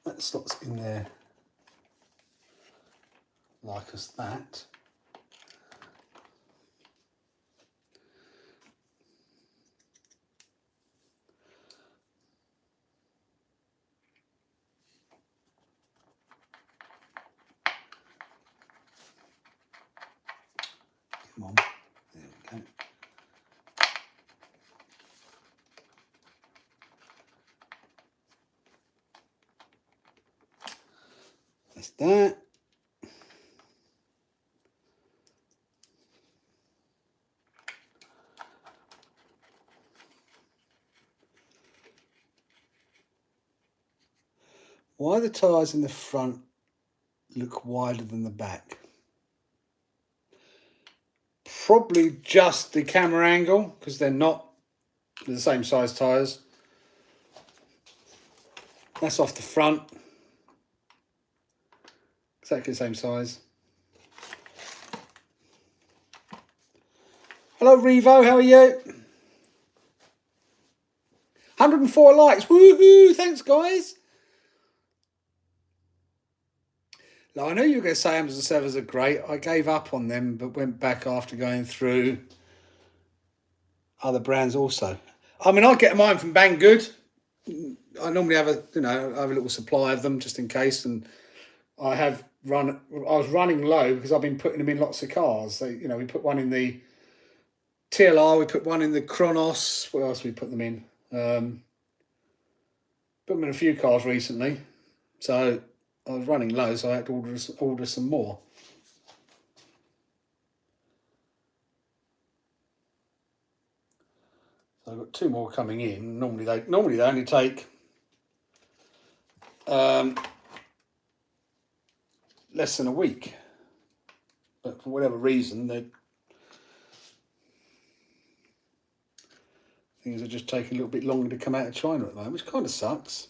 That slots in there like us that. Come on, there we go. That's that. Why the tyres in the front look wider than the back? Probably just the camera angle, because they're not the same size tyres. That's off the front. Exactly the same size. Hello Revo, how are you? 104 likes, woohoo, thanks guys. Now, I know you were going to say Amazon servers are great. I gave up on them, but went back after going through other brands also. I mean, I get mine from Banggood. I normally have a little supply of them just in case, and I was running low because I've been putting them in lots of cars. So, we put one in the TLR, we put one in the Kronos. What else we put them in? Put them in a few cars recently. So I was running low, so I had to order some more. So I've got 2 more coming in. Normally they only take less than a week, but for whatever reason, things are just taking a little bit longer to come out of China at the moment, which kind of sucks.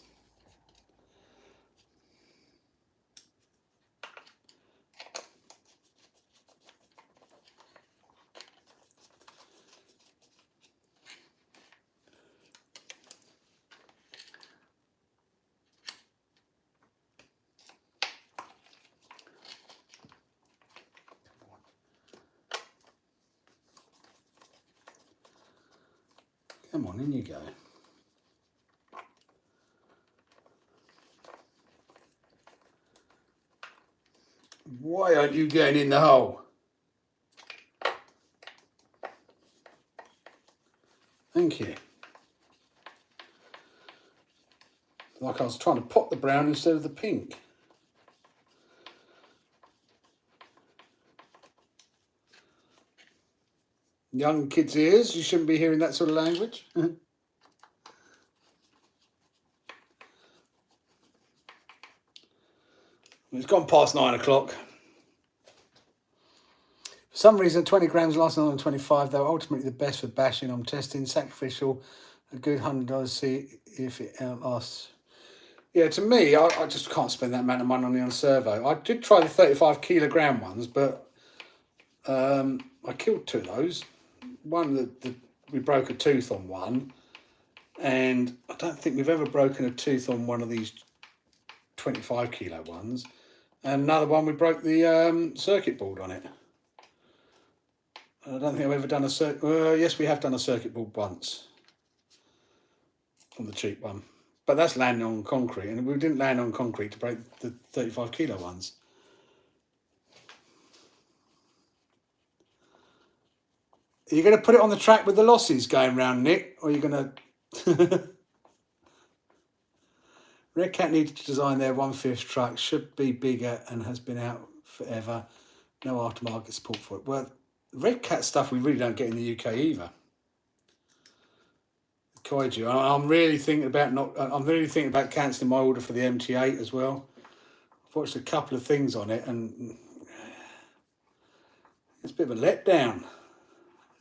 Come on, in you go. Why aren't you getting in the hole? Thank you. Like I was trying to pop the brown instead of the pink. Young kids' ears, you shouldn't be hearing that sort of language. It's gone past 9 o'clock. For some reason, 20 grams lasts longer than 25, though ultimately the best for bashing. I'm testing sacrificial, a good $100, see if it outlasts. Yeah, to me, I just can't spend that amount of money on servo. I did try the 35 kilogram ones, but I killed 2 of those. One, we broke a tooth on one, and I don't think we've ever broken a tooth on one of these 25 kilo ones. And another one, we broke the circuit board on it. I don't think I've ever done a yes, we have done a circuit board once on the cheap one, but that's landing on concrete, and we didn't land on concrete to break the 35 kilo ones. Are you going to put it on the track with the losses going round, Nick, or are you going to? Red Cat needed to design their 1/5 truck, should be bigger and has been out forever. No aftermarket support for it. Well, Red Cat stuff we really don't get in the UK either. Kaiju. I'm really thinking about cancelling my order for the MT8 as well. I've watched a couple of things on it and it's a bit of a letdown.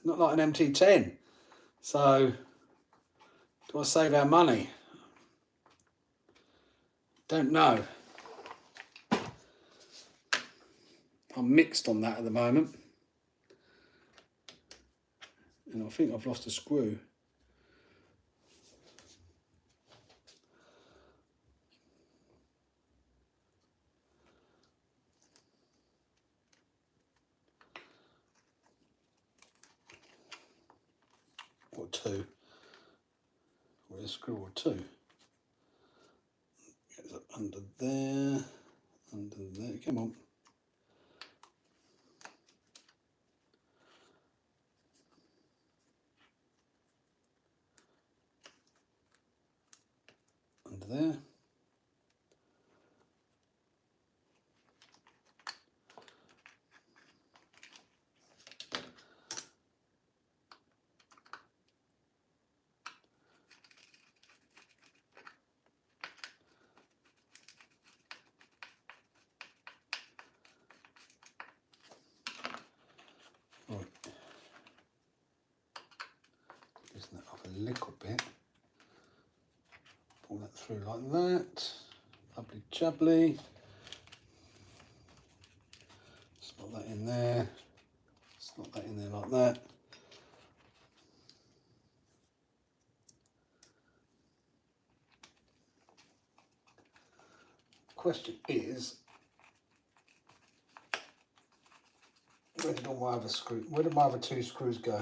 Not like an MT10. So, do I save our money? Don't know. I'm mixed on that at the moment. And I think I've lost a screw. Or 2. Or a screw or 2. Get it under there. Under there. Come on. Under there. Right. Loosen that off a little bit. Pull that through like that. Lovely jubbly. Slot that in there. Slot that in there like that. Question is, where did all my other screws? Where did my other 2 screws go?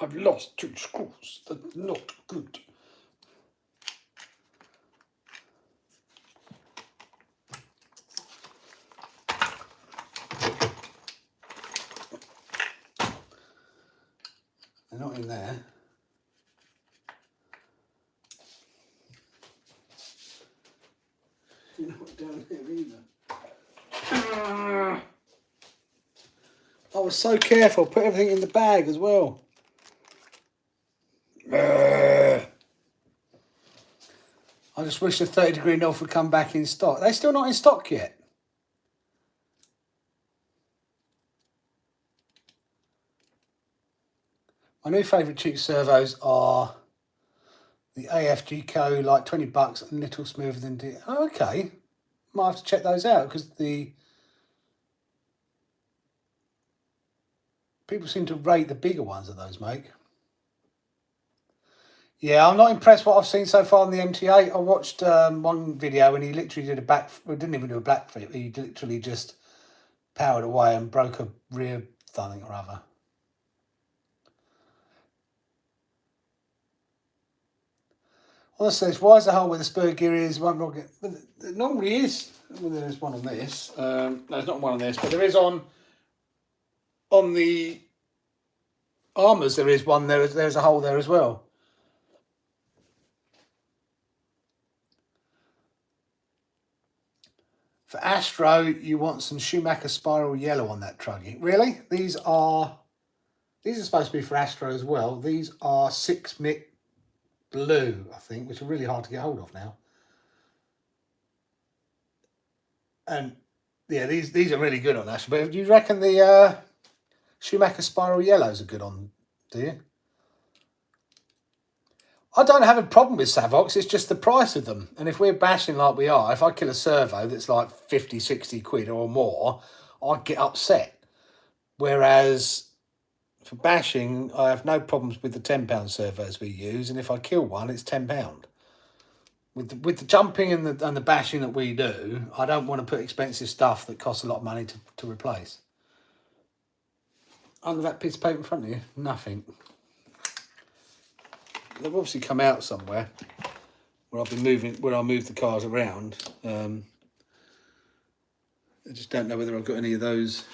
I've lost 2 screws. That's not good. They're not in there. You're not down here either. I was so careful. Put everything in the bag as well. I just wish the 30-degree North would come back in stock. They're still not in stock yet. My new favourite cheap servos are the AFG Co, like $20, a little smoother than Oh, okay. Might have to check those out because the people seem to rate the bigger ones that those make. Yeah, I'm not impressed what I've seen so far on the MT8. I watched one video and he literally did didn't even do a backflip. He literally just powered away and broke a rear something or other. Honestly, why is the hole where the spur gear is won't not get? But it normally is. Well, there's one on this. No, there's not one on this, but there is on the Armours. There is one there. There's a hole there as well. For Astro, you want some Schumacher Spiral Yellow on that truggy. Really? These are supposed to be for Astro as well. These are 6MIC Blue, I think, which are really hard to get hold of now. And yeah, these are really good on Astro. But do you reckon the Schumacher Spiral Yellows are good on, do you? I don't have a problem with Savox, it's just the price of them. And if we're bashing like we are, if I kill a servo that's like 50, 60 quid or more, I'd get upset. Whereas for bashing, I have no problems with the £10 servos we use, and if I kill one, it's £10. With the jumping and the bashing that we do, I don't want to put expensive stuff that costs a lot of money to replace. Under that piece of paper in front of you, nothing. They've obviously come out somewhere where I've been moving, where I move the cars around. I just don't know whether I've got any of those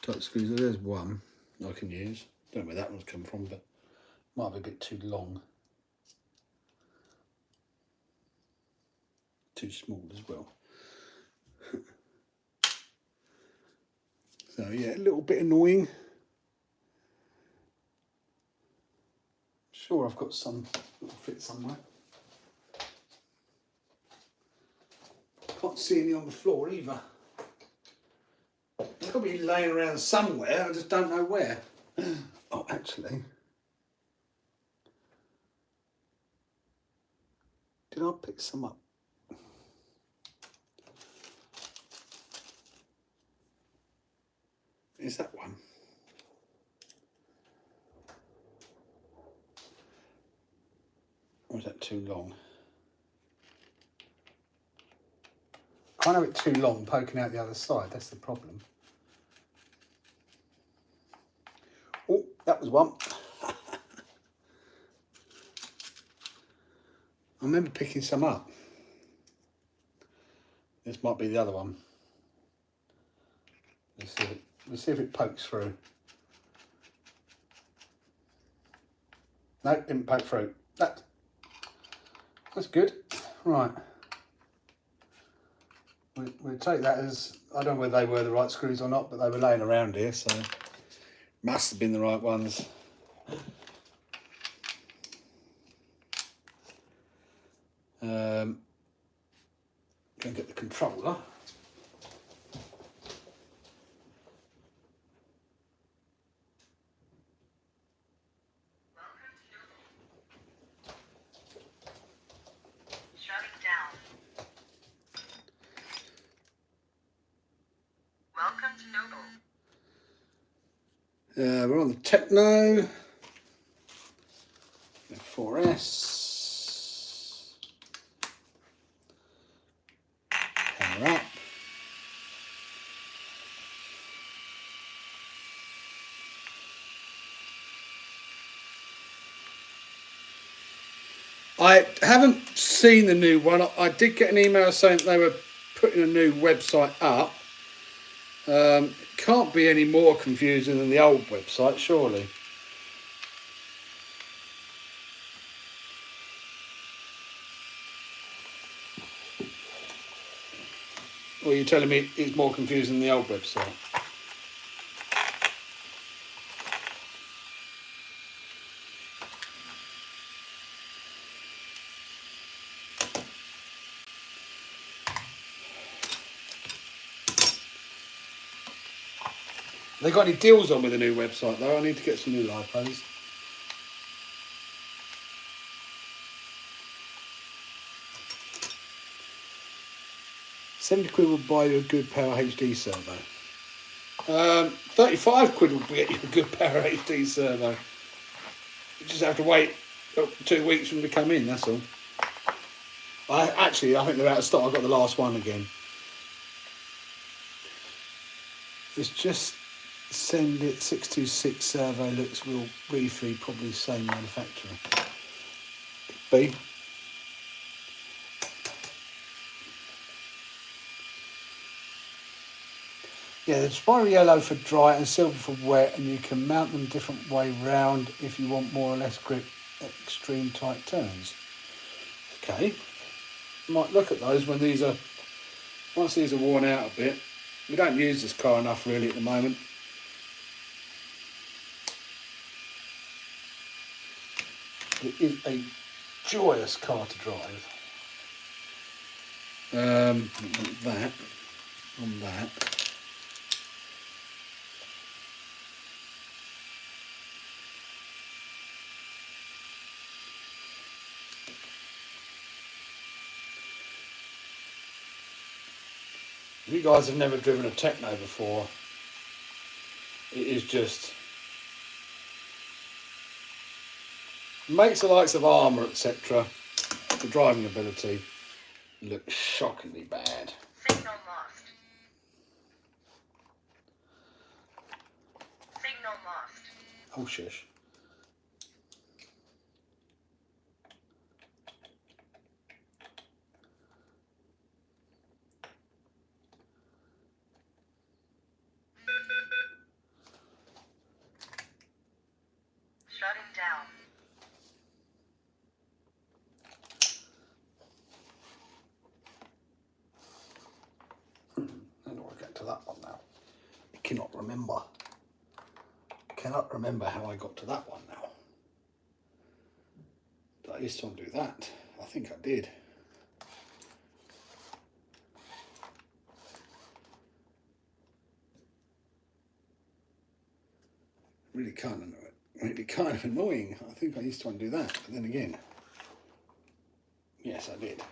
type screws. There's one I can use. Don't know where that one's come from, but might be a bit too long. Too small as well. So yeah, a little bit annoying. Sure, I've got some that'll fit somewhere. Can't see any on the floor either. They've got to be laying around somewhere, I just don't know where. Oh, actually. Did I pick some up? Is that one? Or is that too long? Can't have it too long poking out the other side, that's the problem. Oh, that was one. I remember picking some up. This might be the other one. Let's see if it pokes through. No, didn't poke through. That's good. Right. We'll take that as, I don't know whether they were the right screws or not, but they were laying around here, so must have been the right ones. Go and get the controller. We're on the Techno 4S. Power up. I haven't seen the new one. I did get an email saying they were putting a new website up. Can't be any more confusing than the old website, surely. Or are you telling me it's more confusing than the old website? They got any deals on with the new website though? I need to get some new lipos. £70 will buy you a good Power HD servo. 35 quid will get you a good Power HD servo. You just have to wait 2 weeks for them to come in, that's all. I think they're out of stock. I've got the last one again. It's just send it 626 servo, looks real briefly, probably same manufacturer. be. Yeah, the spiral yellow for dry and silver for wet, and you can mount them different way round if you want more or less grip at extreme tight turns. Okay, might look at those when these are, once these are worn out a bit. We don't use this car enough really at the moment. It is a joyous car to drive. That on that. If you guys have never driven a Techno before, it is just makes the likes of Armour, etc., the driving ability look shockingly bad.
Signal lost. Signal lost.
Oh shush.
Shutting down.
How do I get to that one now? I cannot remember. Cannot remember how I got to that one now. Did I used to do that? I think I did. Really kind of annoying. I think I used to undo that, but then again, yes, I did.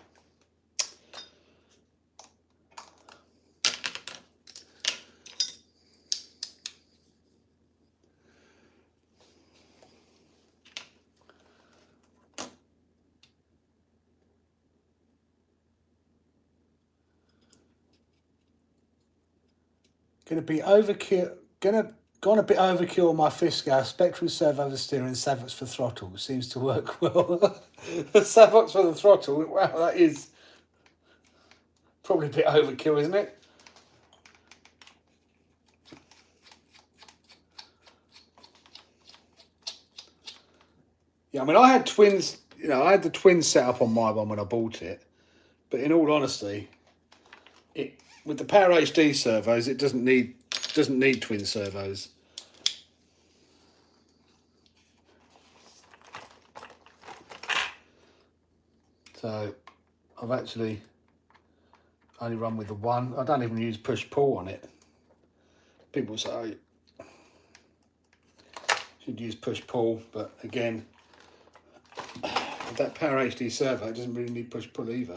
Gonna a bit overkill on my Fisker. Spectral servo for steering, Savox for throttle. Seems to work well. Savox for the throttle. Wow, that is probably a bit overkill, isn't it? Yeah, I mean, I had twins. You know, I had the twins set up on my one when I bought it. But in all honesty, it with the Power HD servos, it doesn't need twin servos. So I've actually only run with the one. I don't even use push-pull on it. People say, oh, you should use push-pull, but again, with that Power HD servo, it doesn't really need push-pull either.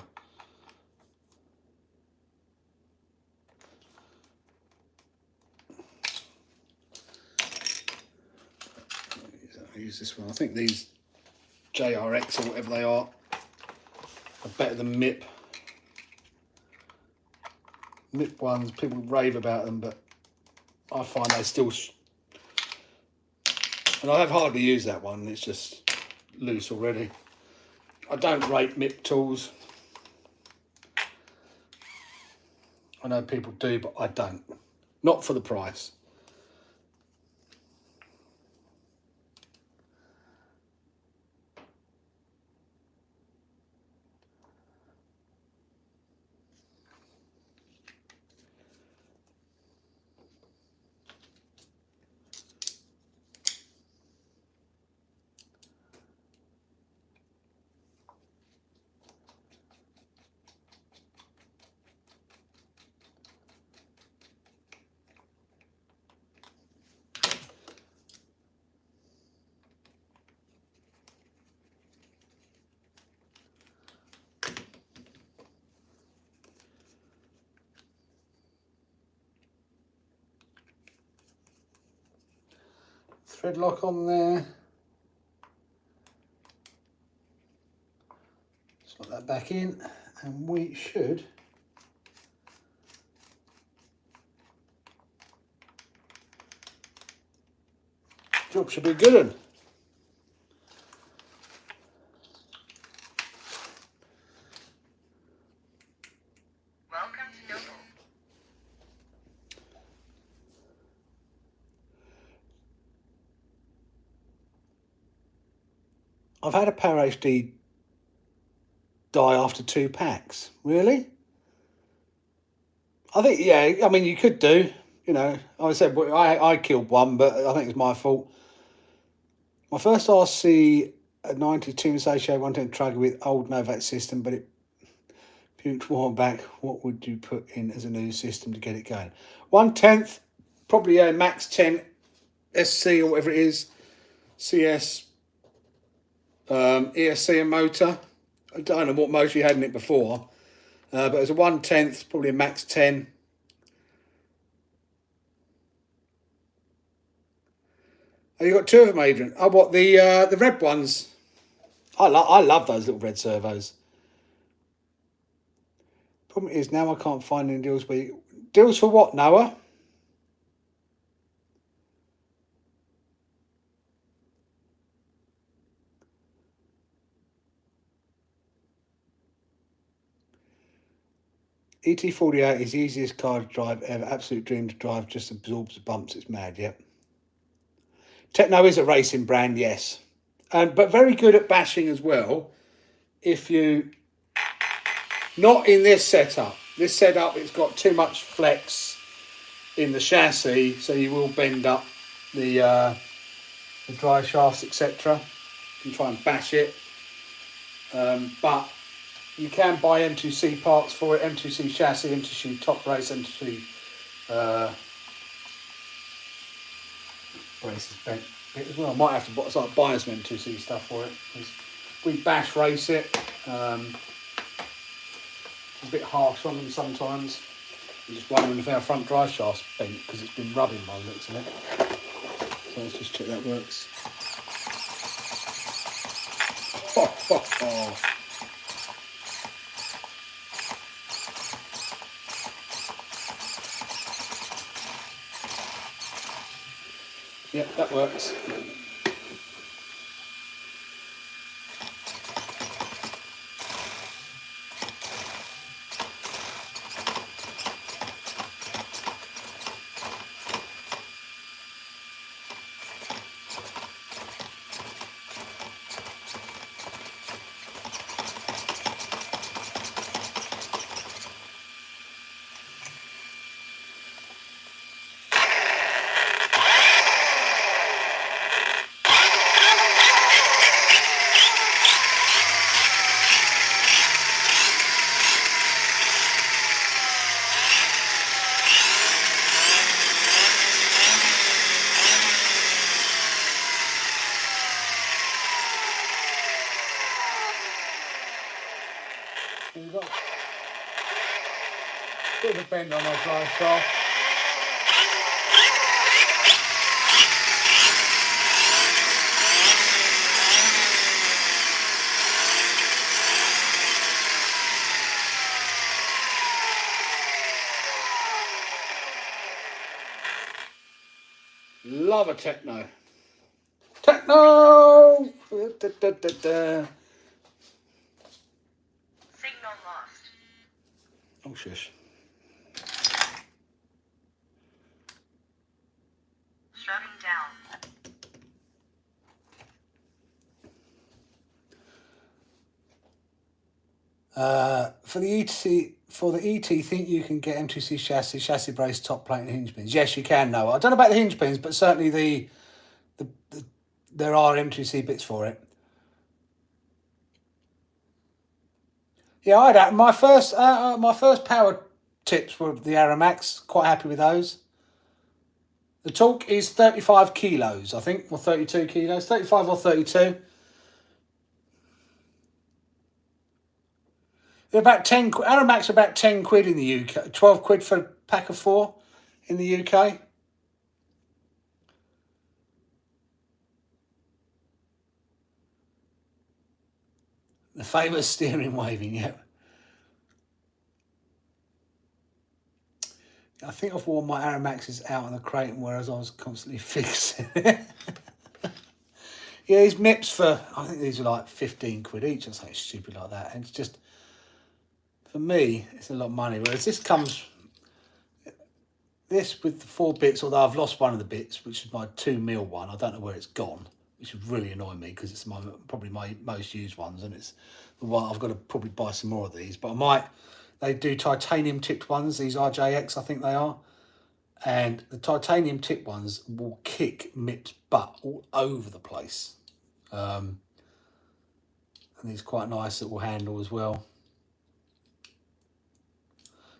I use this one. I think these JRX or whatever they are better than MIP. MIP ones, people rave about them, but I find they still... And I have hardly used that one, it's just loose already. I don't rate MIP tools. I know people do, but I don't. Not for the price. Thread lock on there. Slot that back in, and we should job should be good. I've had a Power HD die after 2 packs. Really? I think, yeah, I mean, you could do, you know, I said, I killed one, but I think it's my fault. My first RC, a 92 Mercedes 110 Traeger with old Novak system, but it puked one back. What would you put in as a new system to get it going? 1/10, probably a Max 10 SC or whatever it is, CS, ESC and motor. I don't know what motor you had in it before, but it was a 1/10, probably a Max 10. Oh, you got 2 of them, Adrian. Oh, what, the red ones? I love those little red servos. Problem is now I can't find any deals. Deals for what, Noah? ET48 is the easiest car to drive ever. Absolute dream to drive. Just absorbs the bumps. It's mad. Yep. Techno is a racing brand, yes, but very good at bashing as well. If you not in this setup, it's got too much flex in the chassis, so you will bend up the drive shafts, etc. You can try and bash it, but you can buy M2C parts for it. M2C chassis, M2C top brace, M2C braces bent bit as well. I might have to buy some M2C stuff for it. We bash race it. It's a bit harsh on them sometimes. I'm just wondering if our front drive shaft's bent because it's been rubbing by the looks of it. So let's just check that works. Yep, that works. We've got a bit of a bend on our drive shaft. Love a techno. Techno! Da, da, da, da.
Signal lost.
Oh, shush.
Shutting down.
For the ET, think you can get M2C chassis brace, top plate, and hinge pins? Yes, you can. No, I don't know about the hinge pins, but certainly there are M2C bits for it. Yeah, I had my first power tips were the Aramax. Quite happy with those. The torque is 35 kilos, I think, or 32 kilos, 35 or 32. They're about 10. Aramax are about 10 quid in the UK. 12 quid for a pack of 4 in the UK. The famous steering waving, yeah. I think I've worn my Aramaxes out on the crate, whereas I was constantly fixing it. Yeah, these MIPs I think these are like 15 quid each or something stupid like that. And it's just, for me, it's a lot of money. Whereas this with the 4 bits, although I've lost one of the bits, which is my 2mm one. I don't know where it's gone. which is really annoying me because it's probably my most used ones, and it's the one I've got to probably buy some more of these. But I might. They do titanium tipped ones. These RJX, I think they are, and the titanium tipped ones will kick MIP's butt all over the place. And these quite nice little handle as well.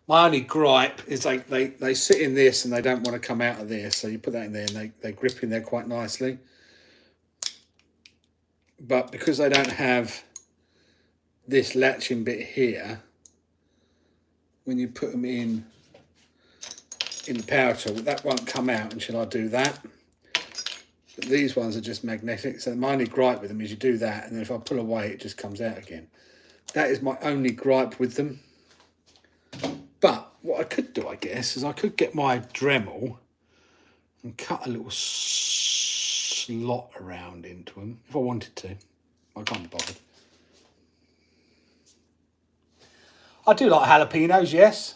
My only gripe is they sit in this and they don't want to come out of this. So you put that in there and they grip in there quite nicely. But because they don't have this latching bit here, when you put them in the power tool, that won't come out until I do that. But these ones are just magnetic. So my only gripe with them is you do that, and then if I pull away, it just comes out again. That is my only gripe with them. But what I could do, I guess, is I could get my Dremel and cut a little slot around into them if I wanted to. I can't be bothered. I do like jalapenos, yes.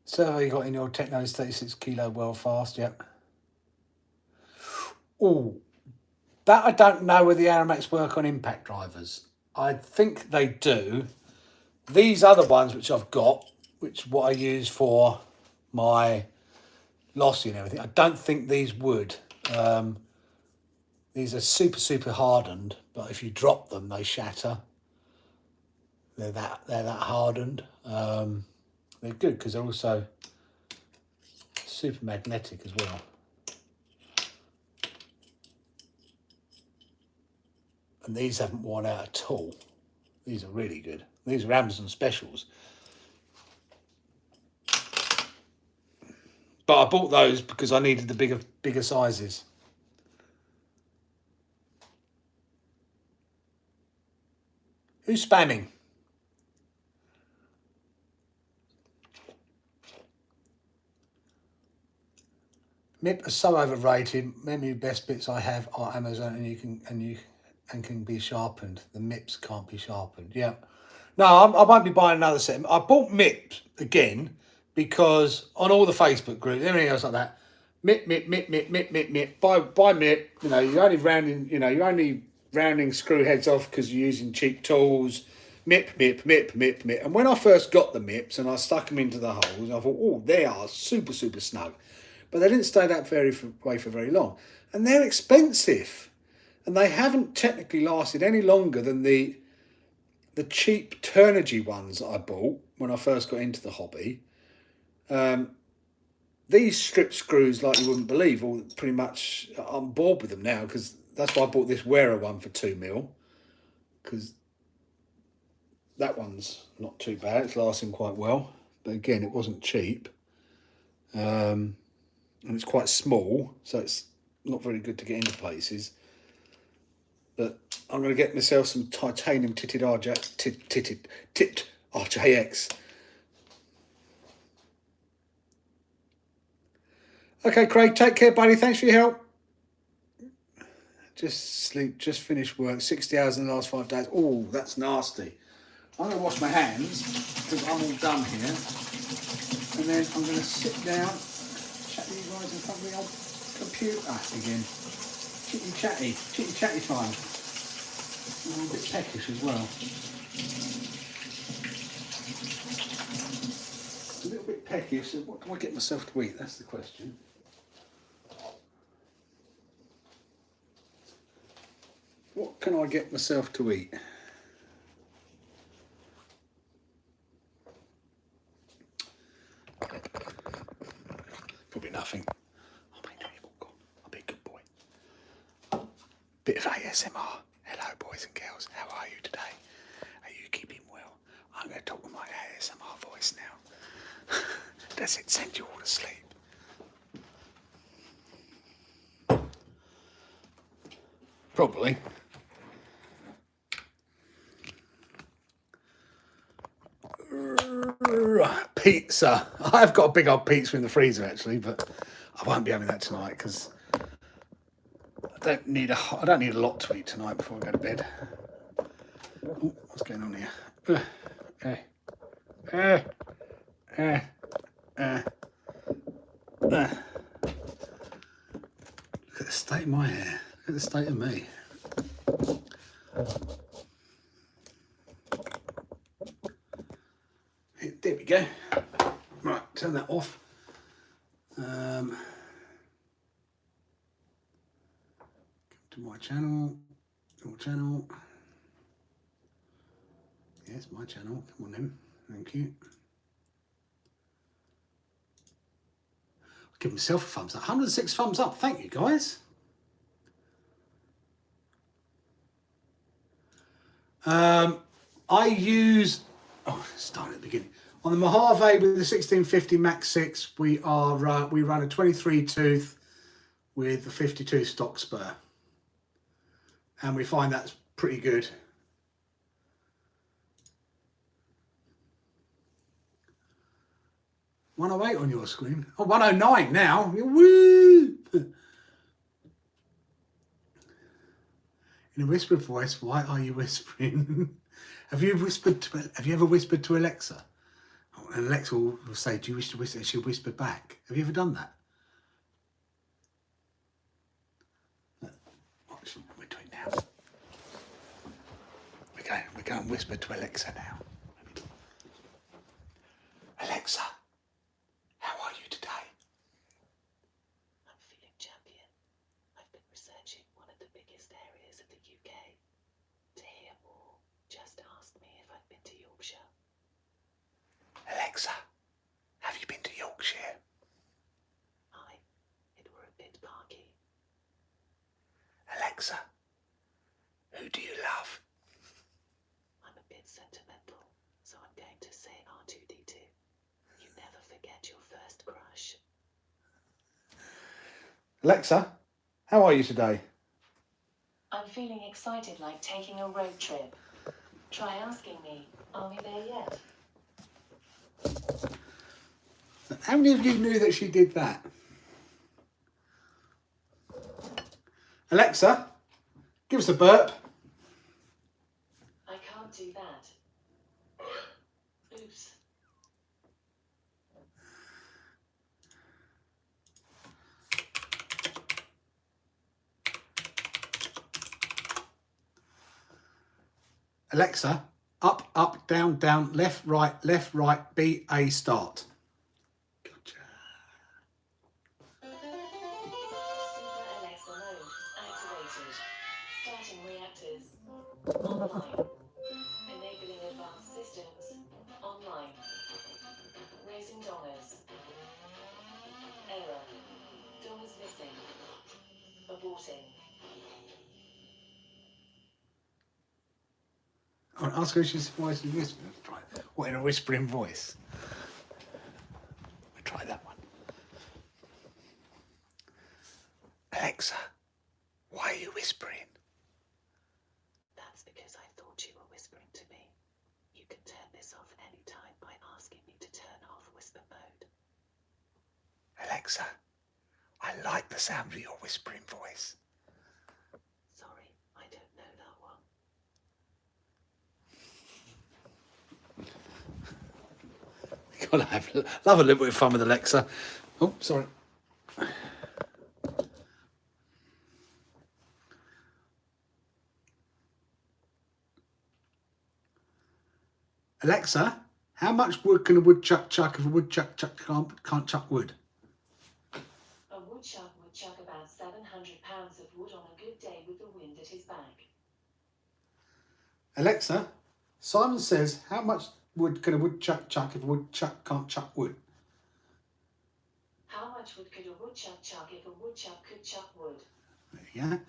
So you got in your Techno 36 kilo well fast, yep. Oh, that I don't know whether the Aramax work on impact drivers. I think they do. These other ones which I've got, which what I use for my lossy and everything, I don't think these would. These are super hardened, but if you drop them, they shatter. They're that hardened. They're good because they're also super magnetic as well. And these haven't worn out at all. These are really good. These are Amazon specials. But I bought those because I needed the bigger sizes. Who's spamming? MIP is so overrated. Many of the best bits I have are Amazon, and can be sharpened. The MIPs can't be sharpened. Yeah. No, I won't be buying another set. I bought MIPs again because on all the Facebook groups, everything else like that, MIP. Buy MIP. You know, you're only rounding screw heads off because you're using cheap tools. MIP. And when I first got the MIPs and I stuck them into the holes, I thought, oh, they are super snug. But they didn't stay that way for very long. And they're expensive. And they haven't technically lasted any longer than the cheap Turnigy ones that I bought when I first got into the hobby. These strip screws, like you wouldn't believe, all pretty much, I'm bored with them now because that's why I bought this Wera one for 2mm. Because that one's not too bad. It's lasting quite well. But again, it wasn't cheap. And it's quite small, so it's not very good to get into places. But I'm going to get myself some titanium tipped RJX. Okay, Craig, take care, buddy. Thanks for your help. Just finished work. 60 hours in the last 5 days. Oh, that's nasty. I'm going to wash my hands because I'm all done here. And then I'm going to sit down, chat to you guys in front of the old computer again. Chitty chatty time. I'm a bit peckish as well. It's a little bit peckish, so what can I get myself to eat? That's the question. What can I get myself to eat? Probably nothing. I'll be a good boy. Bit of ASMR. Hello, boys and girls. How are you today? Are you keeping well? I'm going to talk with my ASMR voice now. Does it send you all to sleep? Probably. Pizza. I've got a big old pizza in the freezer actually, but I won't be having that tonight because I don't need a lot to eat tonight before I go to bed. Ooh, what's going on here? state of my hair. Look at the state of me. There we go. Right, turn that off. Come to my channel. Your channel. Yes, my channel. Come on then. Thank you. I'll give myself a thumbs up. 106 thumbs up. Thank you, guys. I use, start at the beginning. On the Mojave with the 1650 Max 6, we run a 23 tooth with the 52 stock spur, and we find that's pretty good. $108 on your screen. Oh, 109 now. Woo! In a whispered voice, why are you whispering? Have you ever whispered to Alexa? Oh, and Alexa will say, do you wish to whisper? And she'll whisper back. Have you ever done that? Watch, we're doing now. We're going to whisper to Alexa now. Alexa, how are you today?
I'm feeling champion. I've been researching one of the biggest areas of the UK. To hear more, just ask me if I've been to Yorkshire.
Alexa, have you been to Yorkshire?
Aye, it were a bit parky.
Alexa, who do you love?
I'm a bit sentimental, so I'm going to say R2-D2. You never forget your first crush.
Alexa, how are you today?
I'm feeling excited like taking a road trip. Try asking me, are we there yet?
How many of you knew that she did that? Alexa, give us a burp.
I can't do that. Oops.
Alexa, up, up, down, down, left, right, B, A, start. Gotcha.
Super Alexa mode activated. Starting reactors. Online. Enabling advanced systems. Online. Raising dollars. Error. Dollars missing. Aborting.
All right, ask her if she's voice in whispering. Let's try it. Or in a whispering voice. We'll try that one. Alexa, why are you whispering?
That's because I thought you were whispering to me. You can turn this off anytime by asking me to turn off whisper mode.
Alexa, I like the sound of your whispering voice.
Sorry, I don't know that one.
Gotta have a little bit of fun with Alexa. Oh, sorry. Alexa, how much wood can a woodchuck chuck if a woodchuck can't chuck wood?
A woodchuck would chuck about 700 pounds of wood on a good day with the wind at his back.
Alexa, Simon says, how much wood can a woodchuck chuck if a woodchuck can't chuck wood?
How much wood could a woodchuck chuck if a woodchuck could chuck wood?
There you go.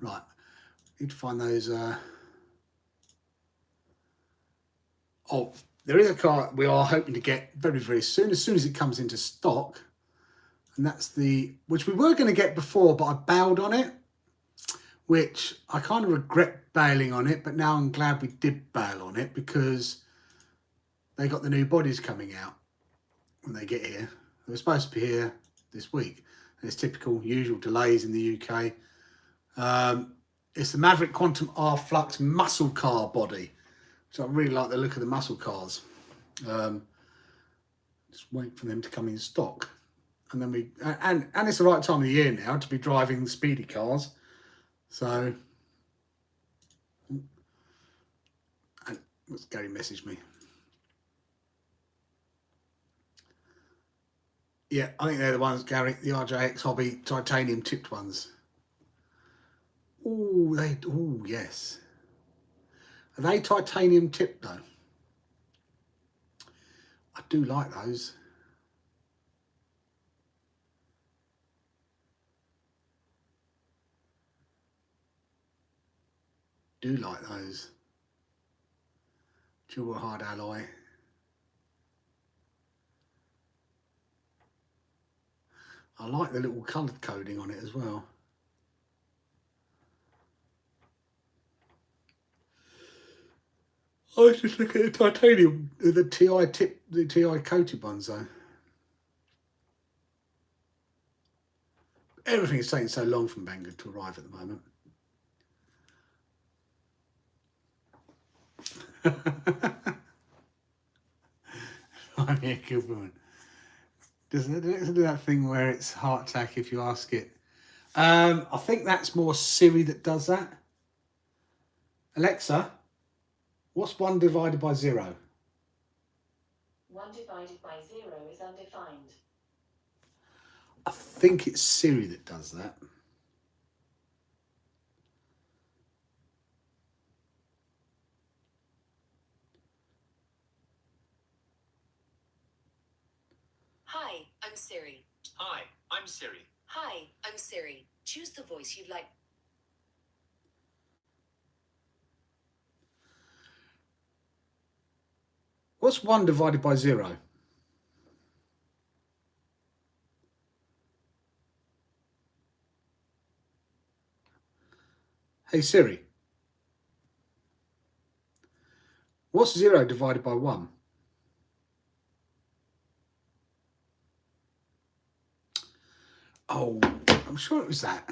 Right, need to find those. Oh, there is a car we are hoping to get very, very soon, as it comes into stock. And that's which we were going to get before, but I bailed on it, which I kind of regret bailing on it, but now I'm glad we did bail on it because they got the new bodies coming out when they get here. They were supposed to be here this week. There's typical usual delays in the UK. It's the Maverick Quantum R Flux muscle car body. So I really like the look of the muscle cars. Just wait for them to come in stock. and then and it's the right time of the year now to be driving speedy cars. So, and what's Gary messaged me? Yeah, I think they're the ones, Gary, the RJX Hobby titanium tipped ones. Oh, yes. Are they titanium tipped though? I do like those. Do like those. Dual hard alloy. I like the little coloured coding on it as well. I was just looking at the titanium, the TI coated ones though. Everything is taking so long from Banggood to arrive at the moment. I'm a good woman. Doesn't it do that thing where it's heart attack if you ask it? I think that's more Siri that does that. Alexa, what's 1 divided by 0?
1 divided by 0 is undefined.
I think it's Siri that does that.
Hi, I'm Siri.
Hi, I'm Siri.
Hi, I'm Siri. Choose the voice you'd like.
What's 1 divided by 0? Hey Siri, what's 0 divided by 1? Oh, I'm sure it was that.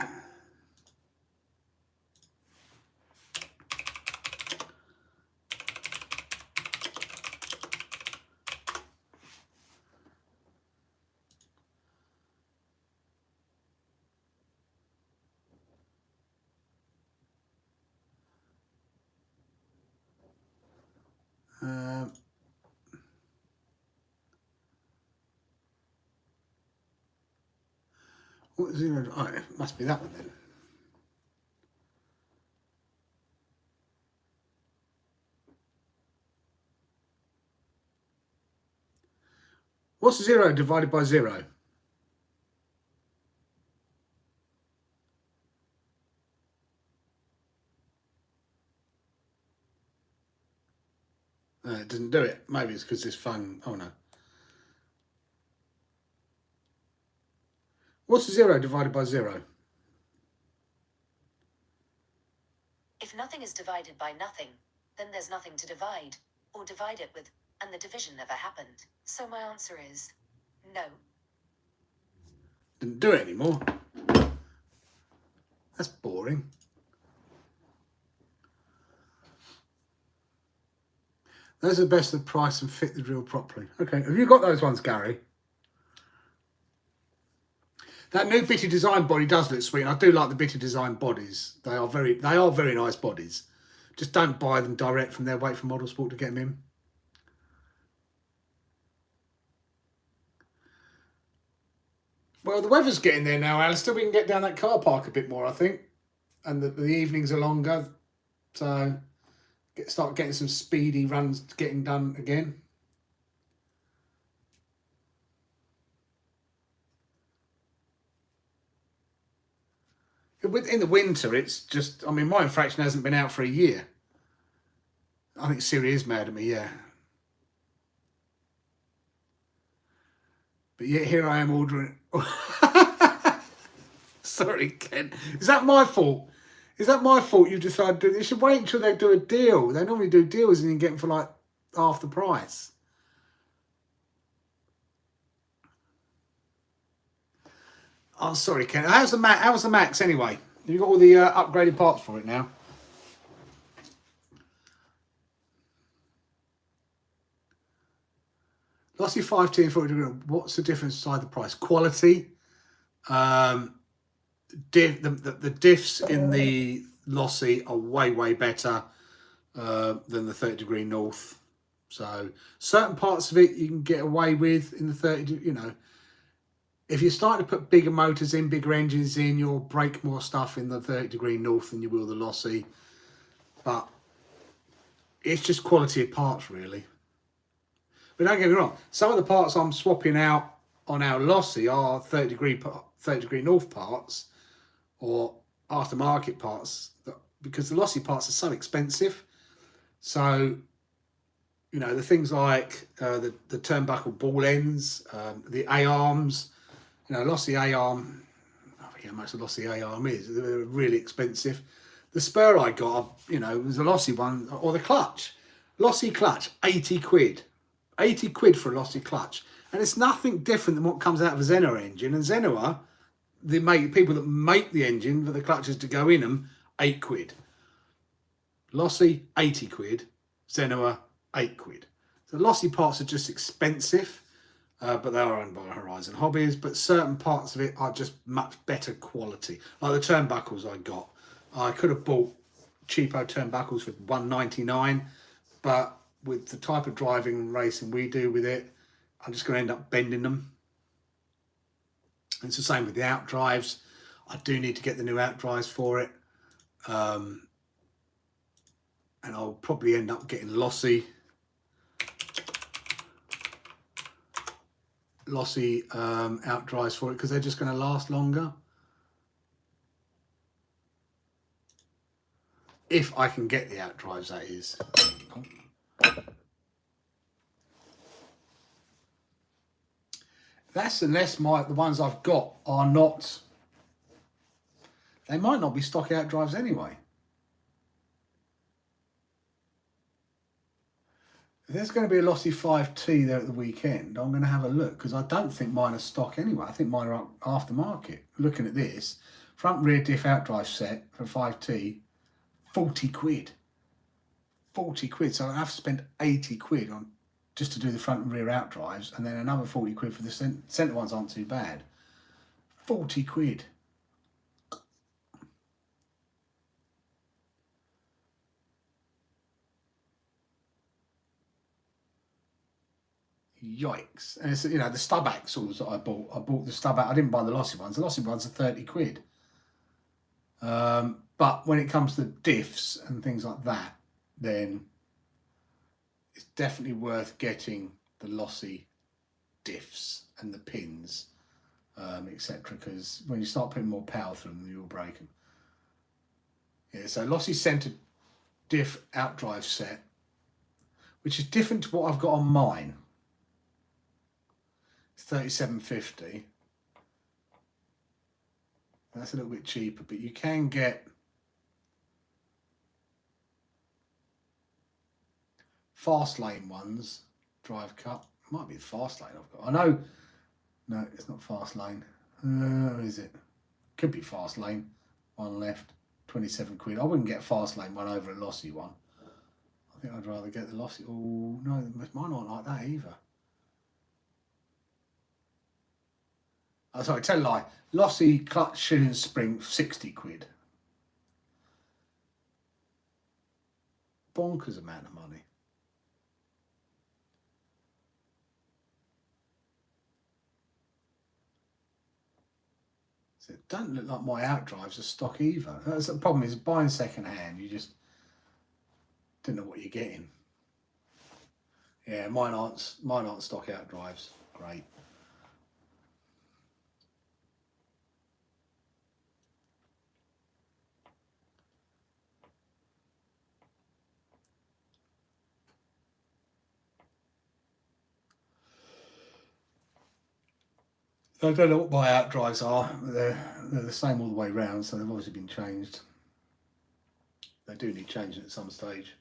What 0? Oh, it must be that one then. What's 0 divided by 0? No, it doesn't do it. Maybe it's because this phone... Oh, no. What's 0 divided by 0?
If nothing is divided by nothing, then there's nothing to divide, or divide it with, and the division never happened. So my answer is no.
Didn't do it anymore. That's boring. Those are the best of the price and fit the drill properly. Okay, have you got those ones, Gary? That new Bitty Design body does look sweet, and I do like the Bitty Design bodies. They are very nice bodies. Just don't buy them direct from there. Wait for Model Sport to get them in. Well, the weather's getting there now, Alistair. We can get down that car park a bit more, I think. And the evenings are longer. So start getting some speedy runs getting done again. In the winter, it's just... I mean, my infraction hasn't been out for a year. I think Siri is mad at me, yeah. But yet here I am ordering... Sorry, Ken. Is that my fault? Is that my fault you decided to do... You should wait until they do a deal. They normally do deals and you can get them for like half the price. Oh, sorry, Ken. How's the Max anyway? Have you got all the upgraded parts for it now? Lossy 5T and 40 degree. What's the difference beside the price? Quality. The diffs in the Lossy are way better than the 30 degree North. So certain parts of it you can get away with in the 30, you know. If you're starting to put bigger motors in, bigger engines in, you'll break more stuff in the 30 degree North than you will the Lossy. But it's just quality of parts, really. But don't get me wrong, some of the parts I'm swapping out on our Lossy are 30 degree North parts or aftermarket parts, because the Lossy parts are so expensive. So, you know, the things like the turnbuckle ball ends, the A-arms, you know, Lossy A-arm, I forget how much the Lossy A-arm is, they're really expensive. The spur I got, you know, was a Lossy one, or the clutch. Lossy clutch, 80 quid. 80 quid for a Lossy clutch. And it's nothing different than what comes out of a Zenoa engine. And Zenoa, the people that make the engine for the clutches to go in them, 8 quid. Lossy, 80 quid. Zenoa, 8 quid. So Lossy parts are just expensive, but they are owned by Horizon Hobbies. But certain parts of it are just much better quality. Like the turnbuckles I got. I could have bought cheapo turnbuckles for $1.99, but with the type of driving and racing we do with it, I'm just going to end up bending them. And it's the same with the outdrives. I do need to get the new outdrives for it. And I'll probably end up getting Lossy outdrives for it, because they're just going to last longer. If I can get the outdrives, that is. That's unless the ones I've got are not, they might not be stock outdrives anyway. If there's going to be a Lossy 5T there at the weekend, I'm going to have a look, because I don't think mine are stock anyway. I think mine are aftermarket. Looking at this, front rear diff outdrive set for 5T, 40 quid. 40 quid. So I have to spend 80 quid on just to do the front and rear outdrives, and then another 40 quid for the centre ones aren't too bad. 40 quid. Yikes. And it's, you know, the stub axles that I bought the stub axles. I didn't buy the Lossy ones. The Lossy ones are 30 quid. But when it comes to diffs and things like that, then it's definitely worth getting the Lossy diffs and the pins, etc. Because when you start putting more power through them, you'll break them. Yeah, so Lossy centre diff outdrive set, which is different to what I've got on mine. It's $37.50. That's a little bit cheaper, but you can get fast lane ones, drive cut. Might be the fast lane I've got. I know, no, it's not fast lane. Is it? Could be fast lane. One left, 27 quid. I wouldn't get fast lane one over a Lossy one. I think I'd rather get the Lossy. Oh, no, mine aren't like that either. Oh, sorry, tell a lie. Lossy clutch, shoe and spring, 60 quid. Bonkers amount of money. So it doesn't look like my outdrives are stock either. That's the problem, is buying second hand, you just don't know what you're getting. Yeah, mine aren't stock outdrives. Great. I don't know what my outdrives are. They're the same all the way around, so they've obviously been changed. They do need changing at some stage.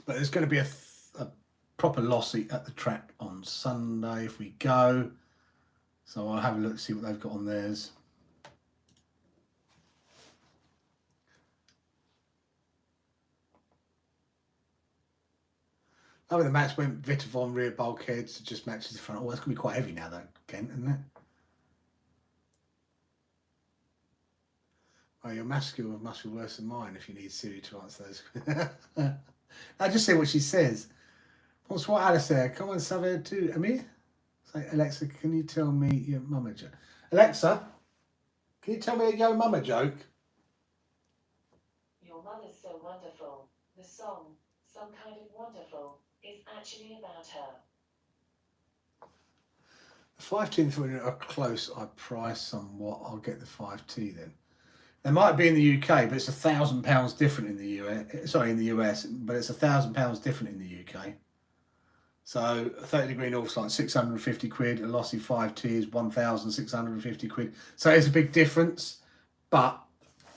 But there's going to be a proper Lossy at the track on Sunday if we go. So I'll have a look, see what they've got on theirs. I mean, the Max went Vitavon rear bulkheads to just matches the front. Oh, that's going to be quite heavy now, though, Kent, isn't it? Oh, your masculine must be worse than mine if you need Siri to answer those. I just say what she says. Bonsoir, Alistair. Come on, Savage too. Amir? Say, Alexa, can you tell me your mama joke? Alexa, can you tell me a yo mama joke?
Your mother's so wonderful. The song, Some Kind of Wonderful, is actually about her.
5T and 3 are close. I price somewhat. I'll get the 5T then. They might be in the UK, but it's £1,000 different in the US. Sorry, in the US, but it's £1,000 different in the UK. So a 30 degree north's like 650 quid. A Lossy 5T is 1,650 quid. So it's a big difference. But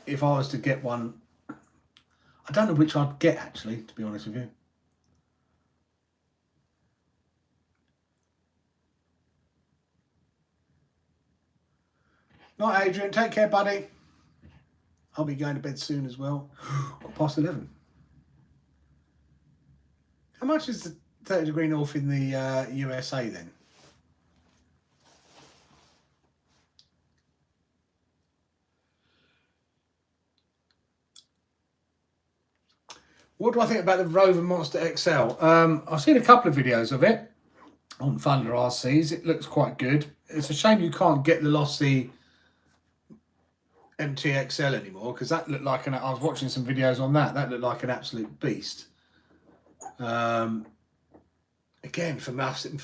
if I was to get one, I don't know which I'd get actually, to be honest with you. Night, Adrian. Take care, buddy. I'll be going to bed soon as well. Past 11. How much is the 30 degree north in the USA then? What do I think about the Rover Monster XL? I've seen a couple of videos of it on Thunder RCs. It looks quite good. It's a shame you can't get the Lossy MTXL anymore, because that looked like I was watching some videos on that. That looked like an absolute beast. Again, for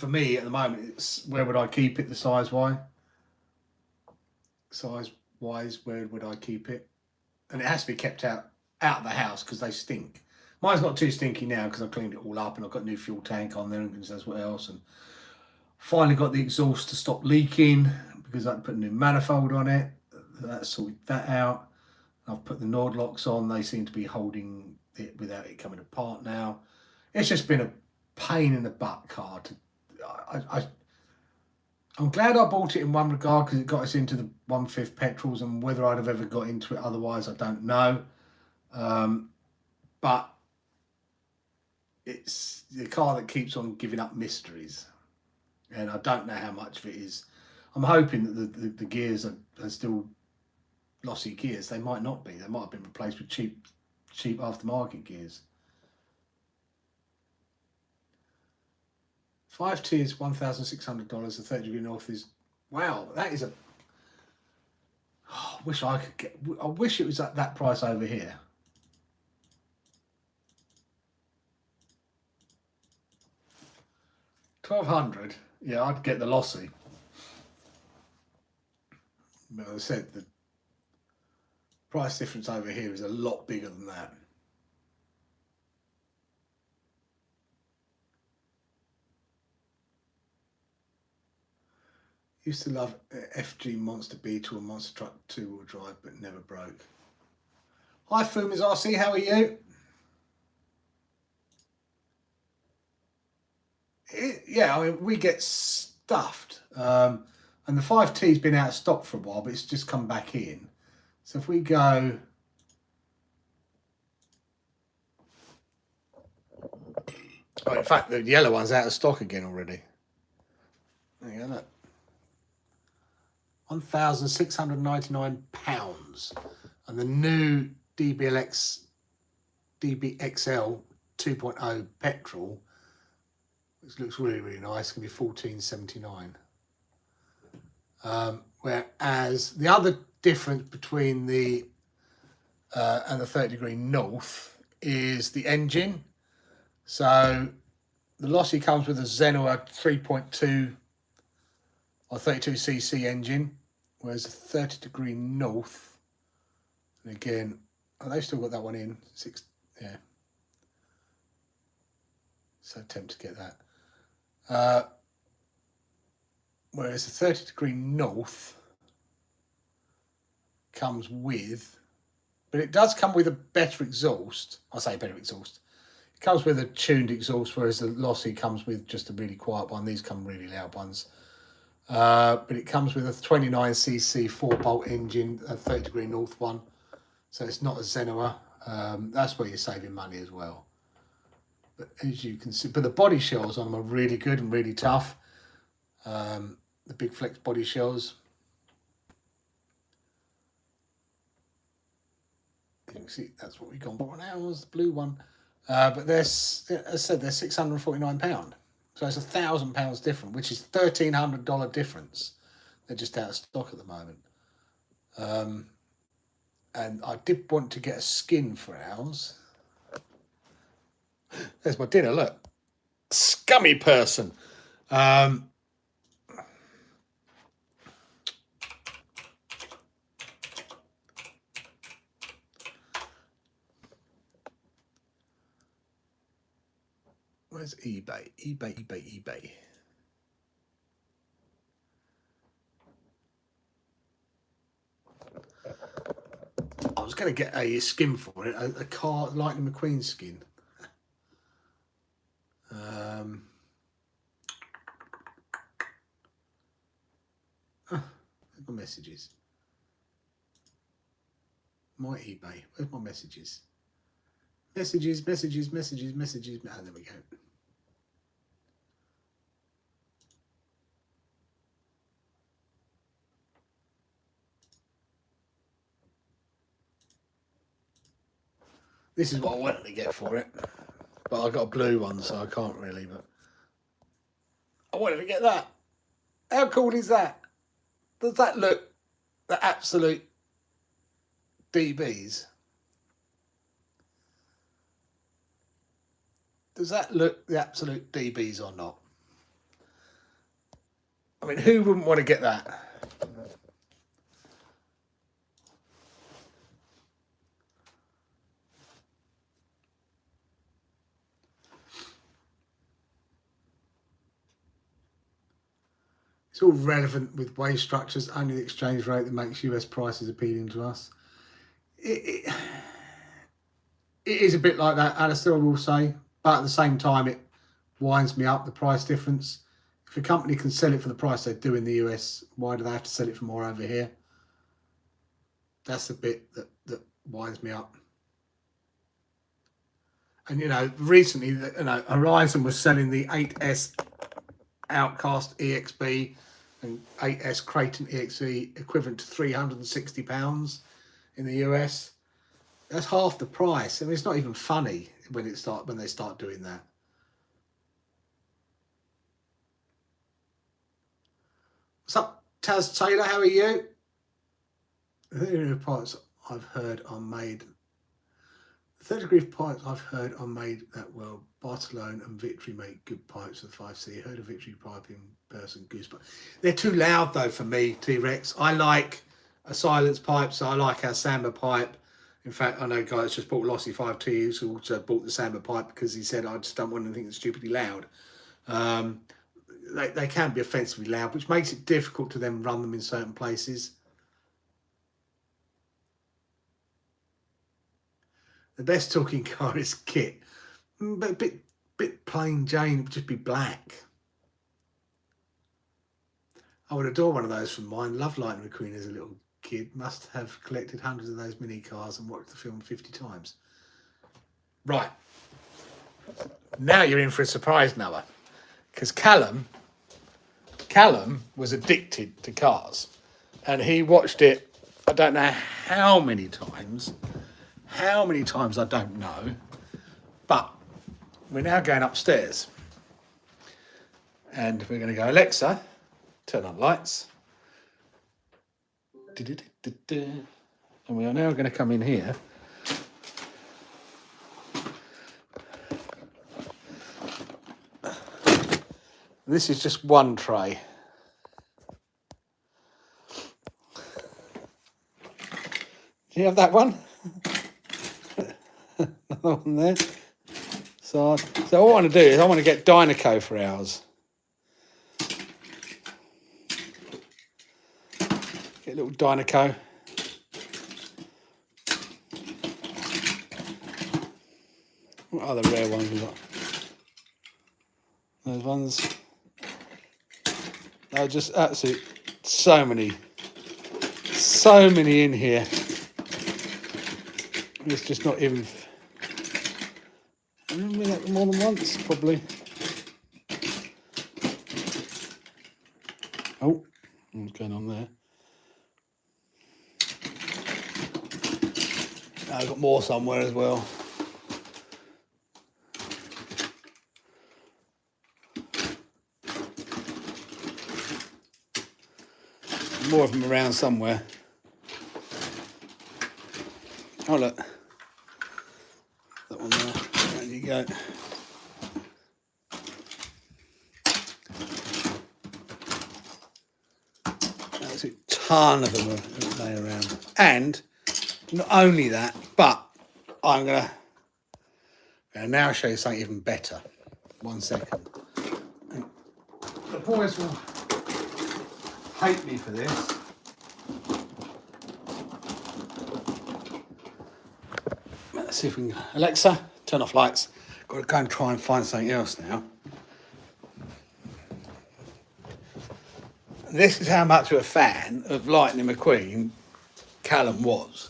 me at the moment, it's where would I keep it? The size wise, where would I keep it? And it has to be kept out of the house because they stink. Mine's not too stinky now because I've cleaned it all up and I've got a new fuel tank on there and goodness knows what else. And finally got the exhaust to stop leaking because I put a new manifold on it. That sorted that out. I've put the Nord locks on. They seem to be holding it without it coming apart now. It's just been a pain in the butt car. I'm glad I bought it in one regard because it got us into the 1/5 petrols, and whether I'd have ever got into it otherwise, I don't know. But it's the car that keeps on giving up mysteries, and I don't know how much of it is. I'm hoping that the gears are still Lossy gears. They might not be. They might have been replaced with cheap aftermarket gears. 5T is $1,600. The 30 degree north is, wow, that is a, oh, I wish I could get, I wish it was at that price over here. $1,200. Yeah, I'd get the Lossy. But as I said, the price difference over here is a lot bigger than that. Used to love FG Monster Beetle and Monster Truck 2-wheel drive, but never broke. Hi Fumi's RC, how are you? Yeah, I mean, we get stuffed. And the 5T's been out of stock for a while, but it's just come back in. So if we go... Oh, in fact, the yellow one's out of stock again already. There you go, look. £1,699. And the new DBXL 2.0 petrol, which looks really, really nice, can be $1,479. Whereas the other difference between the and the 30 degree north is the engine. So the Lossy comes with a Zenoa 3.2 or 32cc engine, whereas the 30 degree north, and again, oh, they've still got that one in, yeah. So tempted to get that. Whereas the 30 degree north comes with, but it does come with a better exhaust. I say better exhaust. It comes with a tuned exhaust, whereas the Lossy comes with just a really quiet one. These come really loud ones. But it comes with a 29cc 4-bolt engine, a 30 degree north one. So it's not a Zenoa. That's where you're saving money as well. But as you can see, but the body shells on them are really good and really tough. The Big Flex body shells. You can see that's what we've gone for now, was the blue one. But they're, as I said, they're £649. So it's £1,000 different, which is $1,300 difference. They're just out of stock at the moment. And I did want to get a skin for ours. There's my dinner, look. Scummy person. Where's eBay? eBay. I was going to get a skin for it, a car Lightning McQueen skin. Where's my messages? My eBay. Where's my messages? Messages. Ah, there we go. This is what I wanted to get for it. But I got a blue one, so I can't really, but I wanted to get that. How cool is that? Does that look the absolute DBs? Does that look the absolute DBs or not? I mean, who wouldn't want to get that? It's all relevant with wage structures, only the exchange rate that makes US prices appealing to us. It is a bit like that, Alistair, I will say, but at the same time, it winds me up, the price difference. If a company can sell it for the price they do in the US, why do they have to sell it for more over here? That's the bit that winds me up. And, you know, recently, you know, Horizon was selling the 8S Outcast EXB and 8S Creighton EXE equivalent to £360 in the US. That's half the price. I mean, it's not even funny when they start doing that. What's up, Taz Taylor? How are you? The parts I've heard are made. The third degree pipes I've heard are made that well. Bartolone and Victory make good pipes for the 5C. Heard of Victory piping person Goosebumps. They're too loud though for me, T-Rex. I like a silence pipe, so I like our Samba pipe. In fact, I know a guy that's just bought Lossy 5T who also bought the Samba pipe because he said, I just don't want anything that's stupidly loud. They can be offensively loud, which makes it difficult to then run them in certain places. The best talking car is Kit. But a bit plain Jane, it would just be black. I would adore one of those from mine. Loved Lightning McQueen as a little kid. Must have collected hundreds of those mini cars and watched the film 50 times. Right. Now you're in for a surprise, Noah. Because Callum was addicted to cars. And he watched it, I don't know how many times. How many times, I don't know. But we're now going upstairs. And we're going to go, Alexa, turn on lights. And we are now going to come in here. This is just one tray. Do you have that one? Another one there. So what I want to do is I want to get Dynaco for ours. Get a little Dynaco. What other rare ones we got? Those ones. They're just absolute so many in here. It's just not even. Remember that more than once, probably. Oh, what's going on there? I've got more somewhere as well. More of them around somewhere. Oh look, that one there. There you go. There's a ton of them laying around, and not only that, but I'm gonna now show you something even better. 1 second. The boys will hate me for this. Let's see if we can. Alexa, turn off lights. Got to go and try and find something else now. This is how much of a fan of Lightning McQueen Callum was.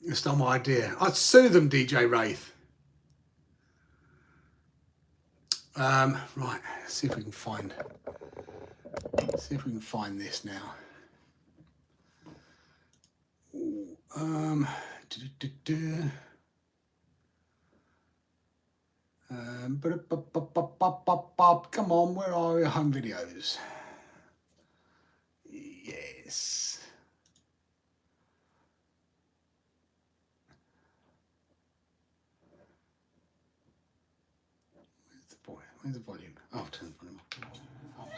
It's not my idea. I'd sue them, DJ Wraith. Right, let's see if we can find. See if we can find this now. Come on, where are your home videos? Yes. Where's the volume? Oh, turn the volume off.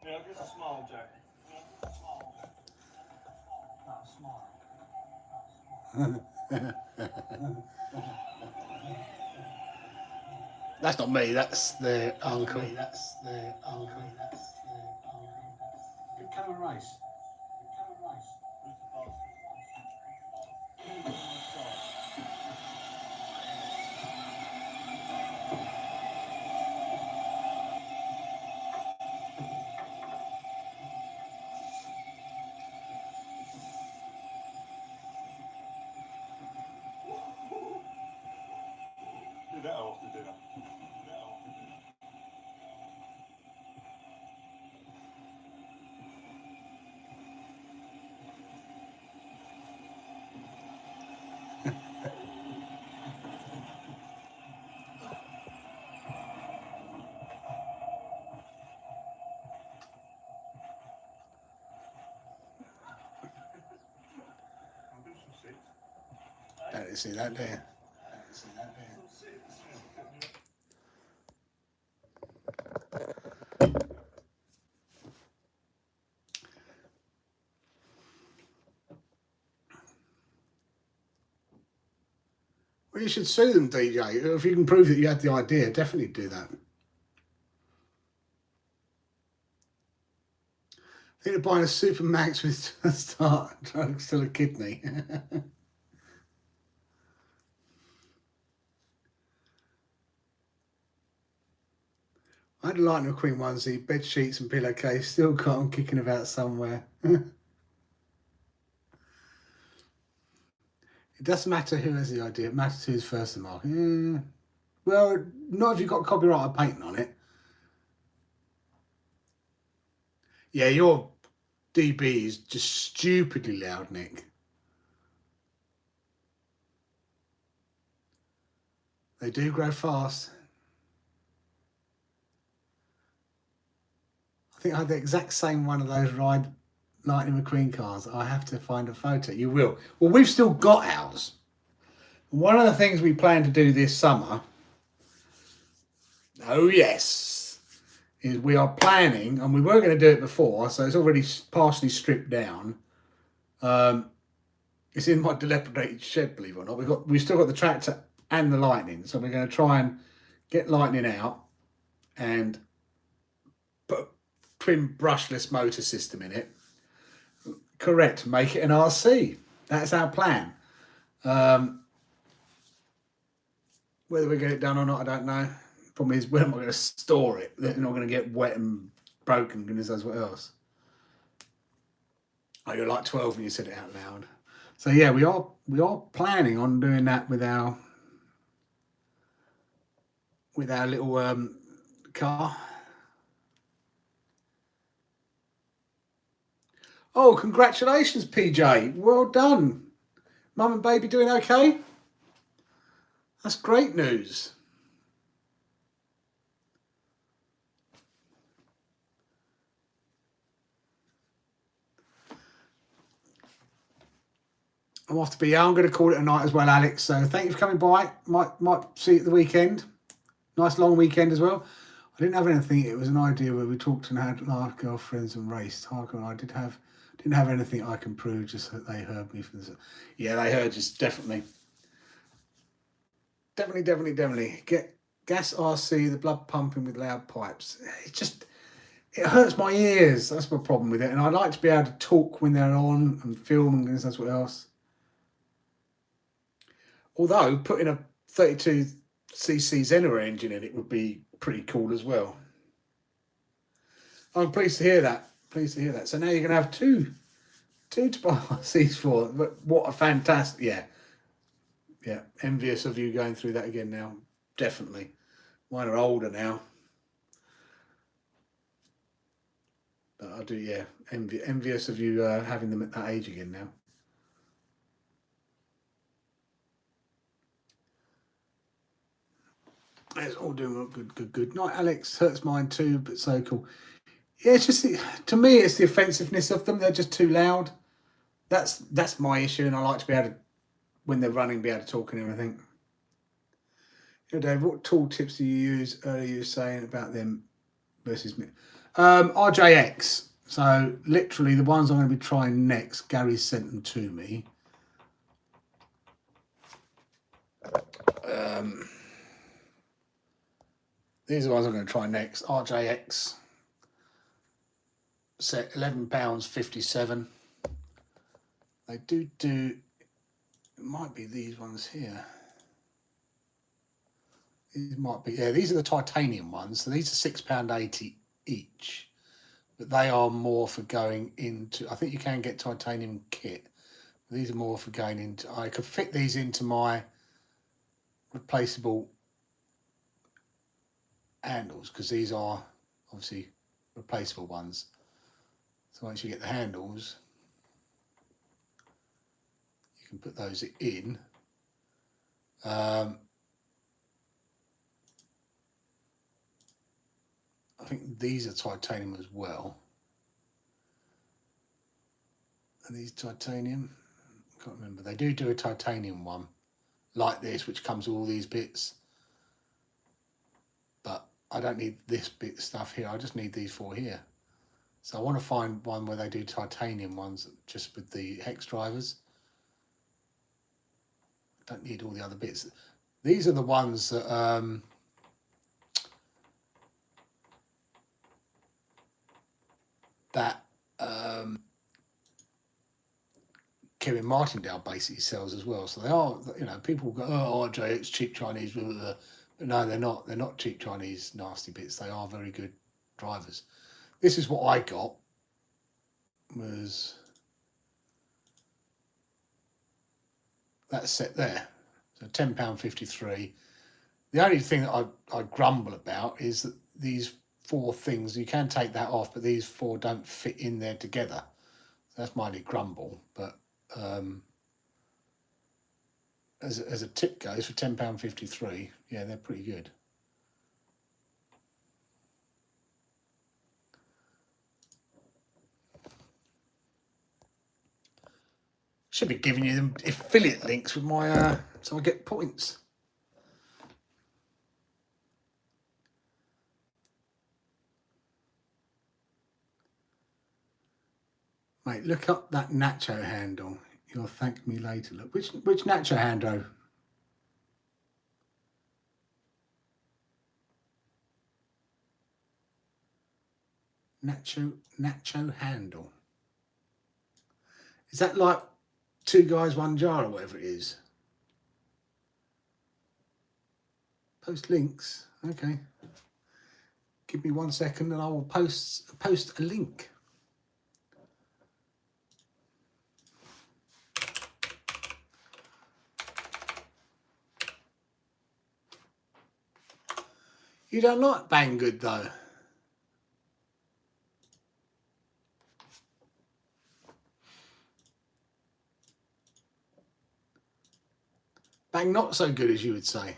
Yeah, give us a smile, Jack.
That's not me, that's the uncle.
Good camera race.
Do that after dinner.
Don't see that there. Well, you should sue them, DJ. If you can prove that you had the idea, definitely do that. I think they're buying a Super Max with start drugs to the kidney. I had a Lightning McQueen onesie, bed sheets and pillowcase, still got them kicking about somewhere. It doesn't matter who has the idea, it matters who's first to market. Yeah. Well, not if you've got copyright or patent on it. Yeah, your DB is just stupidly loud, Nick. They do grow fast. I think I had the exact same one of those ride Lightning McQueen cars. I have to find a photo. You will. Well, we've still got ours. One of the things we plan to do this summer, oh yes, is we are planning, and we were going to do it before, so it's already partially stripped down. It's in my dilapidated shed, believe it or not. We've still got the tractor and the Lightning, so we're going to try and get Lightning out and put a twin brushless motor system in it. Correct, make it an RC. That's our plan. Whether we get it done or not, I don't know. Problem is, where am I going to store it? They're not going to get wet and broken. Goodness knows what else. Oh, you're like 12 when you said it out loud. So yeah, we are planning on doing that with our little car. Oh, congratulations, PJ. Well done. Mum and baby doing okay? That's great news. I'm off to be. I'm going to call it a night as well, Alex. So thank you for coming by. Might see you at the weekend. Nice long weekend as well. I didn't have anything. It was an idea where we talked and had our girlfriends and raced. Harker and I didn't have anything I can prove. Just that they heard me from this. Yeah, they heard us definitely. Definitely. Get gas RC, the blood pumping with loud pipes. It hurts my ears. That's my problem with it. And I like to be able to talk when they're on and film and that's what else. Although putting a 32cc Zenner engine in it would be pretty cool as well. I'm pleased to hear that. So now you're going to have two to buy RCs for. But what a fantastic, yeah. Envious of you going through that again now. Definitely. Mine are older now. But I do, yeah. Envious of you having them at that age again now. It's all doing good. Night, Alex. Hurts mine too, but so cool. Yeah, it's just, to me, it's the offensiveness of them. They're just too loud. That's my issue, and I like to be able to, when they're running, be able to talk and everything. You know, Dave, what tool tips do you use? Earlier you were saying about them versus me. RJX. So literally the ones I'm going to be trying next, Gary sent them to me. These are the ones I'm going to try next. RJX set £11.57. They do, it might be these ones here. These might be, yeah, these are the titanium ones. So these are £6.80 each. But they are more for going into, I think you can get titanium kit. These are more for going into, I could fit these into my replaceable handles because these are obviously replaceable ones. So once you get the handles, you can put those in. I think these are titanium as well. Are these titanium? I can't remember. They do a titanium one like this, which comes with all these bits. But I don't need this bit stuff here. I just need these four here. So I want to find one where they do titanium ones just with the hex drivers. I don't need all the other bits. These are the ones that Kevin Martindale basically sells as well. So they are, you know, people go, oh, RJ, it's cheap Chinese, blah, blah, blah. But no, they're not. They're not cheap Chinese nasty bits. They are very good drivers. This is what I got. Was that set there? So £10.53. The only thing that I grumble about is that these four things, you can take that off, but these four don't fit in there together. So that's my only grumble. But as a tip goes, for £10.53, yeah, they're pretty good. Should be giving you them affiliate links with my so I get points. Mate, look up that Nacho handle. You'll thank me later. Look, which Nacho handle? Nacho handle. Is that like Two Guys One Jar or whatever it is? Post links. Okay. Give me 1 second and I will post a link. You don't like Banggood though? Bang not so good, as you would say.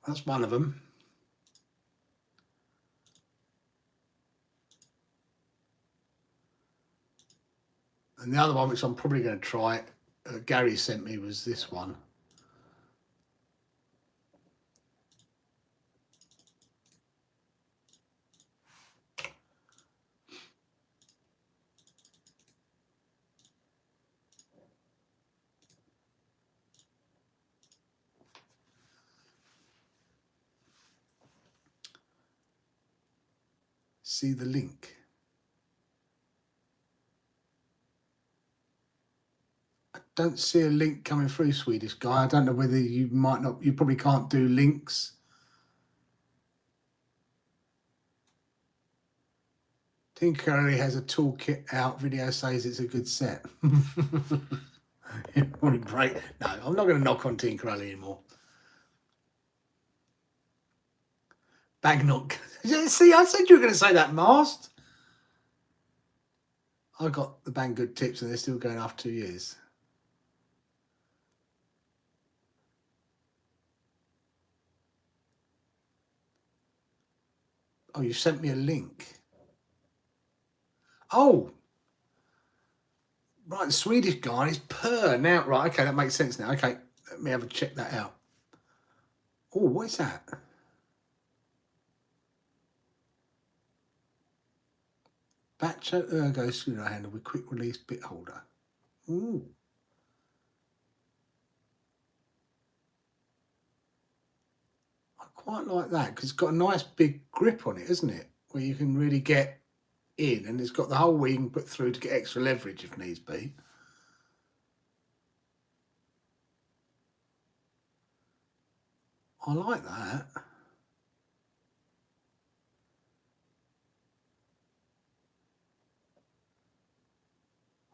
That's one of them. And the other one, which I'm probably going to try, Gary sent me, was this one. See the link. I don't see a link coming through, Swedish guy. I don't know whether you might not, you probably can't do links. Tinkerly has a toolkit out. Video says it's a good set. It wouldn't break. No, I'm not going to knock on Tinkerly anymore. Bagnock. See, I said you were going to say that, Mast. I got the Banggood tips and they're still going after 2 years. Oh, you sent me a link. Oh, right, the Swedish guy is per now. Right, okay, that makes sense now. Okay, let me have a check that out. Oh, what is that? Batcho Ergo screw handle with quick release bit holder. Ooh. I quite like that because it's got a nice big grip on it, isn't it? Where you can really get in, and it's got the hole where you can put through to get extra leverage if needs be. I like that.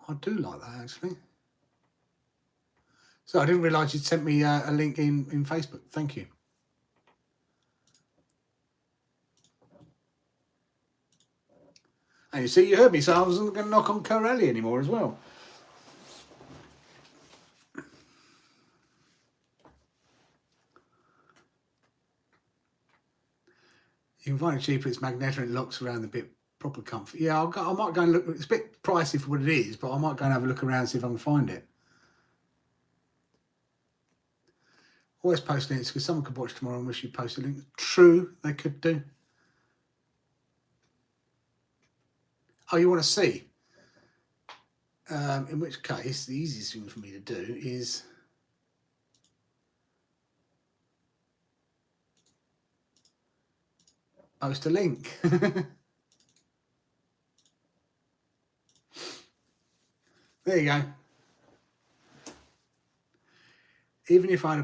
I do like that, actually. So I didn't realise you'd sent me a link in Facebook. Thank you. And you see, you heard me, so I wasn't going to knock on Corelli anymore as well. You can find it cheaper. It's magnetic and it locks around the bit. Proper comfort. Yeah, I might go and look. It's a bit pricey for what it is, but I might go and have a look around and see if I can find it. Always post links because someone could watch tomorrow and wish you posted a link. True, they could do. Oh, you want to see? In which case, the easiest thing for me to do is post a link. There you go. Even if I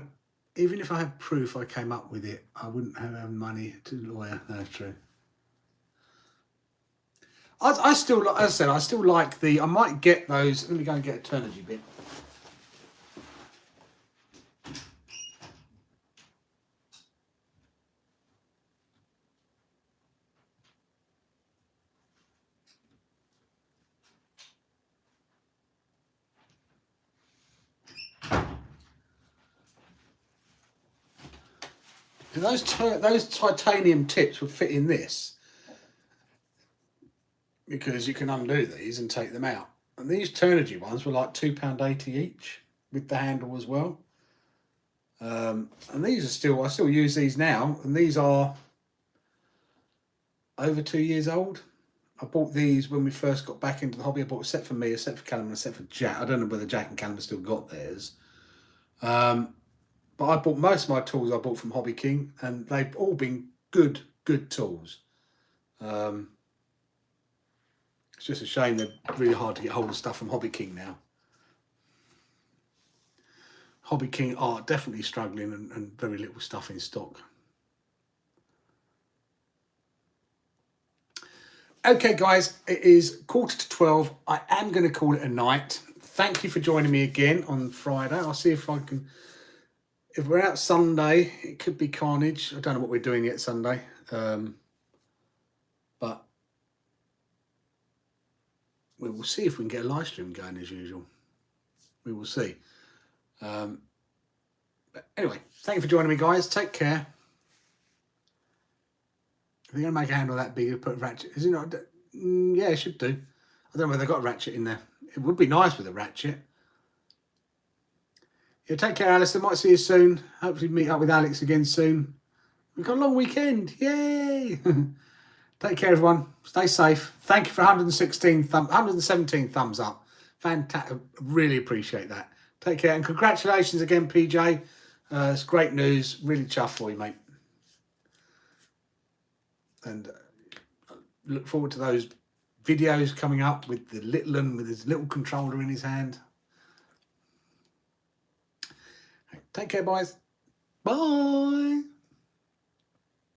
had proof I came up with it, I wouldn't have money to lawyer. That's true. I still, as I said, I still like the. I might get those. Let me go and get a Turnigy bit. Those titanium tips would fit in this because you can undo these and take them out. And these Turnigy ones were like £2.80 each with the handle as well. And these are still, I still use these now, and these are over 2 years old. I bought these when we first got back into the hobby. I bought a set for me, a set for Callum, and a set for Jack. I don't know whether Jack and Callum have still got theirs. But I bought most of my tools I bought from Hobby King, and they've all been good tools. It's just a shame they're really hard to get hold of stuff from Hobby King now. Hobby King are definitely struggling and very little stuff in stock. Okay, guys, it is 11:45. I am going to call it a night. Thank you for joining me again on Friday. I'll see if I can... If we're out Sunday, it could be carnage. I don't know what we're doing yet Sunday. But we will see if we can get a live stream going as usual. We will see. But anyway, thank you for joining me, guys. Take care. If you're going to make a handle that big, put a ratchet. Is it not? Yeah, it should do. I don't know whether they've got a ratchet in there. It would be nice with a ratchet. Yeah, take care, Alice. I might see you soon. Hopefully meet up with Alex again soon. We've got a long weekend. Yay! Take care, everyone. Stay safe. Thank you for 117 thumbs up. Fantastic. Really appreciate that. Take care. And congratulations again, PJ. It's great news. Really chuffed for you, mate. And look forward to those videos coming up with the little one with his little controller in his hand. Take care, boys. Bye.